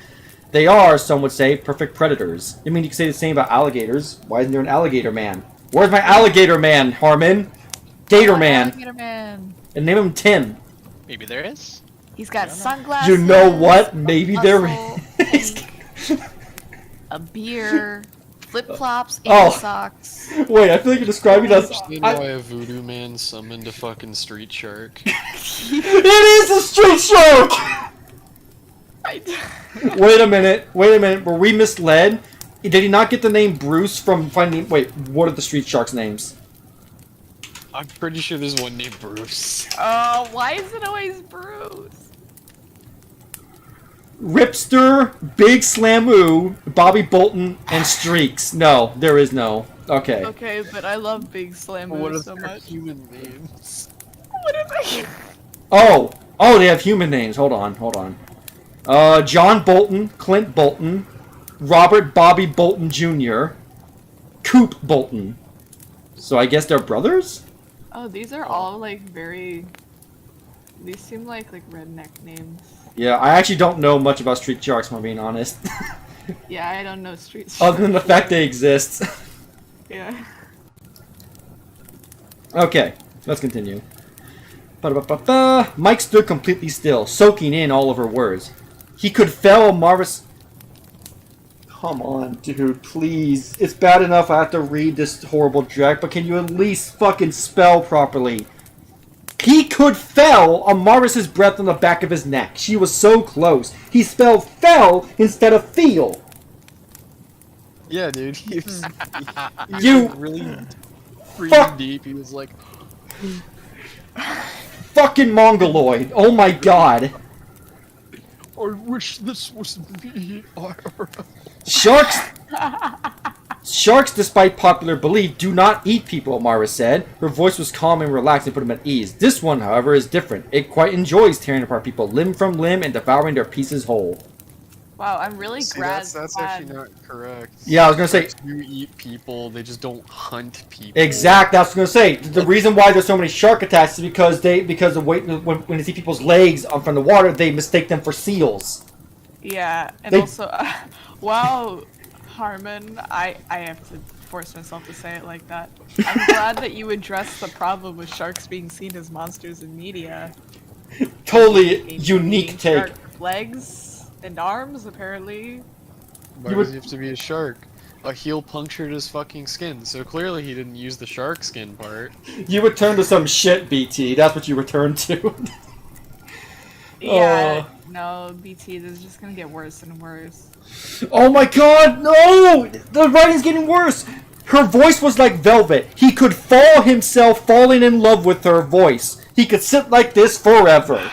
They are, some would say, perfect predators. I mean, you could say the same about alligators. Why isn't there an alligator man? Where's my alligator man, Harmon? Gator man. Alligator man. And name him Tim. Maybe there is. He's got sunglasses. You know what? Maybe there muscle, is. pink, a beer, flip flops, Oh. and socks. Wait, I feel like you're describing us. Understand why a voodoo man summoned a fucking street shark? It is a street shark! Wait a minute. Were we misled? Did he not get the name Bruce from finding... Wait, what are the street sharks' names? I'm pretty sure there's one named Bruce. Oh, why is it always Bruce? Ripster, Big Slamoo, Bobby Bolton, and Streaks. No, there is no. Okay. Okay, but I love Big Slam What are so their much. human names? What are they? Oh, they have human names. Hold on. John Bolton, Clint Bolton, Robert Bobby Bolton Jr., Coop Bolton. So I guess they're brothers? Oh, these are all like very. These seem like redneck names. Yeah, I actually don't know much about street sharks, if I'm being honest. Yeah, I don't know street. Other than the fact they exist. Yeah. Okay, let's continue. Ba-da-ba-ba-ba. Mike stood completely still, soaking in all of her words. He could fell Marvis. Come on, dude, please. It's bad enough I have to read this horrible drag, but can you at least fucking spell properly? He could fell Amaris's breath on the back of his neck. She was so close. He spelled fell instead of feel. Yeah, dude. He was You really fuck- freaking deep. He was like, fucking mongoloid. Oh my god. I wish this was me. Sharks, despite popular belief, do not eat people, Amara said. Her voice was calm and relaxed and put him at ease. This one, however, is different. It quite enjoys tearing apart people limb from limb and devouring their pieces whole. Wow, I'm really See, glad. that's actually not correct. Yeah, I was gonna say Sharks do eat people. They just don't hunt people. exact. That's what I was gonna say. The reason why there's so many shark attacks is because the weight when they see people's legs from the water, they mistake them for seals. Yeah, and They- also, wow, Harmon, I have to force myself to say it like that. I'm glad that you addressed the problem with sharks being seen as monsters in media. Totally Eating unique take. shark legs and arms, apparently. Why You does would- he have to be a shark? A heel punctured his fucking skin, so clearly he didn't use the shark skin part. You return to some shit, BT. That's what you return to. Yeah, no, BT, this is just gonna get worse and worse. Oh my god, no! The writing's getting worse! Her voice was like velvet. He could fall himself falling in love with her voice. He could sit like this forever.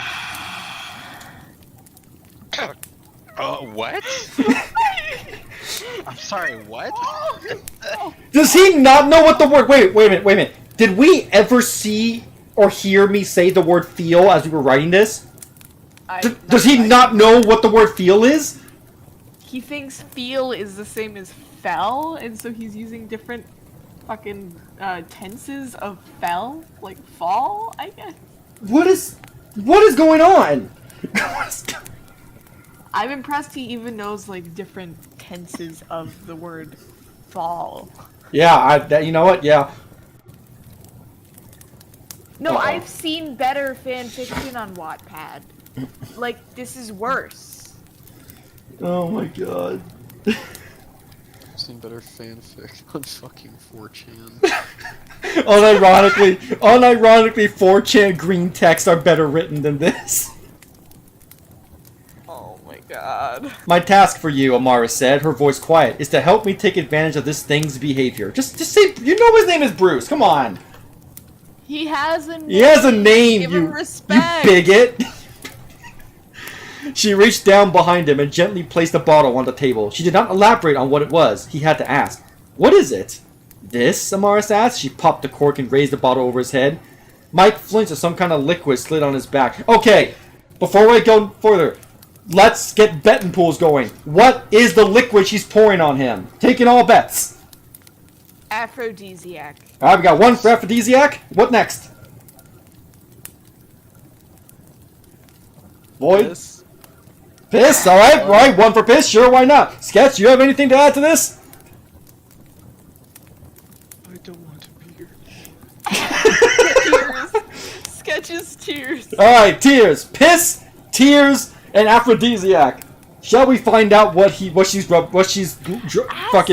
What? I'm sorry, what? Does he not know what the word... Wait a minute. Did we ever see or hear me say the word feel as we were writing this? Does he not know what the word feel is? He thinks feel is the same as fell, and so he's using different fucking tenses of fell, like fall, I guess. What is going on? I'm impressed he even knows like different tenses of the word fall. Yeah, you know what? Yeah. No, Uh-oh. I've seen better fan fiction on Wattpad. Like, this is worse. Oh my god. I've seen better fanfic on fucking 4chan. Unironically, 4chan green texts are better written than this. Oh my god. My task for you, Amara said, her voice quiet, is to help me take advantage of this thing's behavior. Just say, you know his name is Bruce, come on. He has a name. He has a name, Give you him respect. bigot. She reached down behind him and gently placed a bottle on the table. She did not elaborate on what it was. He had to ask. What is it? This? Amaris asked. She popped the cork and raised the bottle over his head. Mike flinched as some kind of liquid slid on his back. Okay, before we go further, let's get betting pools going. What is the liquid she's pouring on him? Taking all bets. Aphrodisiac. Alright, we got one for aphrodisiac. What next? Boyd? Piss, alright, one for piss, sure, why not? Sketch, you have anything to add to this? I don't want to be here. Tears. Sketches tears. Alright, tears. Piss, tears, and aphrodisiac. Shall we find out what she's fucking...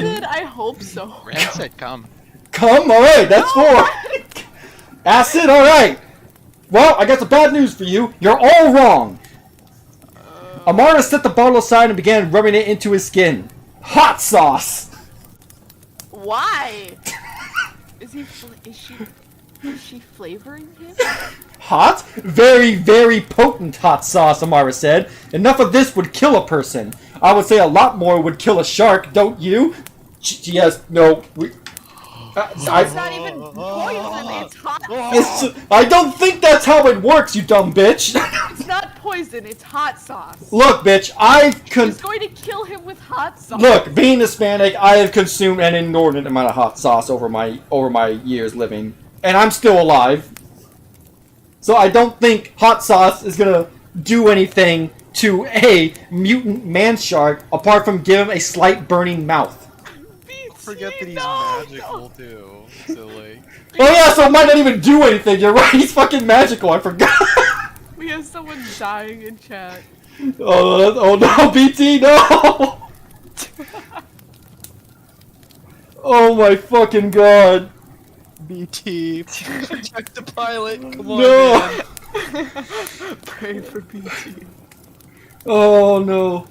Acid, I hope so. Rancid, come. Come, alright, that's four. Acid, alright. Well, I got some bad news for you. You're all wrong. Amara set the bottle aside and began rubbing it into his skin. Hot sauce! Why? Is she flavoring him? Hot? Very, very potent hot sauce, Amara said. Enough of this would kill a person. I would say a lot more would kill a shark, don't you? Yes, no. It's not even poison, it's hot. I don't think that's how it works, you dumb bitch. It's not poison, it's hot sauce. Look, bitch, She's going to kill him with hot sauce. Look, being Hispanic, I have consumed an inordinate amount of hot sauce over my years living, and I'm still alive. So I don't think hot sauce is gonna do anything to a mutant man shark apart from give him a slight burning mouth. Forget that he's magical too. So like, Oh yeah, so it might not even do anything. You're right. He's fucking magical. I forgot. We have someone dying in chat. Oh no, BT, no! Oh my fucking god. BT, protect the pilot. Come on, No. man. Pray for BT. Oh no.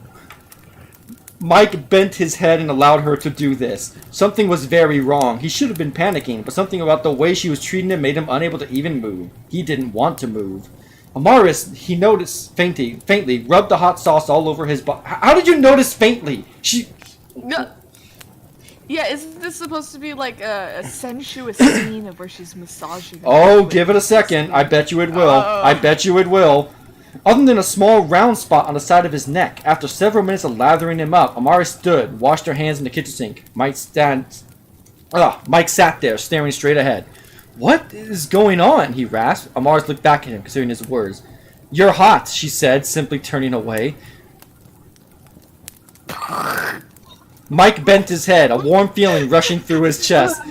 Mike bent his head and allowed her to do this. Something was very wrong. He should have been panicking, but something about the way she was treating him made him unable to even move. He didn't want to move. Amaris, he noticed faintly, rubbed the hot sauce all over his body. How did you notice faintly? No. Yeah, isn't this supposed to be like a sensuous scene of where she's massaging? Oh, give it a second. I bet you it will. I bet you it will. other than a small round spot on the side of his neck. After several minutes of lathering him up, Amara stood, washed her hands in the kitchen sink. Mike sat there, staring straight ahead. What is going on? He rasped. Amaris looked back at him, considering his words. You're hot, she said, simply turning away. Mike bent his head, a warm feeling rushing through his chest.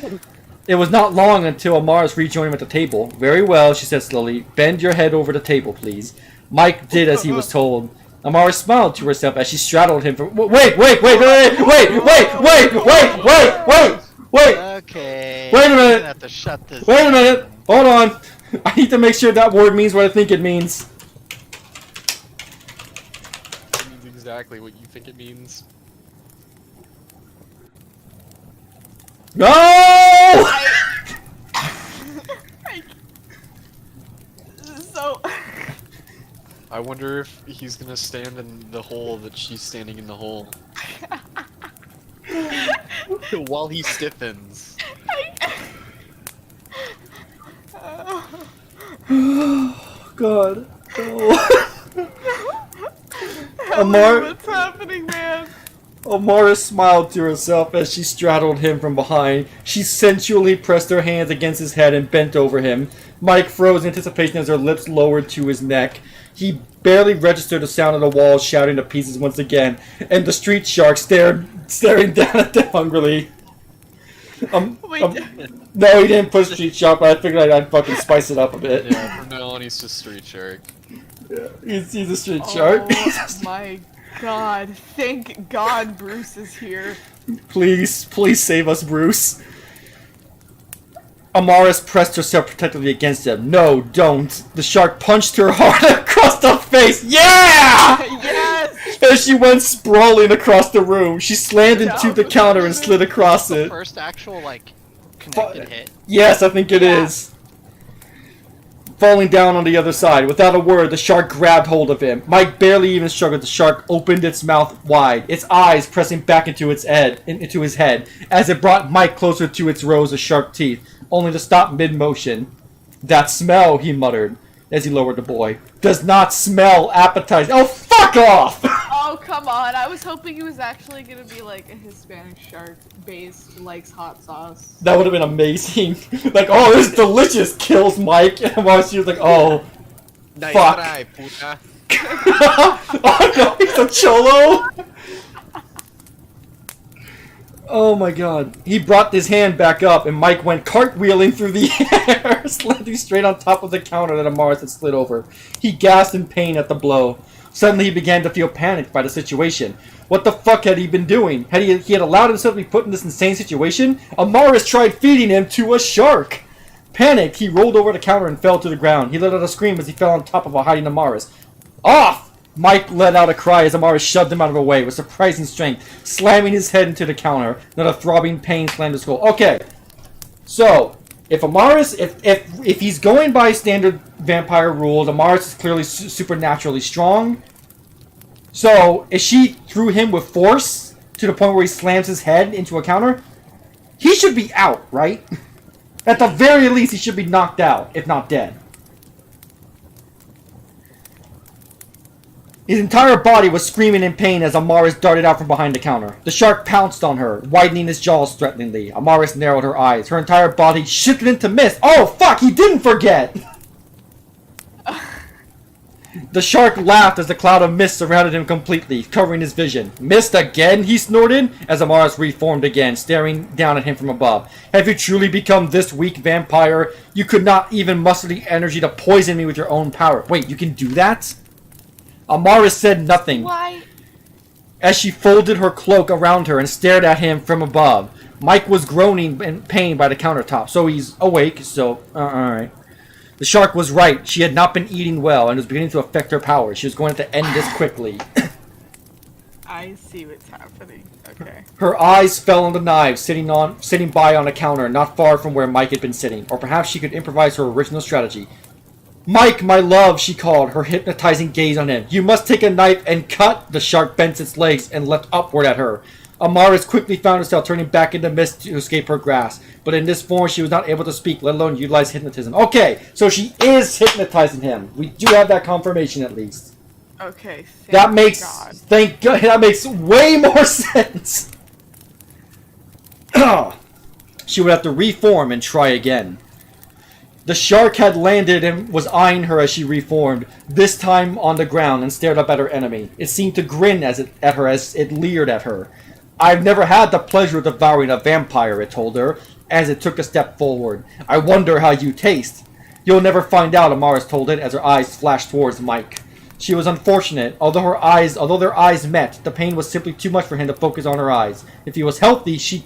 It was not long until Amaris rejoined him at the table. Very well, she said slowly. Bend your head over the table, please. Mike did as he was told. Amaris smiled to herself as she straddled him from... Wait! Okay. Wait a minute. I'm gonna have to shut this. Wait a minute! Hold on! I need to make sure that word means what I think it means. It means exactly what you think it means. No! So. I wonder if he's gonna stand in the hole that she's standing in the hole. While he stiffens. God. Oh. What's happening, man? Amara smiled to herself as she straddled him from behind. She sensually pressed her hands against his head and bent over him. Mike froze in anticipation as her lips lowered to his neck. He barely registered the sound of the walls shattering to pieces once again, and the street shark staring down at them hungrily. No, he didn't put street shark, but I figured I'd fucking spice it up a bit. Yeah, from now on he's just street shark. Yeah, he's a street shark. Oh my god. Thank God Bruce is here. Please save us, Bruce. Amaris pressed herself protectively against him. No, don't. The shark punched her hard across the face. Yeah! Yes! As she went sprawling across the room, she slammed into the counter and slid across The it. first actual connected hit. Yes, I think it is. Falling down on the other side. Without a word, the shark grabbed hold of him. Mike barely even struggled. The shark opened its mouth wide, its eyes pressing back into his head, as it brought Mike closer to its rows of sharp teeth, only to stop mid-motion. That smell, he muttered, as he lowered the boy, does not smell appetizing. Oh, fuck off! Oh, come on. I was hoping he was actually gonna be like a Hispanic shark based, likes hot sauce. That would have been amazing. Like, oh, this is delicious, kills Mike, and while she was like, oh, Nice fuck. try, puta. Oh no, he's a cholo! Oh my god. He brought his hand back up, and Mike went cartwheeling through the air, landing straight on top of the counter that Amaris had slid over. He gasped in pain at the blow. Suddenly he began to feel panicked by the situation. What the fuck had he been doing? He had allowed himself to be put in this insane situation? Amaris tried feeding him to a shark! Panicked, he rolled over the counter and fell to the ground. He let out a scream as he fell on top of a hiding Amaris. Off! Mike let out a cry as Amaris shoved him out of the way with surprising strength, slamming his head into the counter. Then a throbbing pain slammed his skull. Okay, so if Amaris, if he's going by standard vampire rules, Amaris is clearly supernaturally strong. So if she threw him with force to the point where he slams his head into a counter, he should be out, right? At the very least, he should be knocked out, if not dead. His entire body was screaming in pain as Amaris darted out from behind the counter. The shark pounced on her, widening his jaws threateningly. Amaris narrowed her eyes. Her entire body shifted into mist. Oh, fuck! He didn't forget! The shark laughed as the cloud of mist surrounded him completely, covering his vision. Mist again? He snorted, as Amaris reformed again, staring down at him from above. Have you truly become this weak, vampire? You could not even muster the energy to poison me with your own power. Wait, you can do that? Amaris said nothing. Why? As she folded her cloak around her and stared at him from above. Mike was groaning in pain by the countertop, so he's awake, so alright. The shark was right. She had not been eating well and was beginning to affect her powers. She was going to end this quickly. I see what's happening. Okay. Her eyes fell on the knives sitting by on a counter not far from where Mike had been sitting. Or perhaps she could improvise her original strategy. Mike, my love, she called, her hypnotizing gaze on him. You must take a knife and cut. The shark bent its legs and leapt upward at her. Amaris quickly found herself turning back into mist to escape her grasp. But in this form, she was not able to speak, let alone utilize hypnotism. Okay, so she is hypnotizing him. We do have that confirmation at least. Okay, That makes... God. Thank God. That makes way more sense. She would have to reform and try again. The shark had landed and was eyeing her as she reformed, this time on the ground, and stared up at her enemy. It seemed to grin at her as it leered at her. I've never had the pleasure of devouring a vampire, it told her, as it took a step forward. I wonder how you taste. You'll never find out, Amaris told it as her eyes flashed towards Mike. She was unfortunate. Although their eyes met, the pain was simply too much for him to focus on her eyes. If he was healthy, she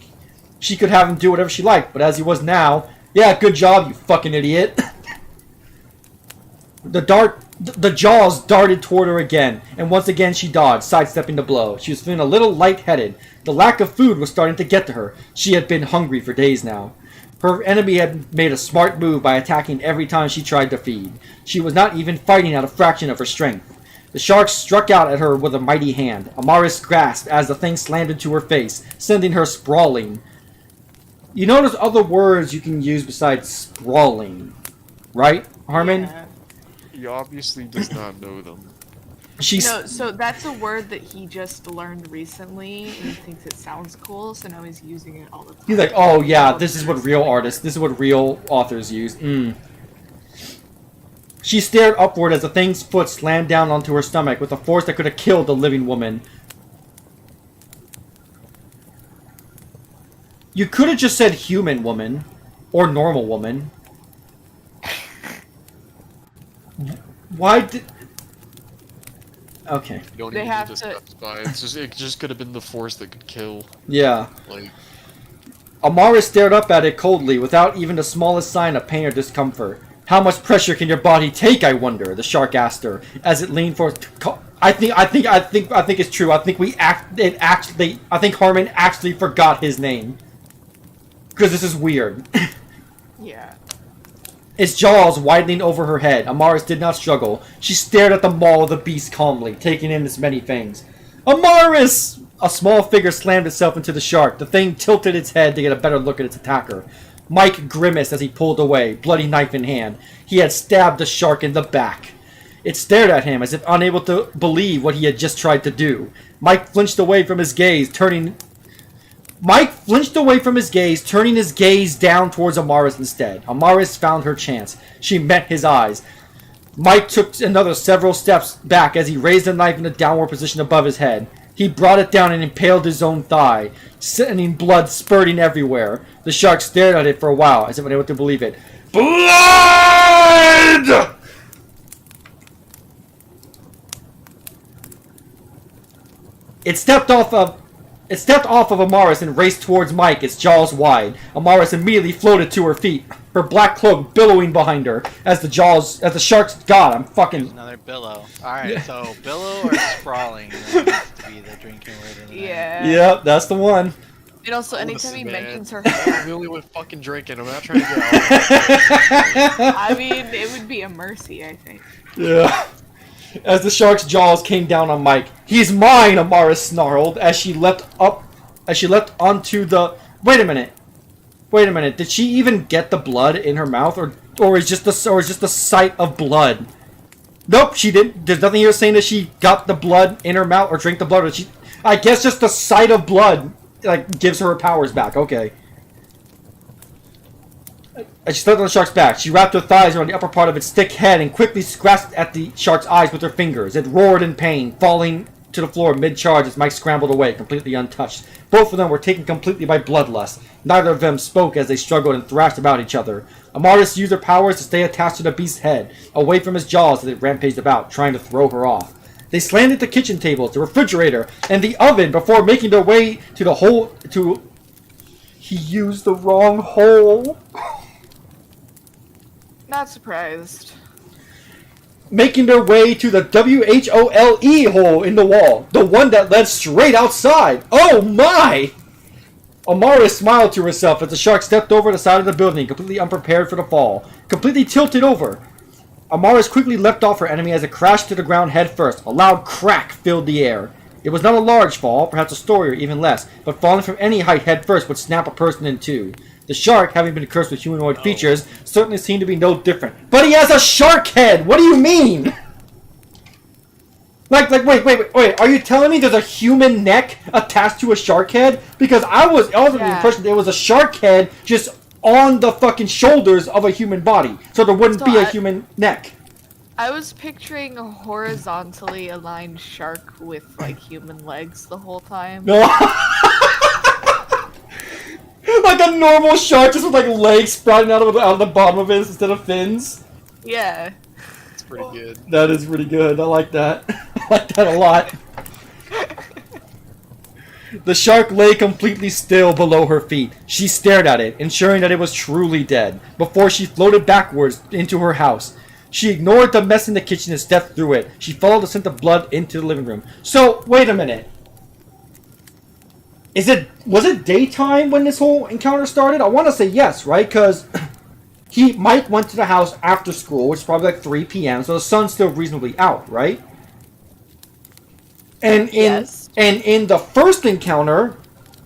could have him do whatever she liked, but as he was now, yeah, good job, you fucking idiot. The jaws darted toward her again, and once again she dodged, sidestepping the blow. She was feeling a little lightheaded. The lack of food was starting to get to her. She had been hungry for days now. Her enemy had made a smart move by attacking every time she tried to feed. She was not even fighting at a fraction of her strength. The shark struck out at her with a mighty hand. Amaris grasped as the thing slammed into her face, sending her sprawling. You know there's other words you can use besides sprawling, right, Harmon? Yeah. He obviously does not know them. No, so that's a word that he just learned recently, and he thinks it sounds cool, so now he's using it all the time. He's like, oh yeah, this is what real authors use. She stared upward as the thing's foot slammed down onto her stomach with a force that could have killed the living woman. You could have just said human woman, or normal woman. Why did... Okay. You don't They even have need to to- specify. It just could have been the force that could kill. Yeah. Like, Amaris stared up at it coldly, without even the smallest sign of pain or discomfort. How much pressure can your body take, I wonder? The shark asked her, as it leaned forward. I think it's true. I think Harmon actually forgot his name. Because this is weird. Yeah. Its jaws widening over her head, Amaris did not struggle. She stared at the maw of the beast calmly, taking in its many fangs. Amaris! A small figure slammed itself into the shark. The thing tilted its head to get a better look at its attacker. Mike grimaced as he pulled away, bloody knife in hand. He had stabbed the shark in the back. It stared at him as if unable to believe what he had just tried to do. Mike flinched away from his gaze, turning his gaze down towards Amaris instead. Amaris found her chance. She met his eyes. Mike took several steps back as he raised the knife in a downward position above his head. He brought it down and impaled his own thigh, sending blood spurting everywhere. The shark stared at it for a while, as if unable to believe it. Blood! It stepped off of Amaris and raced towards Mike, its jaws wide. Amaris immediately floated to her feet, her black cloak billowing behind her as the shark's... God, I'm fucking... Another billow. Alright, so billow or sprawling needs to be the drinking word of the night. Yeah. Yep, that's the one. And also, anytime he Listen, man. mentions her I'm hair, the only one fucking drinking. I'm not trying to get out. I mean, it would be a mercy, I think. Yeah. As the shark's jaws came down on Mike. He's mine, Amaris snarled as she leapt onto the... Wait a minute. Did she even get the blood in her mouth, or is just the sight of blood? Nope, she didn't. There's nothing here saying that she got the blood in her mouth or drank the blood. Or I guess just the sight of blood gives her powers back. Okay. As she stepped on the shark's back, she wrapped her thighs around the upper part of its thick head and quickly grasped at the shark's eyes with her fingers. It roared in pain, falling to the floor mid-charge as Mike scrambled away, completely untouched. Both of them were taken completely by bloodlust. Neither of them spoke as they struggled and thrashed about each other. Amaris used her powers to stay attached to the beast's head, away from his jaws as it rampaged about, trying to throw her off. They slammed at the kitchen table, the refrigerator, and the oven before making their way to the hole to... He used the wrong hole. Not surprised. Making their way to the WHOLE hole in the wall, the one that led straight outside. Oh my! Amaris smiled to herself as the shark stepped over the side of the building, completely unprepared for the fall. Completely tilted over. Amaris quickly leapt off her enemy as it crashed to the ground head first. A loud crack filled the air. It was not a large fall, perhaps a story or even less, but falling from any height head first would snap a person in two. The shark, having been cursed with humanoid features, certainly seemed to be no different. But he has a shark head! What do you mean? Wait, are you telling me there's a human neck attached to a shark head? Because I was under the impression there was a shark head just on the fucking shoulders of a human body, so there wouldn't be a human neck. I was picturing a horizontally aligned shark with like human legs the whole time. No. Like a normal shark, just with like legs sprouting out of the bottom of it instead of fins. Yeah. It's pretty good. That is pretty good. I like that. I like that a lot. The shark lay completely still below her feet. She stared at it, ensuring that it was truly dead, before she floated backwards into her house. She ignored the mess in the kitchen and stepped through it. She followed the scent of blood into the living room. So, wait a minute. Was it daytime when this whole encounter started? I want to say yes, right? Because Mike went to the house after school, which is probably like 3 p.m., so the sun's still reasonably out, right? And in the first encounter,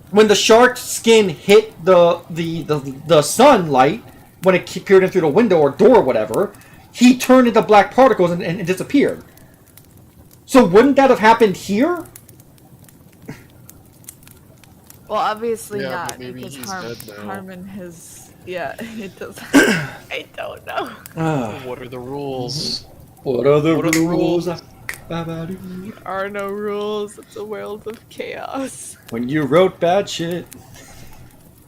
when the shark's skin hit the sunlight, when it peered in through the window or door or whatever, he turned into black particles and disappeared. So wouldn't that have happened here? Well, obviously Yeah, not, but maybe because he's dead now. Harmon has... Yeah, it does. I don't know. What are the rules? What are the What are the rules? There are no rules. It's a world of chaos. When you wrote bad shit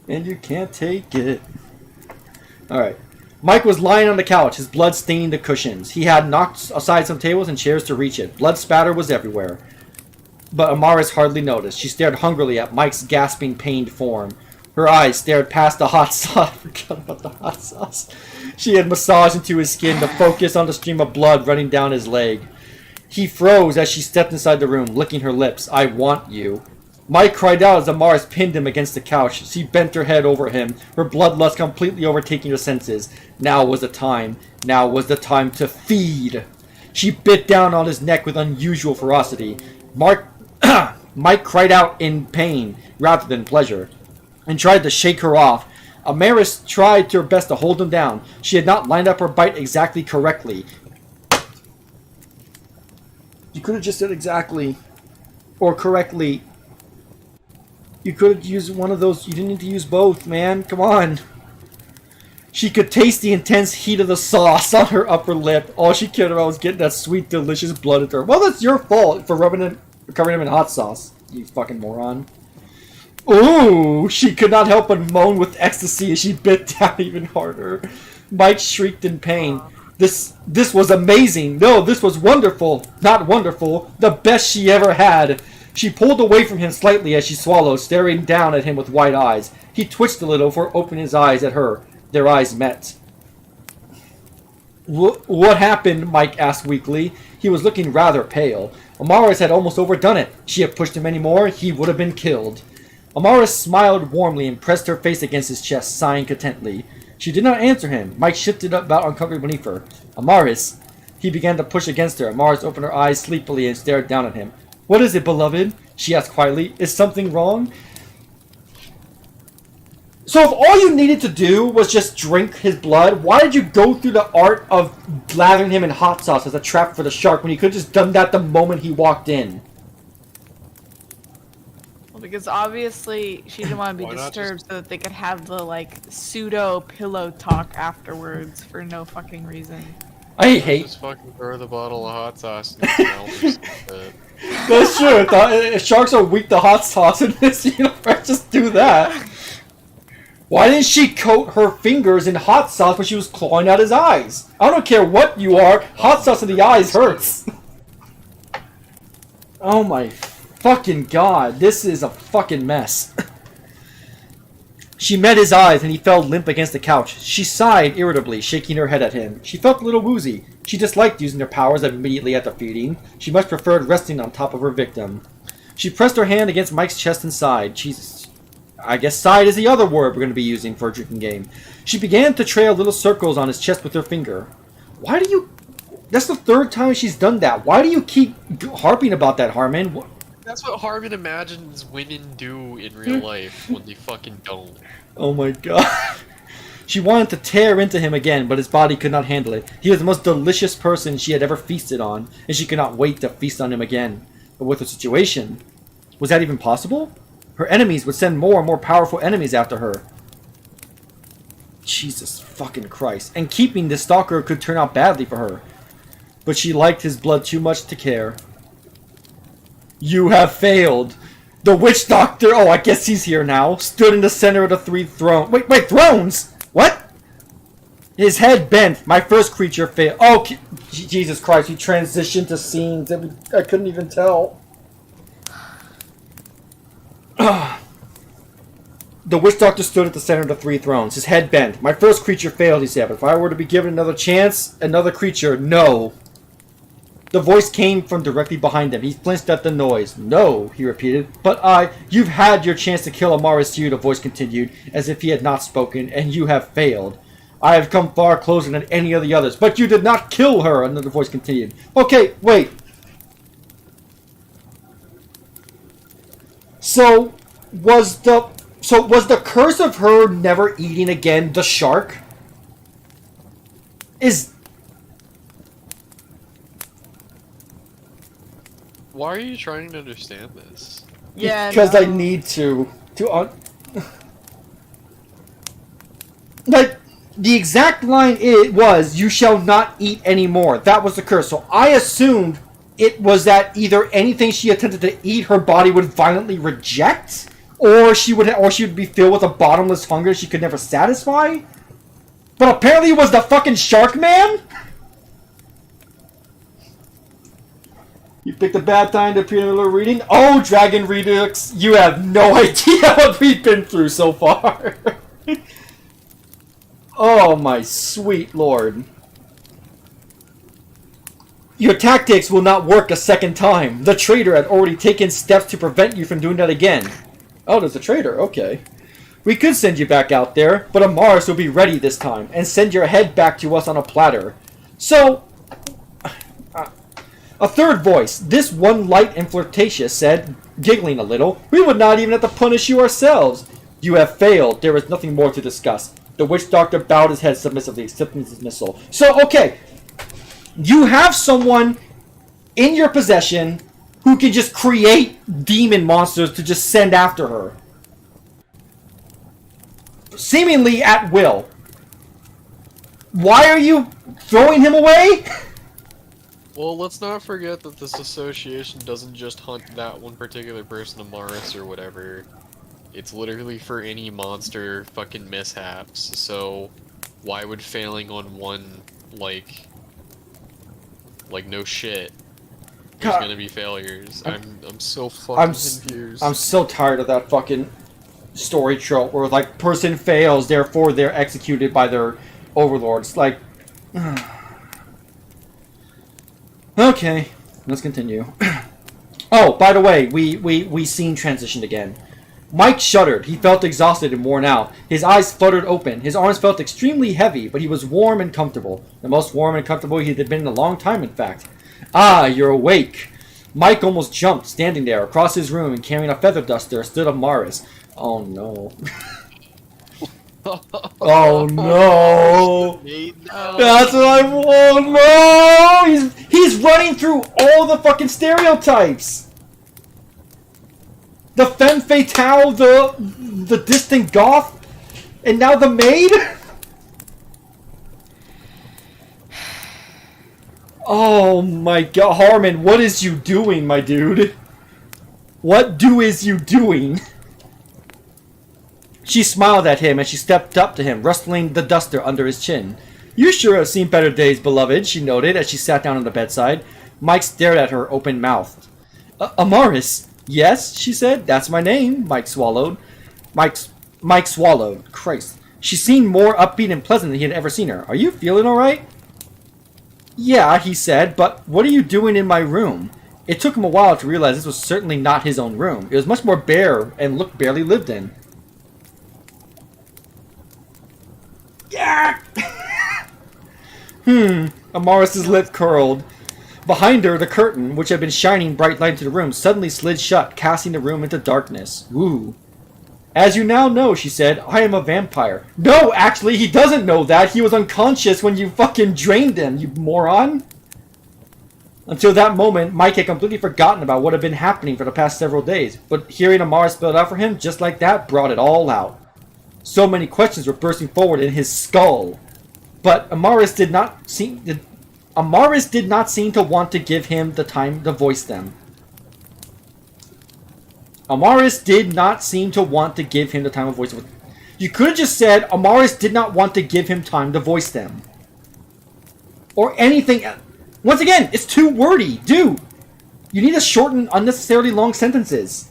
and you can't take it. Alright. Mike was lying on the couch, his blood staining the cushions. He had knocked aside some tables and chairs to reach it. Blood spatter was everywhere. But Amaris hardly noticed. She stared hungrily at Mike's gasping, pained form. Her eyes stared past the hot sauce. I forgot about the hot sauce. She had massaged into his skin to focus on the stream of blood running down his leg. He froze as she stepped inside the room, licking her lips. I want you. Mike cried out as Amaris pinned him against the couch. She bent her head over him, her bloodlust completely overtaking her senses. Now was the time. Now was the time to feed. She bit down on his neck with unusual ferocity. Mike cried out in pain rather than pleasure, and tried to shake her off. Amaris tried her best to hold him down. She had not lined up her bite exactly correctly. You could have just said exactly or correctly. You could have used one of those. You didn't need to use both, man. Come on. She could taste the intense heat of the sauce on her upper lip. All she cared about was getting that sweet, delicious blood into her. Well, that's your fault for covering him in hot sauce, you fucking moron. Ooh, she could not help but moan with ecstasy as she bit down even harder. Mike shrieked in pain. This was amazing. No, this was wonderful. Not wonderful. The best she ever had. She pulled away from him slightly as she swallowed, staring down at him with wide eyes. He twitched a little before opening his eyes at her. Their eyes met. What happened? Mike asked weakly. He was looking rather pale. Amaris had almost overdone it. She had pushed him any more, he would have been killed. Amaris smiled warmly and pressed her face against his chest, sighing contentedly. She did not answer him. Mike shifted about uncomfortably beneath her. Amaris. He began to push against her. Amaris opened her eyes sleepily and stared down at him. What is it, beloved? She asked quietly. Is something wrong? So if all you needed to do was just drink his blood, why did you go through the art of lathering him in hot sauce as a trap for the shark when you could have just done that the moment he walked in? Well, because obviously she didn't want to be Why not disturbed so that they could have the, like, pseudo pillow talk afterwards for no fucking reason. I hate... Just fucking throw the bottle of hot sauce in the mouth or something. That's true. If sharks are weak to hot sauce in this universe, just do that. Why didn't she coat her fingers in hot sauce when she was clawing out his eyes? I don't care what you are, hot sauce in the eyes hurts. Oh my fucking god, this is a fucking mess. She met his eyes and he fell limp against the couch. She sighed irritably, shaking her head at him. She felt a little woozy. She disliked using her powers immediately after feeding. She much preferred resting on top of her victim. She pressed her hand against Mike's chest and sighed. I guess sighed is the other word we're going to be using for a drinking game. She began to trail little circles on his chest with her finger. Why do you... That's the third time she's done that. Why do you keep harping about that, Harmon? That's what Harmon imagines women do in real life when they fucking don't. Oh my god. She wanted to tear into him again, but his body could not handle it. He was the most delicious person she had ever feasted on, and she could not wait to feast on him again. But with the situation, was that even possible? Her enemies would send more and more powerful enemies after her. Jesus fucking Christ. And keeping this stalker could turn out badly for her. But she liked his blood too much to care. You have failed. The witch doctor, oh I guess he's here now, stood in the center of the 3 thrones. Wait, thrones? What? His head bent. My first creature failed. Oh, Jesus Christ, he transitioned to scenes that I couldn't even tell. The witch doctor stood at the center of the 3 thrones. His head bent. My first creature failed, he said. But if I were to be given another chance, another creature, no. The voice came from directly behind him. He flinched at the noise. No, he repeated. But you've had your chance to kill Amaris Yu, the voice continued, as if he had not spoken, and you have failed. I have come far closer than any of the others, but you did not kill her, another voice continued. Okay, wait. So was the curse of her never eating again the shark? Why are you trying to understand this? Yeah. Because I need to like the exact line was, "You shall not eat anymore." That was the curse. So I assumed it was that either anything she attempted to eat, her body would violently reject, or she would be filled with a bottomless hunger she could never satisfy. But apparently, it was the fucking shark man. You picked a bad time to appear in a little reading? Oh, Dragon Redux, you have no idea what we've been through so far. Oh, my sweet lord. Your tactics will not work a second time. The traitor had already taken steps to prevent you from doing that again. Oh, there's a traitor, okay. We could send you back out there, but Amaris will be ready this time, and send your head back to us on a platter. So... A third voice, this one light and flirtatious, said, giggling a little, "We would not even have to punish you ourselves. You have failed. There is nothing more to discuss." The witch doctor bowed his head submissively, accepting his dismissal. So, okay. You have someone in your possession who can just create demon monsters to just send after her. Seemingly at will. Why are you throwing him away? Well, let's not forget that this association doesn't just hunt that one particular person, Amaris or whatever. It's literally for any monster fucking mishaps, so why would failing on one, like no shit, there's gonna be failures? I'm so fucking confused. I'm so tired of that fucking story trope where, like, person fails, therefore they're executed by their overlords. Like... Okay, let's continue. Oh, by the way, we scene transitioned again. Mike shuddered. He felt exhausted and worn out. His eyes fluttered open. His arms felt extremely heavy, but he was warm and comfortable. The most warm and comfortable he had been in a long time, in fact. Ah, you're awake. Mike almost jumped, standing there across his room and carrying a feather duster stood Amaris. Oh no. Oh no! That's what I want. No! He's running through all the fucking stereotypes. The femme fatale, the distant goth, and now the maid. Oh my god, Harmon, what is you doing, my dude? What is you doing? She smiled at him as she stepped up to him, rustling the duster under his chin. You sure have seen better days, beloved, she noted as she sat down on the bedside. Mike stared at her open-mouthed. Amaris? Yes, she said. That's my name, Mike swallowed. Mike swallowed. Christ. She seemed more upbeat and pleasant than he had ever seen her. Are you feeling alright? Yeah, he said, but what are you doing in my room? It took him a while to realize this was certainly not his own room. It was much more bare and looked barely lived in. Yeah. Amaris' lip curled. Behind her, the curtain, which had been shining bright light into the room, suddenly slid shut, casting the room into darkness. Woo. As you now know, she said, I am a vampire. No, actually, he doesn't know that. He was unconscious when you fucking drained him, you moron. Until that moment, Mike had completely forgotten about what had been happening for the past several days. But hearing Amara spell it out for him, just like that, brought it all out. So many questions were bursting forward in his skull. But Amaris did not seem to want to give him the time to voice them. Amaris did not seem to want to give him the time to voice them. You could have just said Amaris did not want to give him time to voice them. Or anything else. Once again, it's too wordy. Dude, you need to shorten unnecessarily long sentences.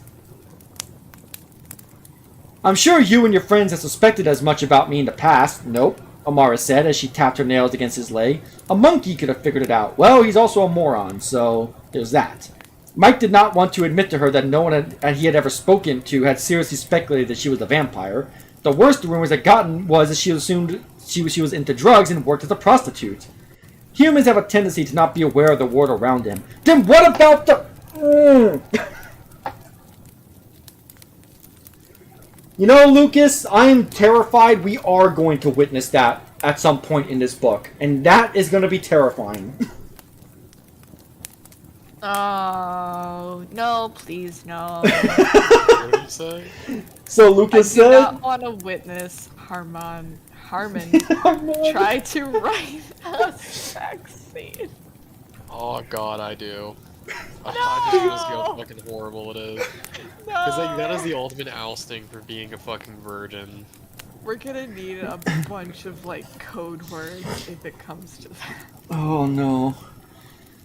I'm sure you and your friends have suspected as much about me in the past. Nope, Amara said as she tapped her nails against his leg. A monkey could have figured it out. Well, he's also a moron, so there's that. Mike did not want to admit to her that no one he had ever spoken to had seriously speculated that she was a vampire. The worst the rumors had gotten was that she assumed she was into drugs and worked as a prostitute. Humans have a tendency to not be aware of the world around them. Then what about the... You know, Lucas, I am terrified we are going to witness that at some point in this book. And that is going to be terrifying. Oh, no, please, no. What did you say? So Lucas I do said... not want to witness Harmon try to write a sex scene. Oh god, I do. I just want to see how fucking horrible it is. Because like, that is the ultimate ousting for being a fucking virgin. We're gonna need a bunch of like code words if it comes to that. Oh no.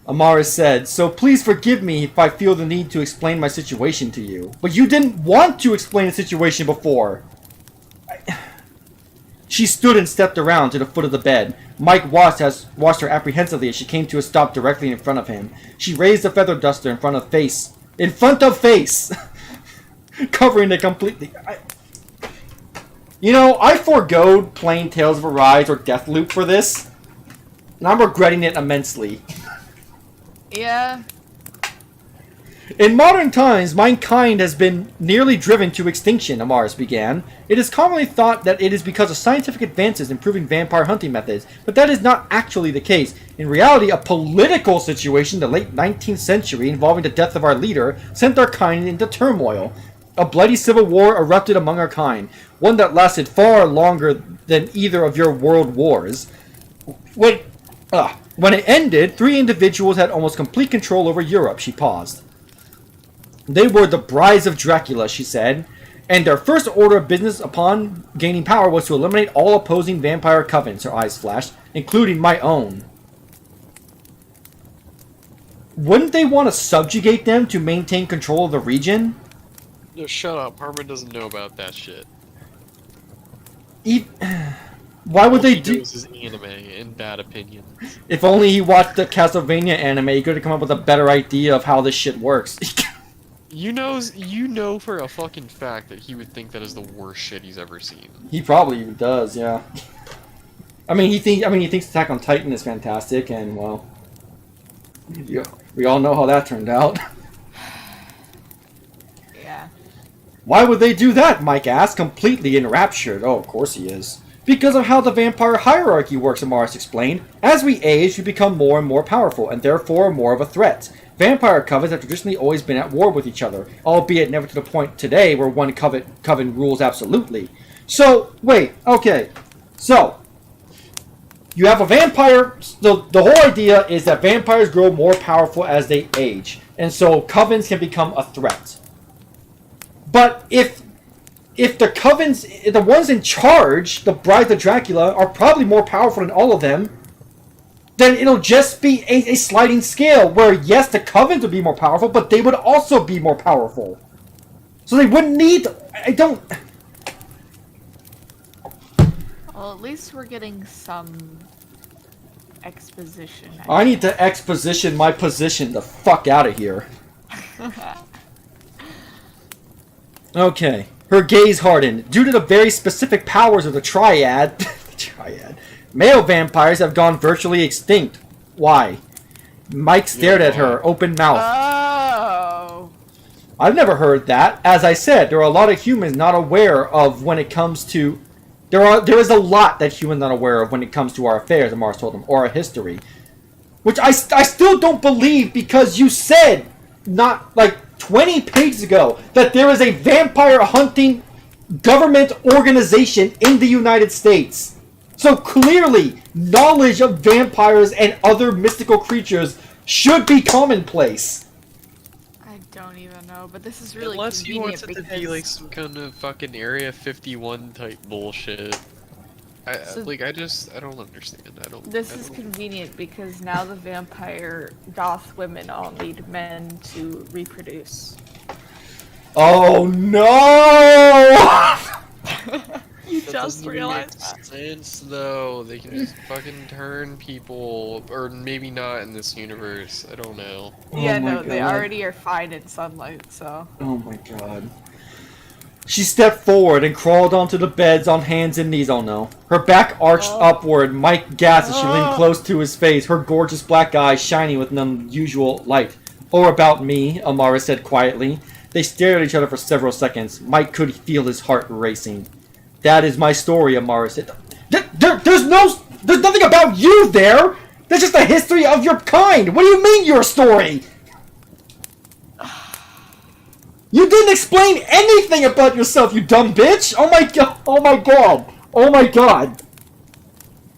Amara said, so please forgive me if I feel the need to explain my situation to you. But you didn't want to explain the situation before. She stood and stepped around to the foot of the bed. Mike watched her apprehensively as she came to a stop directly in front of him. She raised the feather duster in front of face. Covering it completely. You know, I forgoed playing Tales of Arise or Deathloop for this. And I'm regretting it immensely. Yeah. In modern times, mankind has been nearly driven to extinction, Amaris began. It is commonly thought that it is because of scientific advances improving vampire hunting methods, but that is not actually the case. In reality, a political situation in the late 19th century involving the death of our leader sent our kind into turmoil. A bloody civil war erupted among our kind, one that lasted far longer than either of your world wars. When it ended, 3 individuals had almost complete control over Europe. She paused. They were the brides of Dracula, she said, and their first order of business upon gaining power was to eliminate all opposing vampire covens, her eyes flashed, including my own. Wouldn't they want to subjugate them to maintain control of the region? No, shut up. Harmon doesn't know about that shit. Why would they do... He knows his anime and bad opinions. If only he watched the Castlevania anime, he could have come up with a better idea of how this shit works. You know for a fucking fact that he would think that is the worst shit he's ever seen. He probably does, yeah. He thinks Attack on Titan is fantastic, and well, we all know how that turned out. Yeah. Why would they do that? Mike asked, completely enraptured. Oh, of course he is. Because of how the vampire hierarchy works, Amaris explained. As we age, we become more and more powerful, and therefore more of a threat. Vampire covens have traditionally always been at war with each other, albeit never to the point today where one coven rules absolutely. So, wait, okay. So, you have a vampire, the whole idea is that vampires grow more powerful as they age, and so covens can become a threat. But if the covens, the ones in charge, the Brides of Dracula, are probably more powerful than all of them, then it'll just be a sliding scale where, yes, the covens would be more powerful, but they would also be more powerful. So they wouldn't need... Well, at least we're getting some exposition. I need to exposition my position the fuck out of here. Okay. Her gaze hardened. Due to the very specific powers of the Triad... Male vampires have gone virtually extinct. Why? Mike stared at her, open mouth. Oh. I've never heard that. As I said, there are a lot of humans not aware of when it comes to... There is a lot that humans not aware of when it comes to our affairs, Amaris told him, or our history. Which I still don't believe, because you said, not like 20 pages ago, that there is a vampire hunting government organization in the United States. So clearly, knowledge of vampires and other mystical creatures should be commonplace. I don't even know, but this is really Unless you want convenient it to be like because some kind of fucking Area 51 type bullshit. I don't understand. this is convenient because now the vampire goth women all need men to reproduce. Oh no! You That just doesn't realized make sense though. They can just fucking turn people, or maybe not in this universe. I don't know. Yeah, Oh my no, they God. already are fine in sunlight, so. Oh my god. She stepped forward and crawled onto the beds on hands and knees. Oh no. Her back arched upward. Mike gasped as she leaned close to his face, her gorgeous black eyes shining with an unusual light. Or about me, Amara said quietly. They stared at each other for several seconds. Mike could feel his heart racing. That is my story, Amara said. There's nothing about you there! That's just a history of your kind! What do you mean, your story? You didn't explain anything about yourself, you dumb bitch! Oh my god! Oh my god! Oh my god!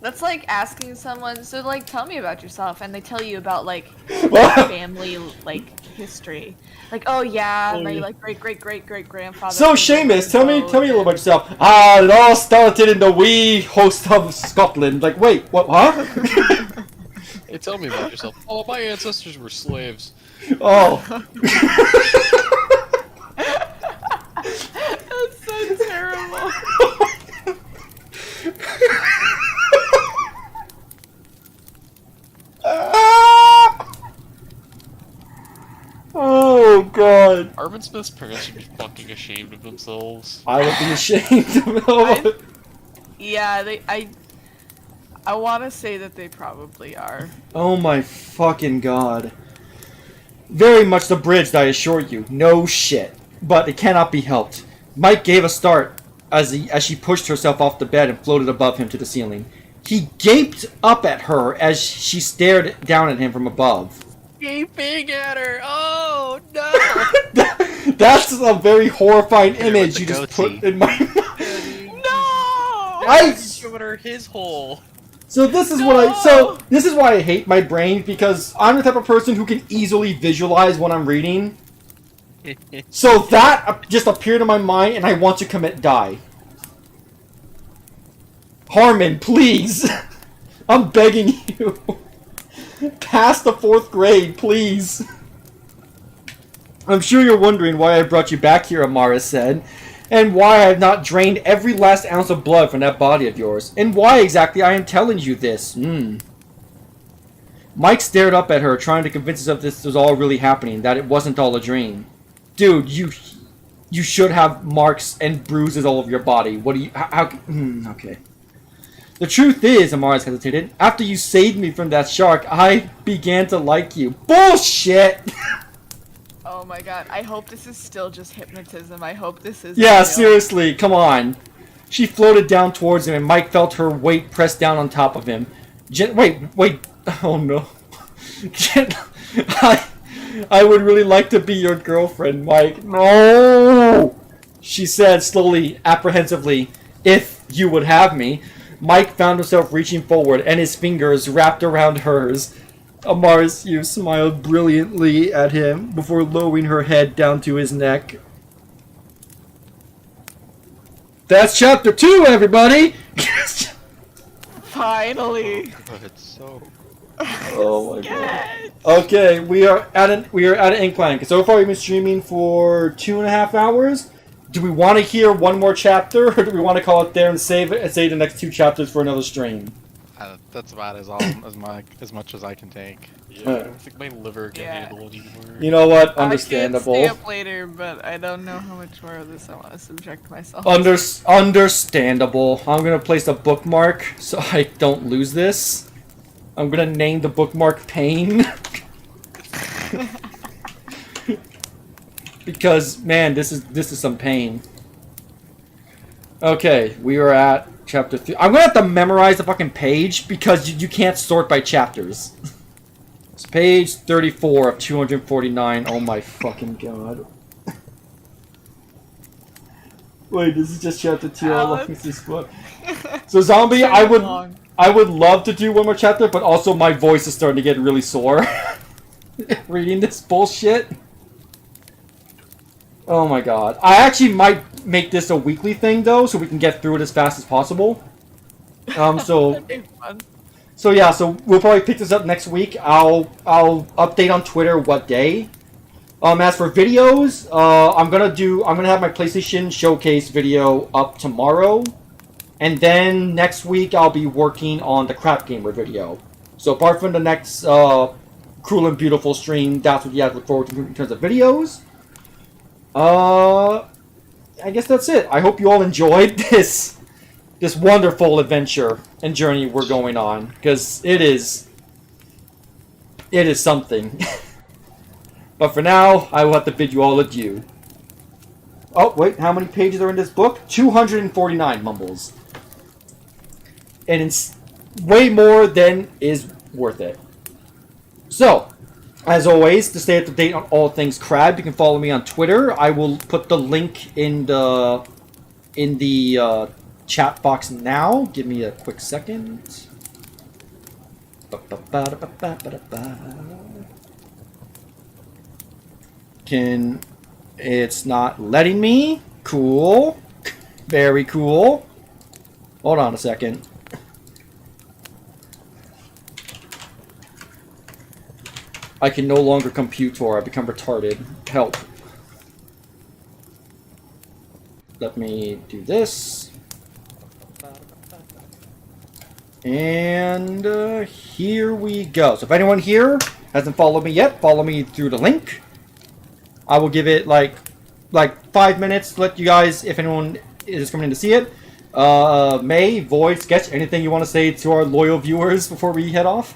That's like asking someone, so like, tell me about yourself, and they tell you about like What? family like history. Like, oh yeah, my like great grandfather. So Seamus, tell me a little about yourself. Ah, it all started in the wee host of Scotland. Like, wait, what? Huh? Hey, tell me about yourself. Oh, my ancestors were slaves. Oh. That's so terrible. Oh god. Armin Smith's parents should be fucking ashamed of themselves. I would be ashamed of it. Yeah, I want to say that they probably are. Oh my fucking god. Very much the bridge, I assure you. No shit. But it cannot be helped. Mike gave a start as she pushed herself off the bed and floated above him to the ceiling. He gaped up at her as she stared down at him from above. Gaping at her! Oh, no! That's a very horrifying Hit her image with you the just put goatee. in my No! He's showing her his hole. So this is this is why I hate my brain, because I'm the type of person who can easily visualize what I'm reading. So that just appeared in my mind and I want to commit die. Harmon, please. I'm begging you. Past the 4th grade, please. I'm sure you're wondering why I brought you back here, Amara said. And why I have not drained every last ounce of blood from that body of yours. And why exactly I am telling you this. Mike stared up at her, trying to convince himself this was all really happening, that it wasn't all a dream. Dude, you should have marks and bruises all over your body. What do you... okay. The truth is, Amaris hesitated, after you saved me from that shark, I began to like you. Bullshit! Oh my god, I hope this is still just hypnotism. I hope this is. Yeah, seriously, come on. She floated down towards him, and Mike felt her weight press down on top of him. Wait. Oh no. I would really like to be your girlfriend, Mike. No! She said slowly, apprehensively, if you would have me. Mike found himself reaching forward, and his fingers wrapped around hers. Amarisu smiled brilliantly at him before lowering her head down to his neck. That's chapter 2, everybody! Finally. Oh my god. Okay, we are at an incline. So far we've been streaming for 2.5 hours. Do we want to hear one more chapter, or do we want to call it there and save it and save the next 2 chapters for another stream? That's about as much as I can take. Yeah, I don't think my liver can handle it anymore. You know what? I Understandable. can stay up later, but I don't know how much more of this I want to subject myself. Understandable. I'm gonna place a bookmark so I don't lose this. I'm gonna name the bookmark Pain. Because, man, this is some pain. Okay, we are at chapter 3. I'm gonna have to memorize the fucking page because you can't sort by chapters. It's page 34 of 249. Oh my fucking god. Wait, this is just chapter 2. How long is this book? So Zombie, I would love to do one more chapter, but also my voice is starting to get really sore reading this bullshit. Oh my god. I actually might make this a weekly thing though, so we can get through it as fast as possible. So yeah, so we'll probably pick this up next week. I'll update on Twitter what day. As for videos, I'm gonna have my PlayStation Showcase video up tomorrow. And then next week I'll be working on the Crap Gamer video. So apart from the next Cruel and Beautiful stream, that's what you have to look forward to in terms of videos. I guess that's it. I hope you all enjoyed this wonderful adventure and journey we're going on, because it is something. But for now, I will have to bid you all adieu. Oh, wait, how many pages are in this book? 249, Mumbles. And it's way more than is worth it. So, as always, to stay up to date on all things Crab, you can follow me on Twitter. I will put the link in the chat box now. Give me a quick second. It's not letting me. Cool. Very cool. Hold on a second. I can no longer compute, or I become retarded. Help. Let me do this. And here we go. So if anyone here hasn't followed me yet, follow me through the link. I will give it like 5 minutes to let you guys, if anyone is coming in to see it. May, Void, Sketch, anything you want to say to our loyal viewers before we head off?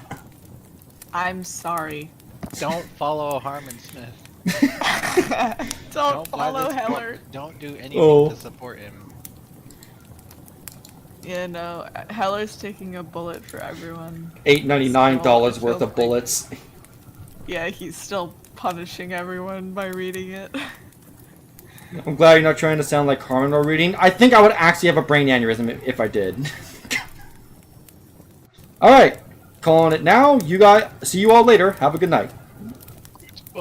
I'm sorry. Don't follow Harmon Smith. Don't buy follow this Heller. book. Don't do anything to support him. Yeah, no, Heller's taking a bullet for everyone. $8.99 worth of bullets. Yeah, he's still punishing everyone by reading it. I'm glad you're not trying to sound like Harmon while reading. I think I would actually have a brain aneurysm if I did. Alright, calling it now. You guys, see you all later. Have a good night.